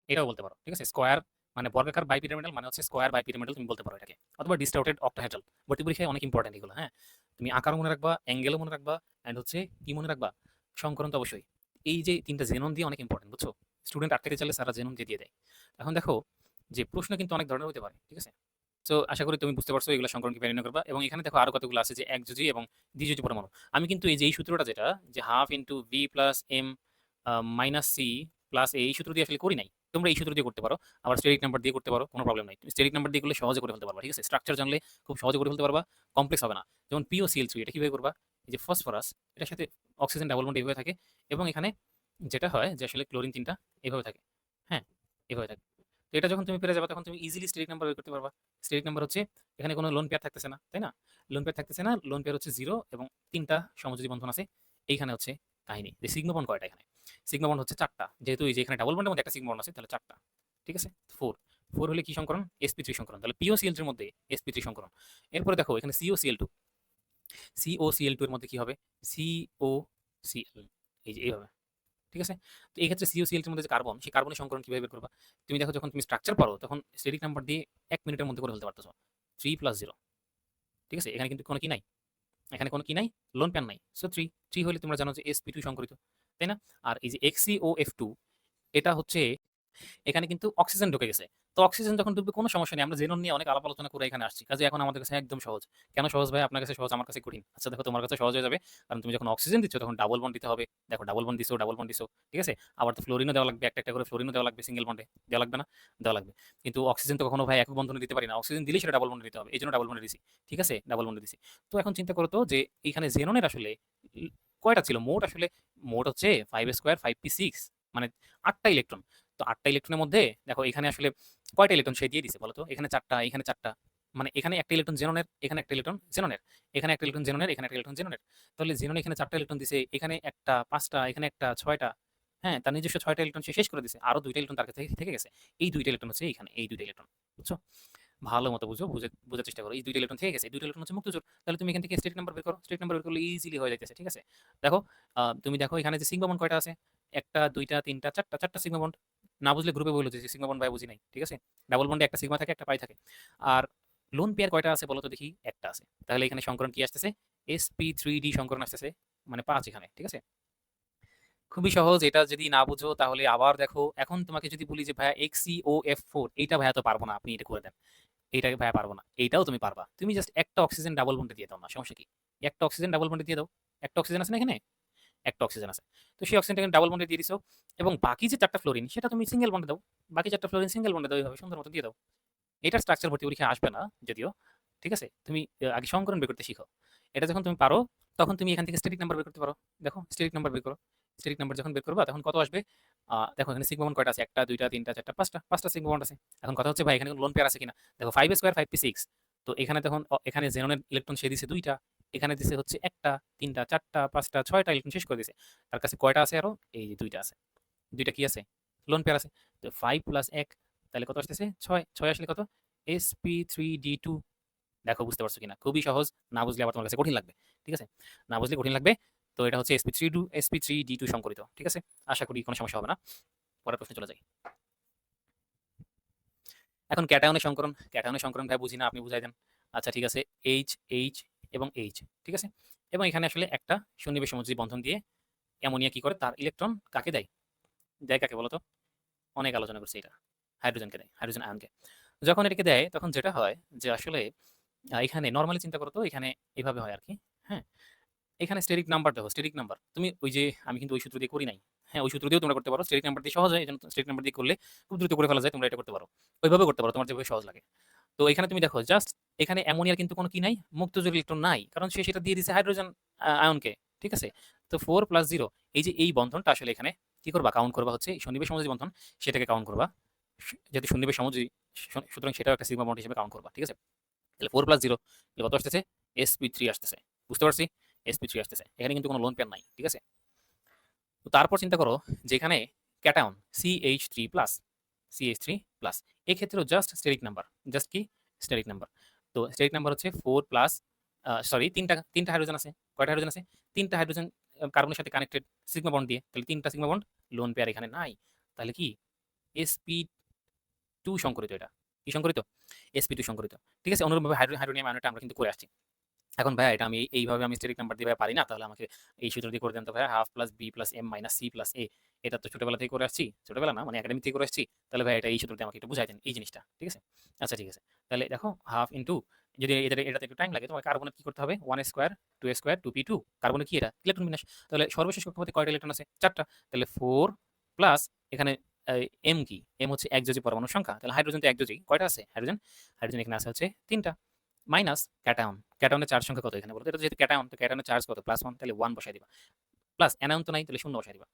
এটাও বলতে পারো, ঠিক আছে? স্কোয়ার মানে বর্গাকার বাইপিরামিডাল মানে হচ্ছে স্কোয়ার বাইপিরামিডাল তুমি বলতে পারো এটাকে, অথবা ডিস্টার্টেড অক্টাহেড্রাল। ভর্তি পরীক্ষায় অনেক ইম্পর্টেন্ট এগুলো। হ্যাঁ, তুমি আকারও মনে রাখবা, অ্যাঙ্গেলও মনে রাখবা, অ্যান্ড হচ্ছে কি মনে রাখবা, সংকরণ তো অবশ্যই। এই যে 3টা জেনন দিয়ে অনেক ইম্পর্টেন্ট, বুঝছো? স্টুডেন্ট আটকাতে চাইলে সারা জেনন দিয়ে দেয়। এখন দেখো যে প্রশ্ন কিন্তু অনেক ধরনের হতে পারে, ঠিক আছে? সো আশা করি তুমি বুঝতে পারছো এগুলো সংকরণ কিভাবে নির্ণয় করবা। এবং এখানে দেখো আরো কতগুলো আছে, যে একযোজী এবং দ্বিযোজী পরমাণু। আমি কিন্তু এই যে এই সূত্রটা যেটা, যে half into V plus M minus C plus এই সূত্র দিয়ে আসলে করি নাই। তোমরা এই সূত্র দিয়ে করতে পারো, আবার স্টেরিক নাম্বার দিয়ে করতে পারো, কোনো প্রবলেম নাই। তুমি স্টেরিক নাম্বার দিয়ে করলে সহজে করে ফেলতে পারবা, ঠিক আছে? স্ট্রাকচার জানলে খুব সহজে করে ফেলতে পারবা, কমপ্লেক্স হবে না। যেমন POCl3, এটা কিভাবে করবা? এই যে ফসফরাস, এটার সাথে অক্সিজেন ডাবল বন্ড এইভাবে থাকে, এবং এখানে যেটা হয় যে আসলে ক্লোরিন 3টা এইভাবে থাকে। হ্যাঁ, এভাবে থাকে। তো এটা যখন তুমি পেরে যাবে তখন তুমি ইজিলি স্টেরিক নাম্বার বের করতে পারবা। স্টেরিক নাম্বার হচ্ছে, এখানে কোনো লোন পেয়ার থাকতেছে না, তাই না? লোন পেয়ার থাকতেছে না, লোন পেয়ার হচ্ছে 0 এবং 3টা সমযোজী বন্ধন আছে। এইখানে হচ্ছে কাহিনী যে সিগমা বন্ড কয়টা এখানে? সিগমা বন্ড হচ্ছে 4টা, যেহেতু এই যে এখানে ডাবল বন্ডের মধ্যে একটা সিগমা বন্ড আছে, তাহলে 4টা। ঠিক আছে? 4 4 হলে কি সংকরণ? sp3 সংকরণ। তাহলে POCl3 এর মধ্যে sp3 সংকরণ। এরপরে দেখো এখানে COCl2, COCl2 এর মধ্যে কি হবে? COCl, এই যে এইভাবে, ঠিক আছে? তো এই ক্ষেত্রে COCl এর মধ্যে যে কার্বন, সেই কার্বনের সংকরণ কিভাবে বের করবা? তুমি দেখো যখন তুমি স্ট্রাকচার পড়ো তখন স্টেরিক নাম্বার দিয়ে 1 মিনিটের মধ্যে করে ফেলতে পারতেছো। 3 + 0, ঠিক আছে? এখানে কিন্তু কোনো কি নাই, এখানে কোনো কি নাই, লোন প্যান নাই। সো 3 3 হলে তোমরা জানো যে sp2 সংকরিত, তাই না? আর এই যে HCOF2, এটা হচ্ছে, এখানে কিন্তু অক্সিজেন ঢুকে গেছে। তো অক্সিজেন যখন ঢুকবে কোনো সমস্যা নেই। আমরা জেনন নিয়ে অনেক আলাপ আলোচনা করে এখানে আসছি। কাজে এখন আমাদের কাছে একদম সহজ। কেন সহজ ভাই? আপনার কাছে সহজ, আমার কাছে কঠিন। আচ্ছা দেখো, তোমার কাছে সহজ হয়ে যাবে। কারণ তুমি যখন অক্সিজেন দিচ্ছ তখন ডাবল বন্ড দিতে হবে। দেখো ডাবল বন্ড দিছো, ডাবল বন্ড দিছো। ঠিক আছে? আবার তো ফ্লোরিনও দেওয়া লাগবে, একটা করে ফ্লোরিনও দেওয়া লাগবে, সিঙ্গেল বন্ডে। দেওয়া লাগবে না? দেওয়া লাগবে। কিন্তু অক্সিজেন তো কখনো ভাই একক বন্ধনে দিতে পারি না। অক্সিজেন দিলেই সেটা ডাবল বন্ডে দিতে হবে। এইজন্য ডাবল বন্ডে দিছি। ঠিক আছে? ডাবল বন্ডে দিছি। তো এখন চিন্তা করো তো যে এইখানে জেননের আসলে কয়টা ছিল? মোট হচ্ছে 5 স্কয়ার 5p6, মানে 8টা ইলেকট্রন। তো 8টা ইলেকট্রনের মধ্যে দেখো এখানে আসলে কয়টা ইলেকট্রন সে দিয়ে দিছে বলতো? এখানে 4টা, এখানে 4টা। মানে এখানে একটা ইলেকট্রন জেননের, এখানে একটা ইলেকট্রন জেননের, এখানে একটা ইলেকট্রন জেননের, এখানে একটা ইলেকট্রন জেননের। তাহলে জেনন এখানে 4টা ইলেকট্রন দিছে, এখানে একটা 5টা, এখানে একটা 6টা। হ্যাঁ, তার নিজস্ব 6টা ইলেকট্রন সে শেষ করে দিছে। আরো 2টা ইলেকট্রন তার কাছে থেকে গেছে। এই 2টা ইলেকট্রন হচ্ছে এখানে, এই 2টা ইলেকট্রন। বুঝছো? ভালো মতো বুঝো, বোঝার চেষ্টা করো। এই 2টা ইলেকট্রন থেকে গেছে। এই 2টা ইলেকট্রন হচ্ছে মুক্তজোড়। তাহলে তুমি এখান থেকে স্টেট নাম্বার বের করো। স্টেট নাম্বার বের করলে ইজিলি হয়ে যাইতেছে। ঠিক আছে? দেখো, তুমি দেখো এখানে যে সিগমা বন্ড কয়টা আছে? 1টা 2টা 3টা 4টা, 4টা সিগমা বন্ড। না বুঝলে গ্রুপে বলো যে সিগমা বন্ড ভাই বুঝি নাই। ঠিক আছে? ডাবল বন্ডে একটা সিগমা থাকে, একটা পাই থাকে। আর লোন পেয়ার কয়টা আছে বলো তো দেখি? একটা আছে। তাহলে এখানে সংকরণ কি আসতেছে? sp3d সংকরণ আসতেছে, মানে 5 এখানে। ঠিক আছে? খুবই সহজ। এটা যদি না বুঝো তাহলে আবার দেখো। এখন তোমাকে যদি বলি যে ভাইয়া HCOF4, এইটা ভাইয়া তো পারবো না, আপনি এটা করে দেন। এইটাকে ভাইয়া পারবো না। এইটাও তুমি পারবা। তুমি জাস্ট একটা অক্সিজেন ডাবল বন্ডে দিয়ে দাও না, সমস্যা কি? একটা অক্সিজেন ডাবল বন্ডে দিয়ে দাও। একটা অক্সিজেন আছে না এখানে? একটা অক্সিজেন আছে। তো সেই অক্সিজেনটাকে ডাবল বন্ডে দিয়ে দিছো, এবং বাকি যে 4টা ফ্লোরিন সেটা তুমি সিঙ্গেল বন্ডে দাও। বাকি 4টা ফ্লোরিন সিঙ্গেল বন্ডে দাও, এইভাবে সুন্দর মতো দিয়ে দাও। এটার স্ট্রাকচার ভর্তি পরীক্ষায় আসবে না যদিও। ঠিক আছে? তুমি আগে সংকরণ বের করতে শিখো। এটা যখন তুমি পারো তখন তুমি এখান থেকে স্ট্যাটিক নাম্বার বের করতে পারো। দেখো স্ট্যাটিক নাম্বার বের করো। স্ট্যাটিক নাম্বার যখন বের করবা তখন কত আসবে? দেখো এখানে সিগমা বন্ড কয়টা আছে? 1টা 2টা 3টা 4টা 5টা, 5টা সিগমা বন্ড আছে। এখন কথা হচ্ছে ভাই এখানে কোনো লোন পেয়ার আছে কিনা? দেখো 5 স্কয়ার 5p6। তো এখানে তখন এখানে জেননের ইলেকট্রন সে দিছে 2টা, এখানে দিছে হচ্ছে 1টা 3টা 4টা 5টা 6টা ইলেকট্রন শেষ করে দিছে। তার কাছে কয়টা আছে আরো? এই যে 2টা আছে। 2টা কি আছে? লোন পেয়ার আছে। তো 5 + 1, তাহলে কত আসতেছে? 6। 6 আসলে কত? sp3d2। দেখো বুঝতে পারছো কিনা? খুবই সহজ। না বুঝলে আবার তোমার কাছে কঠিন লাগবে। ঠিক আছে? না বুঝলে কঠিন লাগবে। তো এটা হচ্ছে sp3d2 সংকরিত। ঠিক আছে? আশা করি কোনো সমস্যা হবে না। পরের প্রশ্নে চলে যাই। এখন ক্যাটায়নের সংকরণ ভাই বুঝি না, আপনি বুঝাই দেন। আচ্ছা ঠিক আছে। H H এবং H, ঠিক আছে? এবং এখানে আসলে একটা সন্নিবেশ সমযোজী বন্ধন দিয়ে অ্যামোনিয়া কি করে? তার ইলেকট্রন কাকে দেয়? দেয় কাকে বলো তো? অনেক আলোচনা করছি এটা। হাইড্রোজেনকে দেয়, হাইড্রোজেন আয়নকে। যখন এটাকে দেয় তখন যেটা হয় যে আসলে এখানে নরমালি চিন্তা করো তো, এখানে এভাবে হয় আরকি। হ্যাঁ? এখানে স্টেরিক নাম্বার দেখো, স্টেরিক নাম্বার। তুমি ওই যে আমি কিন্তু ওই সূত্র দিয়ে করি নাই। হ্যাঁ, ওই সূত্র দিয়েও তোমরা করতে পারো। স্টেরিক নাম্বার দিয়ে সহজ হয়। এজন্য স্টেরিক নাম্বার দিয়ে করলে খুব দ্রুত করে ফেলা যায়। তোমরা এটা করতে পারো। ওইভাবে করতে পারো, তোমার যেভাবে সহজ লাগে। তো এখানে তুমি দেখো জাস্ট, এখানে অ্যামোনিয়ার কিন্তু কোনো কি নাই? মুক্তজোড় ইলেকট্রন নাই। কারণ সে সেটা দিয়ে দিছে হাইড্রোজেন আয়নকে। ঠিক আছে? তো 4 + 0, এই যে এই বন্ধনটা আসলে এখানে কি করবা? কাউন্ট করবা হচ্ছে এই সন্নিবেশ সমযোজী বন্ধন, সেটাকে কাউন্ট করবা। যেহেতু সন্নিবেশ সমযোজী, সুতরাং সেটাও একটা সিগমা বন্ড হিসেবে কাউন্ট করবা। ঠিক আছে? তাহলে 4 + 0, তাহলে কত আসতেছে? sp3 আসতেছে। বুঝতে পারছি? sp3 আসতেছে। এখানে কিন্তু কোনো লোন পেয়ার নাই। ঠিক আছে? তো তারপর চিন্তা করো যে এখানে ক্যাটায়ন CH3+, CH3+, এক্ষেত্রেও জাস্ট স্টেরিক নাম্বার। জাস্ট কি? Steric number. তো স্টেরিক নাম্বার হচ্ছে 4 প্লাস, সরি, 3টা হাইড্রোজেন আছে। কয়টা হাইড্রোজেন আছে? 3টা হাইড্রোজেন কার্বনের সাথে কানেক্টেড সিগমা বন্ড দিয়ে। তাহলে 3টা সিগমা বন্ড, লোন পেয়ার এখানে নাই। তাহলে কি? sp টু সংকরিত এটা। কি সংকরিত? sp2 সংকরিত। ঠিক আছে? অনুরূপভাবে হাইড্রোনিয়াম আয়নটা আমরা কিন্তু করে আসছি। এখন ভাইয়া এটা আমি এইভাবে আমি স্টেরিক নাম্বার দিয়ে ভাইয়া পারি না। তাহলে আমাকে এই সূত্র দিয়ে করে দেন তো ভাইয়া, half plus B plus M minus C plus A. এটা তো ছোটবেলা থেকে করে আসছি। ছোটবেলা না মানে একাডেমিক থেকে করে আসছি। তাহলে ভাইয়া এটা এই সূত্র দিয়ে আমাকে একটু বুঝাই দেন এই জিনিসটা। ঠিক আছে? আচ্ছা ঠিক আছে। তাহলে দেখো হাফ ইনটু, যদি এটাতে একটু টাইম লাগে তোমার কার্বনের কি করতে হবে? 1 স্কয়ার 2 স্কয়ার 2p2। কার্বনের কি এটা? ইলেকট্রন বিন্যাস। তাহলে সর্বশেষ কক্ষপথে কয়টা ইলেকট্রন আছে? 4টা। তাহলে 4 প্লাস এখানে এম কি? এম হচ্ছে একযোজী পরমাণুর সংখ্যা। তাহলে হাইড্রোজেন তো একযোজী। কয়টা আছে? হাইড্রোজেন এখানে আছে হচ্ছে 3টা। Minus cation. ক্যাটায়নের চার্জ সংখ্যা কত এখানে বলো তো? এটা যেহেতু ক্যাটায়ন, তো ক্যাটায়নের চার্জ কত? +1, তাহলে 1 বসায় দিবা। প্লাস অ্যানায়ন তো নাই, তাহলে 0 বসায় দিবা।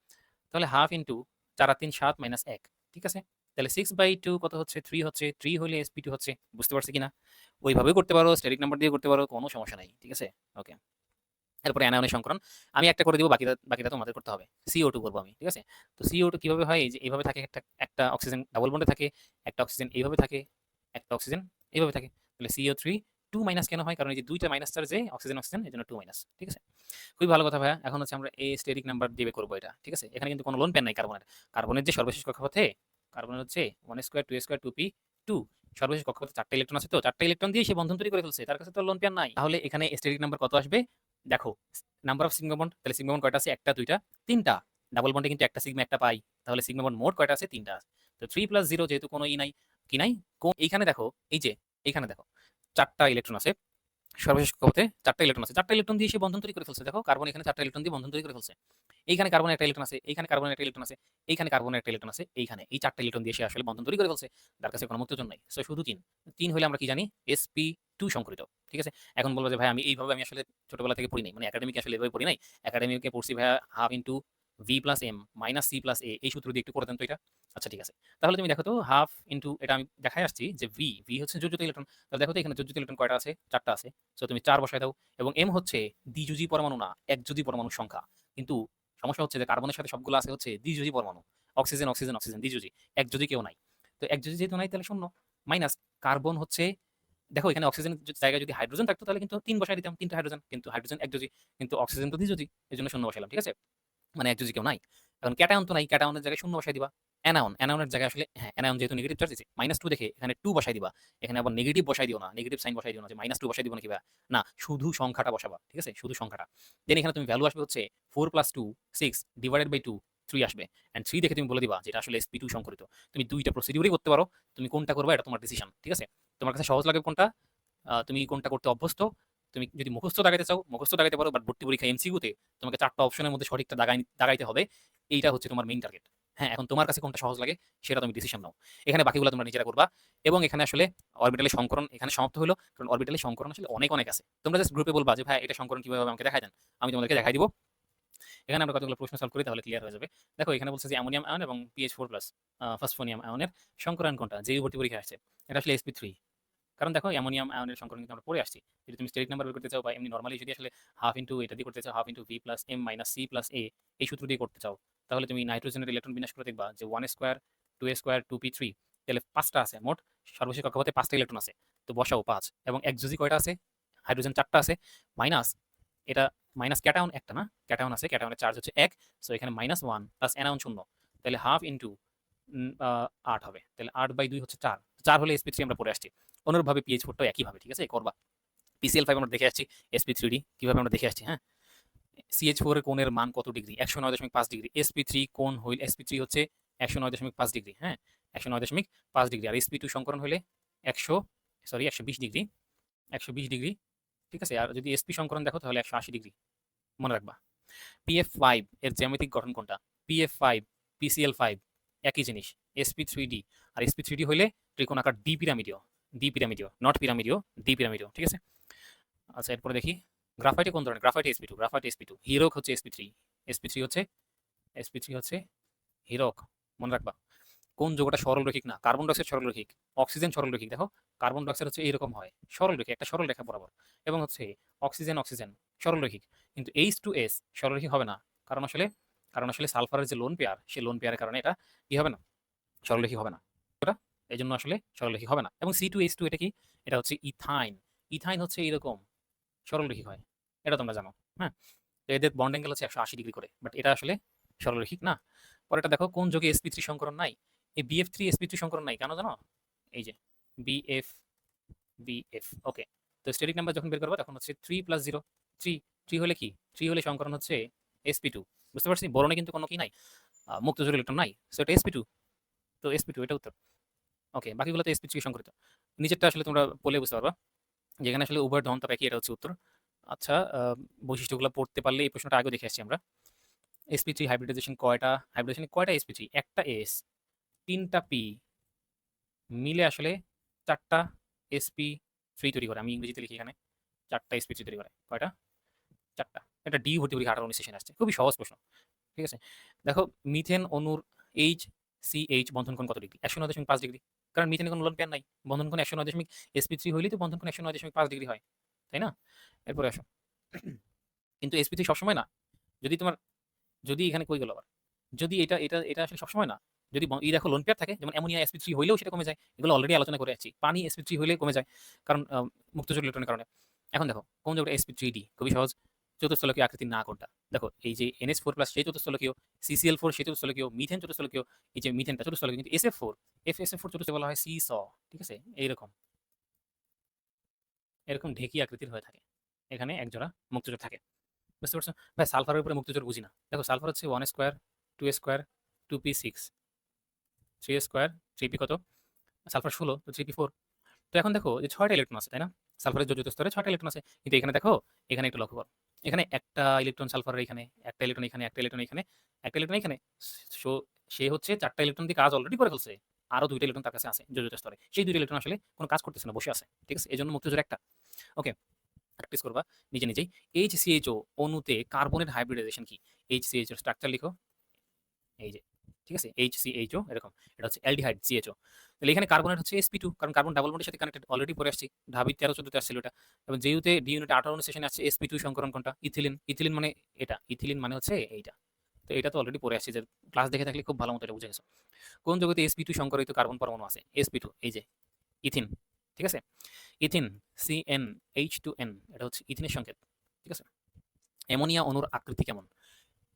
তাহলে হাফ ইনটু 4 আর 3 7 মাইনাস 1। ঠিক আছে? তাহলে 6/2 কত হচ্ছে? 3 হচ্ছে। 3 হলে sp2 হচ্ছে। বুঝতে পারছি কিনা? ওইভাবেও করতে পারো, স্টেরিক নাম্বার দিয়ে করতে পারো, কোনো সমস্যা নাই। ঠিক আছে? ওকে। এরপরে অ্যানায়নের সংকরণ আমি একটা করে দিব, বাকিটা তোমাদের করতে হবে। CO2 করব আমি। ঠিক আছে? তো CO2 কিভাবে হয়? এই যে এইভাবে থাকে, একটা অক্সিজেন ডাবল বন্ডে থাকে, একটা অক্সিজেন এইভাবে থাকে, একটা অক্সিজেন এইভাবে থাকে। তাহলে CO3 2 মাইনাস কেন হয়? কারণ এই যে দুইটা মাইনাস চার্জে অক্সিজেন এজন্য 2 মাইনাস। ঠিক আছে? খুবই ভালো কথা ভাইয়া। এখন হচ্ছে আমরা এই স্টেরিক নাম্বার দিয়ে করব এটা। ঠিক আছে? এখানে কিন্তু কোনো লোন পেন নাই কার্বনের। কার্বনের যে সর্বশেষ কক্ষপথে কার্বনের হচ্ছে 1 স্কয়ার 2 স্কয়ার 2p2, সর্বশেষ কক্ষপথে 4টা ইলেকট্রন আছে, তো 4টা ইলেকট্রন দিয়ে সে বন্ধন তৈরি করে ফেলছে। তার কাছে তো লোন পেন নাই। তাহলে এখানে স্টেরিক নাম্বার কত আসবে? দেখো, নাম্বার অফ সিগমা বন্ড, তাহলে সিগমা বন্ড কয়টা আছে? একটা, দুইটা, তিনটা। ডাবল বন্ডে কিন্তু একটা সিগমা একটা পাই। তাহলে সিগমা বন্ড মোট কয়টা আছে? তিনটা আছে। তো 3 + 0 যেহেতু কোনো নাই, কি নাই? এইখানে দেখো, এই যে এইখানে দেখো 4টা ইলেকট্রন আছে। সর্বশেষ কক্ষপথে 4টা ইলেকট্রন আছে। 4টা ইলেকট্রন দিয়ে সে বন্ধন তৈরি করে ফেলছে। দেখো কার্বন এখানে 4টা ইলেকট্রন দিয়ে বন্ধন তৈরি করে ফেলছে। এইখানে কার্বনের একটা ইলেকট্রন আছে, এইখানে কার্বনের একটা ইলেকট্রন আছে, এইখানে কার্বনের একটা ইলেকট্রন আছে, এইখানে এই 4টা ইলেকট্রন দিয়ে সে আসলে বন্ধন তৈরি করে ফেলছে। তার কাছে কোনো মুক্তোজন নাই। সো শুধু 3। 3 হইলে আমরা কি জানি? sp2 সংকরিত। ঠিক আছে? এখন বলবো যে ভাই আমি এইভাবে আমি আসলে ছোটবেলা থেকে পড়ি নাই। মানে একাডেমিকে আসলে এভাবে পড়ি নাই। একাডেমিকে পড়ছি ভাইয়া half into v plus m minus c plus a, এই সূত্র দিয়ে একটু করে দেন তো এটা। আচ্ছা ঠিক আছে। তাহলে তুমি দেখো তো হাফ ইনটু, এটা আমি দেখাই আসছি যে v হচ্ছে যোজ্যতা ইলেকট্রন। তাহলে দেখো তো এখানে যোজ্যতা ইলেকট্রন কয়টা আছে? 4টা আছে। সো তুমি 4 বসায় দাও। এবং m হচ্ছে দ্বিযোজী পরমাণু না, একযোজী পরমাণুর সংখ্যা। কিন্তু সমস্যা হচ্ছে যে কার্বনের সাথে সবগুলো আছে হচ্ছে দ্বিযোজী পরমাণু। অক্সিজেন অক্সিজেন অক্সিজেন দ্বিযোজী। একযোজী কেউ নাই। তো একযোজী যেহেতু নাই তাহলে 0। মাইনাস কার্বন হচ্ছে, দেখো এখানে অক্সিজেনের জায়গায় যদি হাইড্রোজেন থাকতো তাহলে কিন্তু 3 বসাই দিতাম, 3টা হাইড্রোজেন। কিন্তু হাইড্রোজেন একযোজী, কিন্তু অক্সিজেন তো দ্বিযোজী। এজন্য 0 বসাইলাম। ঠিক আছে? মানে একযোজী কেউ নাই। এখন ক্যাটায়ন তো নাই, ক্যাটায়নের জায়গায় 0 বসাই দিবা। অ্যানায়নের জায়গায় আসলে হ্যাঁ, অ্যানায়ন যেহেতু নেগেটিভ চার্জ দিছে, -2 দেখে এখানে 2 বসাই দিবা। এখানে আবার নেগেটিভ বসাই দিও না, নেগেটিভ সাইন বসাই দিও না যে -2 বসাই দিব নাকি ভাইয়া। না, শুধু সংখ্যাটা বসাবা। ঠিক আছে? শুধু সংখ্যাটা। দেন এখানে তুমি ভ্যালু আসবে হচ্ছে 4 + 2 6 ডিভাইডেড বাই 2 3 আসবে। এন্ড 3 দেখে তুমি বলে দিবা যে এটা আসলে sp2 সংকরিত। তুমি দুইটা প্রসিডিউরই করতে পারো। তুমি কোনটা করবা এটা তোমার ডিসিশন। ঠিক আছে? তোমার কাছে সহজ লাগে কোনটা, তুমি কোনটা করতে অভ্যস্ত। তুমি যদি মুখস্থ দাগাইতে চাও, মুখস্থ দাগাইতে পারো। বাট ভর্তি পরীক্ষা এমসিকিউতে তোমাকে 4টা অপশনের মধ্যে সঠিকটা দাগাইতে হবে। এইটা হচ্ছে তোমার মেইন টার্গেট। হ্যাঁ, এখন তোমার কাছে কোনটা সহজ লাগে সেটা তুমি ডিসিশন নাও। এখানে বাকিগুলো তোমরা নিজেরা করবা। এবং এখানে আসলে অরবিটালের সংকরণ এখানে সমাপ্ত হলো। কারণ অরবিটালের সংকরণ আসলে অনেক আছে। তোমরা জাস্ট গ্রুপে বলবা যে ভাই এটা সংকরণ কিভাবে হবে আমাকে দেখাই দেন। আমি তোমাদেরকে দেখাই দিব। এখানে আমরা কতগুলো প্রশ্ন সলভ করি তাহলে ক্লিয়ার হয়ে যাবে। দেখো এখানে বলছে যে অ্যামোনিয়াম আয়ন এবং PH4+ ফসফোনিয়াম আয়নের সংকরায়ন কোনটা? যেই ভর্তি পরীক্ষায় আসছে। এটা আসলে sp3। কারণ দেখো অ্যামোনিয়াম আয়নের সংকরণ কিন্তু আমরা পড়ে আসছি। যদি তুমি স্টেরিক নাম্বার বের করতে চাও বা এমনি নরমালি যদি আসলে হাফ ইনটু এটা দিয়ে করতে চাও, half into v plus m minus c plus a, এই সূত্র দিয়ে করতে চাও, তাহলে তুমি নাইট্রোজেনের ইলেকট্রন বিন্যাস করে দেখবা যে 1 স্কয়ার 2 স্কয়ার 2p3, তাহলে 5টা আছে মোট। সর্বশেষ কক্ষপথে 5টা ইলেকট্রন আছে। তো বসাও 5। এবং একযোজী কয়টা আছে? হাইড্রোজেন 4টা আছে। মাইনাস এটা, মাইনাস ক্যাটায়ন একটা না, ক্যাটায়ন আছে, ক্যাটায়নের চার্জ হচ্ছে 1। সো এখানে -1 প্লাস অ্যানায়ন 0। তাহলে হাফ ইনটু 8 হবে। তাহলে 8/2 হচ্ছে 4। 4 হলে sp3 আমরা পড়ে আসছি। অনুরূপভাবে PH4টাও একইভাবে। ঠিক আছে? করবা। PCl5 আমরা দেখে আসছি। sp3d কিভাবে আমরা দেখে আসছি। হ্যাঁ, CH4 এর কোণের মান কত ডিগ্রি? 109.5 ডিগ্রি। sp3 কোণ হইল, sp3 হচ্ছে 109.5 ডিগ্রি। হ্যাঁ, 109.5 ডিগ্রি। আর sp2 সংকরণ হইলে 120 ডিগ্রি। 120 ডিগ্রি। ঠিক আছে? আর যদি sp সংকরণ দেখো তাহলে 180 ডিগ্রি। মনে রাখবা। PF5 এর জ্যামিতিক গঠন কোনটা? PF5 PCl5 একই জিনিস। sp3d। আর sp3d হইলে ত্রিকোণাকার দ্বিপিরামিডীয়, নট পিরামিডীয়, দ্বিপিরামিডীয়। ঠিক আছে? আচ্ছা এরপরে দেখি গ্রাফাইটে কোন ধরনের? গ্রাফাইট sp2, হিরক হচ্ছে sp3, sp3 হচ্ছে হিরক। মনে রাখবা। কোন যৌগটা সরলরৈখিক না? কার্বন ডাইঅক্সাইড সরলরৈখিক, অক্সিজেন সরলরৈখিক। দেখো কার্বন ডাইঅক্সাইড হচ্ছে এইরকম হয়, সরলরেখা, একটা সরল রেখা বরাবর। এবং হচ্ছে অক্সিজেন সরলরৈখিক। কিন্তু H2S সরলরৈখিক হবে না। কারণ আসলে সালফারের যে লোন পেয়ার, সেই লোন পেয়ারের কারণে এটা কি হবে না? সরলরৈখিক হবে না। এই জন্য আসলে সরলরৈখিক হবে না। এবং C2H2 এটা কি? এটা হচ্ছে ইথাইন। ইথাইন হচ্ছে এইরকম সরলরৈখিক হয়। এটা তোমরা জানো। হ্যাঁ, তো এদের বন্ড অ্যাঙ্গেল হচ্ছে 180 ডিগ্রি করে। বাট এটা আসলে সরলরৈখিক না। পরেরটা দেখো কোন যৌগে sp3 সংকরণ নাই? এই BF3 sp3 সংকরণ নাই কেন জানো? এই যে বিএফ বিএফ। ওকে, তো স্টেরিক নাম্বার যখন বের করবো তখন হচ্ছে 3 + 0 3। 3 হলে কি? 3 হলে সংকরণ হচ্ছে sp2। বুঝতে পারছি? বোরনে কিন্তু কোনো কি নাই, মুক্ত জোড় ইলেকট্রন নাই, সো এটা sp2। তো sp2 এটা উত্তর। ওকে, বাকিগুলো তো sp3 সংকরিত। নিচেরটা আসলে তোমরা পড়লে বুঝতে পারবা, যেখানে আসলে উভয়ের ধনতাপ একই, এটা হচ্ছে উত্তর। আচ্ছা, বৈশিষ্ট্যগুলো পড়তে পারলে, এই প্রশ্নটা আগে দেখে আসছি আমরা। sp3 হাইব্রিডাইজেশন কয়টা? হাইব্রিডাইজেশন কয়টা sp3? একটা s, তিনটা p, মিলে আসলে 4টা sp3 তৈরি করে। আমি ইংরেজিতে লিখি এখানে, 4টা sp3 তৈরি করে। কয়টা? 4টা। এটা ডি ভর্তি পরীক্ষা 18-19 সেশনে আসছে, খুবই সহজ প্রশ্ন। ঠিক আছে, দেখো মিথেন অণুর HCH বন্ধন কোণ কত ডিগ্রি? 109.5 ডিগ্রি। কারণ মিথেনে কোনো লোন পেয়ার নাই, বন্ধন কোণ 109 দশমিক, sp3 হইলেই তো বন্ধন কোণ 109.5 ডিগ্রি হয়, তাই না? এরপরে আসো, কিন্তু sp3 সবসময় না। যদি তোমার, যদি এখানে কই গেল আবার, যদি এটা এটা এটা আসলে সবসময় না। যদি দেখো লোন পেয়ার থাকে, যেমন অ্যামোনিয়া sp3 হইলেও সেটা কমে যায়, এগুলো অলরেডি আলোচনা করে আছি। পানি sp3 হইলে কমে যায়, কারণ মুক্তজোড় ইলেকট্রনের কারণে। এখন দেখো কোন যোগটা sp3d, খুবই সহজ। চতুস্থলকীয় আকৃতির না কোনটা? দেখো এই যে NH4+ সেই চতুস্থলকীয়, CCl4 সেই চতুস্থলকীয়, মিথেন চতুস্থলকীয়, এই যে মিথেনটা চতুস্থলকীয়, কিন্তু SF4, FSF4 চতুস্থ বলা হয় সিস। ঠিক আছে, এইরকম এরকম ঢেকি আকৃতির হয়ে থাকে, এখানে এক জোড়া মুক্তজোড় থাকে। বুঝতে পারছো ভাই? সালফারের উপরে মুক্তজোড় বুঝি না। দেখো সালফার হচ্ছে 1 square, 2 square, 2p6, 3 square, 3p কত? সালফার 16, তো 3p4। তো এখন দেখো যে 6টা ইলেকট্রন আছে, তাই না? সালফারের যোজ্যতা স্তরে 6টা ইলেকট্রন আছে, কিন্তু এখানে দেখো, এখানে একটু লক্ষ্য করো, এখানে একটা ইলেকট্রন সালফারের, এখানে একটা ইলেকট্রন, এখানে একটা ইলেকট্রন, এখানে একটা ইলেকট্রন, এখানে। সো সে হচ্ছে 4টা ইলেকট্রন দিয়ে কাজ অলরেডি করে ফেলছে, আরো 2টা ইলেকট্রন তার কাছে আছে যোজ্যতা স্তরে, সেই 2টা ইলেকট্রন আসলে কোনো কাজ করতেছে না, বসে আছে। ঠিক আছে, এই জন্য মুক্তজোড় একটা। ওকে, প্র্যাকটিস করবা নিজে নিজেই। HCHO অণুতে কার্বনের হাইব্রিডাইজেশন কি? HCHO এর স্ট্রাকচার লিখো, এই যে, ঠিক আছে, HCHO এরকম, এটা হচ্ছে অ্যালডিহাইড CHO। তাহলে এখানে কার্বনের হচ্ছে sp2, কারণ কার্বন ডাবল বন্ডের সাথে কানেক্টেড, অলরেডি পরে আসছি, ঢাবি 13-14 আসছিল এটা। এবং যেহেতু ডি ইউনিট 18 সেশনে আসছে sp2 সংকরণ কোনটা? ইথিলিন। ইথিলিন মানে এটা, ইথিলিন মানে হচ্ছে এইটা। তো এটা তো অলরেডি পরে আসছে, যে ক্লাস দেখে থাকলে খুব ভালো মতো এটা বুঝে গেছো। কোন জগতে sp2 সংকরিত কার্বন পরমাণু আছে? sp2, এই যে ইথিন। ঠিক আছে, ইথিন CnH2n, এটা হচ্ছে ইথিনের সংকেত। ঠিক আছে, অ্যামোনিয়া অণুর আকৃতি কেমন?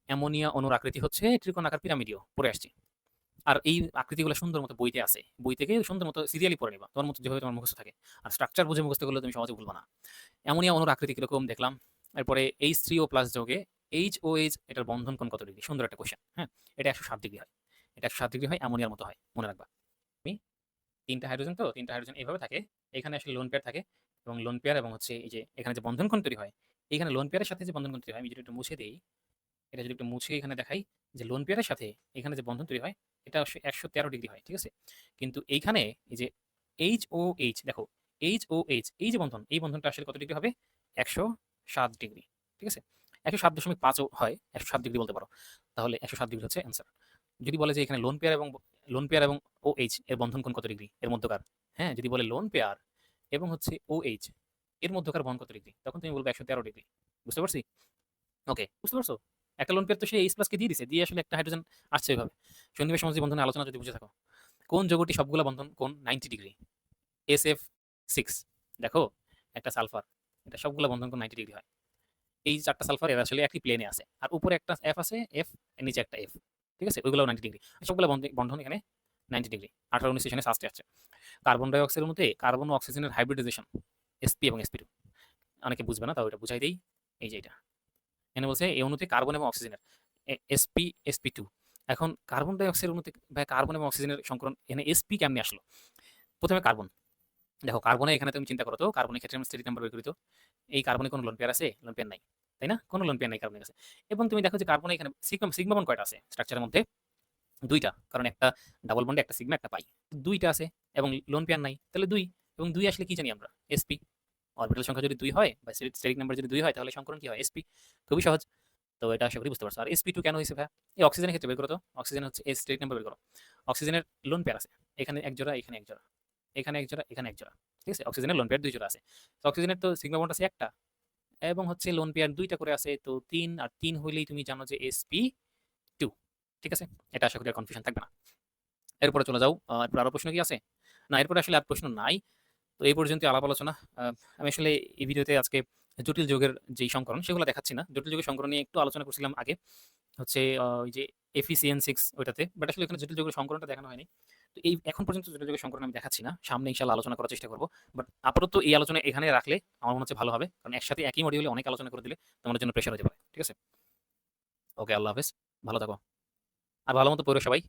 অ্যামোনিয়া অণুর আকৃতি হচ্ছে ত্রিকোণাকার পিরামিডীয়, পরে আসছি। আর এই আকৃতিগুলো সুন্দর মতো বইতে আছে, বই থেকে সুন্দর মতো সিরিয়ালি পড়ে নিবা, তোমার মতো যেভাবে তোমার মুখস্থ থাকে। আর স্ট্রাকচার বুঝে মুখস্থ করলে তুমি সহজে ভুলবা না। অ্যামোনিয়া অণুর আকৃতি কিরকম দেখলাম। এরপরে H3O+ যোগে HOH, এটার বন্ধন কোণ কত ডিগ্রি? সুন্দর একটা কোশ্চেন। হ্যাঁ, এটা 107 ডিগ্রি হয়, এটা 107 ডিগ্রি হয়, অ্যামোনিয়ার মতো হয়, মনে রাখবা। আমি 3টা হাইড্রোজেন, তো 3টা হাইড্রোজেন এইভাবে থাকে, এখানে আসলে লোন পেয়ার থাকে, এবং লোন পেয়ার এবং হচ্ছে এই যে এখানে যে বন্ধন কোণ তৈরি হয়, এইখানে লোন পেয়ারের সাথে যে বন্ধন কোণ তৈরি হয়, আমি যদি একটু মুছে দিই, এটা যদি একটু মুছে এখানে দেখাই, যে লোন পেয়ারের সাথে এখানে যে বন্ধন তৈরি হয়, এটা 113 ডিগ্রি হয়। ঠিক আছে, কিন্তু এইখানে এই যে HOH, দেখো HOH, এই যে বন্ধন, এই বন্ধনটা আসলে কত ডিগ্রি হবে? 107 ডিগ্রি। ঠিক আছে, 107.5ও হয়, 107 ডিগ্রি বলতে পারো। তাহলে 107 ডিগ্রি হচ্ছে অ্যান্সার। যদি বলে যে এখানে লোন পেয়ার এবং OH এর বন্ধন কোণ কত ডিগ্রি এর মধ্যকার, হ্যাঁ, যদি বলে লোন পেয়ার এবং হচ্ছে OH এর মধ্যকার বন্ধন কত ডিগ্রি, তখন তুমি বলবে 113 ডিগ্রি। বুঝতে পারছি? ওকে, বুঝতে পারছো? একটা লোন পেয়ার তো সে H+ কে দিয়ে দিছে, দিয়ে আসলে একটা হাইড্রোজেন আসছে এভাবে। সন্নিবেশ সমাজী বন্ধনের আলোচনা যদি বুঝে থাকো, কোন যৌগটি সবগুলা বন্ধন কোণ 90 ডিগ্রি? SF6। দেখো, একটা সালফার, এটা সবগুলা বন্ধন কোণ 90 ডিগ্রি হয়। এই 4টা সালফার এরা আসলে একই প্লেনে আছে, আর উপরে একটা F আছে, F এর নিচে একটা F। ঠিক আছে, ওইগুলো 90 ডিগ্রি, সবগুলা বন্ধন এখানে 90 ডিগ্রি। 18-19 সেশনে ফার্স্টে আছে। কার্বন ডাই অক্সাইডের মধ্যে কার্বন ও অক্সিজেনের হাইব্রিডাইজেশন, sp এবং sp2। অনেকে বুঝবে না, তাও এটা বুঝাই দেই। এই যে এটা এখানে বলছে এই অণুতে কার্বন এবং অক্সিজেনের sp2। এখন কার্বন ডাই অক্সাইড অণুতে বা কার্বন এবং অক্সিজেনের সংকরণ, এখানে sp কেমনে আসলো? প্রথমে কার্বন, দেখো কার্বনে এখানে তুমি চিন্তা করো তো, কার্বনের ক্ষেত্রে আমি স্টেরিক নাম্বার বের করি তো, এই কার্বনে কোনো লোন পেয়ার আছে? লোন পেয়ার নাই, তাই না? কোনো লোন পেয়ার নাই কার্বনের কাছে। এবং তুমি দেখো যে কার্বনে এখানে সিগমা সিগমা বন্ড কয়টা আছে স্ট্রাকচারের মধ্যে? 2টা, কারণ একটা ডাবল বন্ডে একটা সিগমা একটা পাই, 2টা আছে, এবং লোন পেয়ার নাই, তাহলে 2। এবং 2 আসলে কি জানি আমরা? sp। অরবিটাল সংখ্যা যদি 2 হয় বা স্টেরিক নাম্বার যদি 2 হয়, তাহলে সংকরণ কি হয়? sp। খুবই সহজ। তো এটা আশা করি বুঝতে পারছো। আর sp2 কেন হয়েছে ভাই? এই অক্সিজেনের ক্ষেত্রে বের করো তো, অক্সিজেন হচ্ছে স্টেরিক নাম্বার বের করো। অক্সিজেনের লোন পেয়ার আছে, এখানে এক জোড়া, এখানে এক জোড়া, এখানে এক জোড়া, এখানে এক জোড়া। ঠিক আছে, অক্সিজেনের লোন পেয়ার 2 জোড়া আছে। তো অক্সিজেনের তো সিগমা বন্ড আছে একটা, এবং হচ্ছে লোন পেয়ার 2টা করে আছে, তো 3 আর 3 হইলেই তুমি জানো যে sp2। ঠিক আছে, এটা আশা করি আর কনফিউশন থাকবে না। এরপরে চলে যাও, এরপর আরো প্রশ্ন কি আছে? না, এরপরে আসলে আর প্রশ্ন নাই। তো এই পর্যন্ত আলাপ আলোচনা। আমি আসলে এই ভিডিওতে আজকে জটিল যৌগের যেই সংকরণ সেগুলো দেখাচ্ছি না, জটিল যৌগের সংকরণ নিয়ে একটু আলোচনা করছিলাম আগে, হচ্ছে ওই যে FeCN6 ওইটাতে, বাট আসলে এখানে জটিল যৌগের সংকরণটা দেখানো হয়নি। তো এই এখন পর্যন্ত যোগাযোগের সংকরণ আমি দেখাচ্ছি না। সামনে ইনশাআল্লাহ আলোচনা করার চেষ্টা করব। বাট আপাতত এই আলোচনা এখানে রাখলে আমার মনে হচ্ছে ভালো হবে। কারণ একসাথে একই মডিউলে অনেক আলোচনা করে দিলে তোমাদের জন্য প্রেশার হতে পারে। ঠিক আছে? ওকে, আল্লাহ হাফেজ। ভালো থাকো। আর ভালো মতো পড়ো সবাই।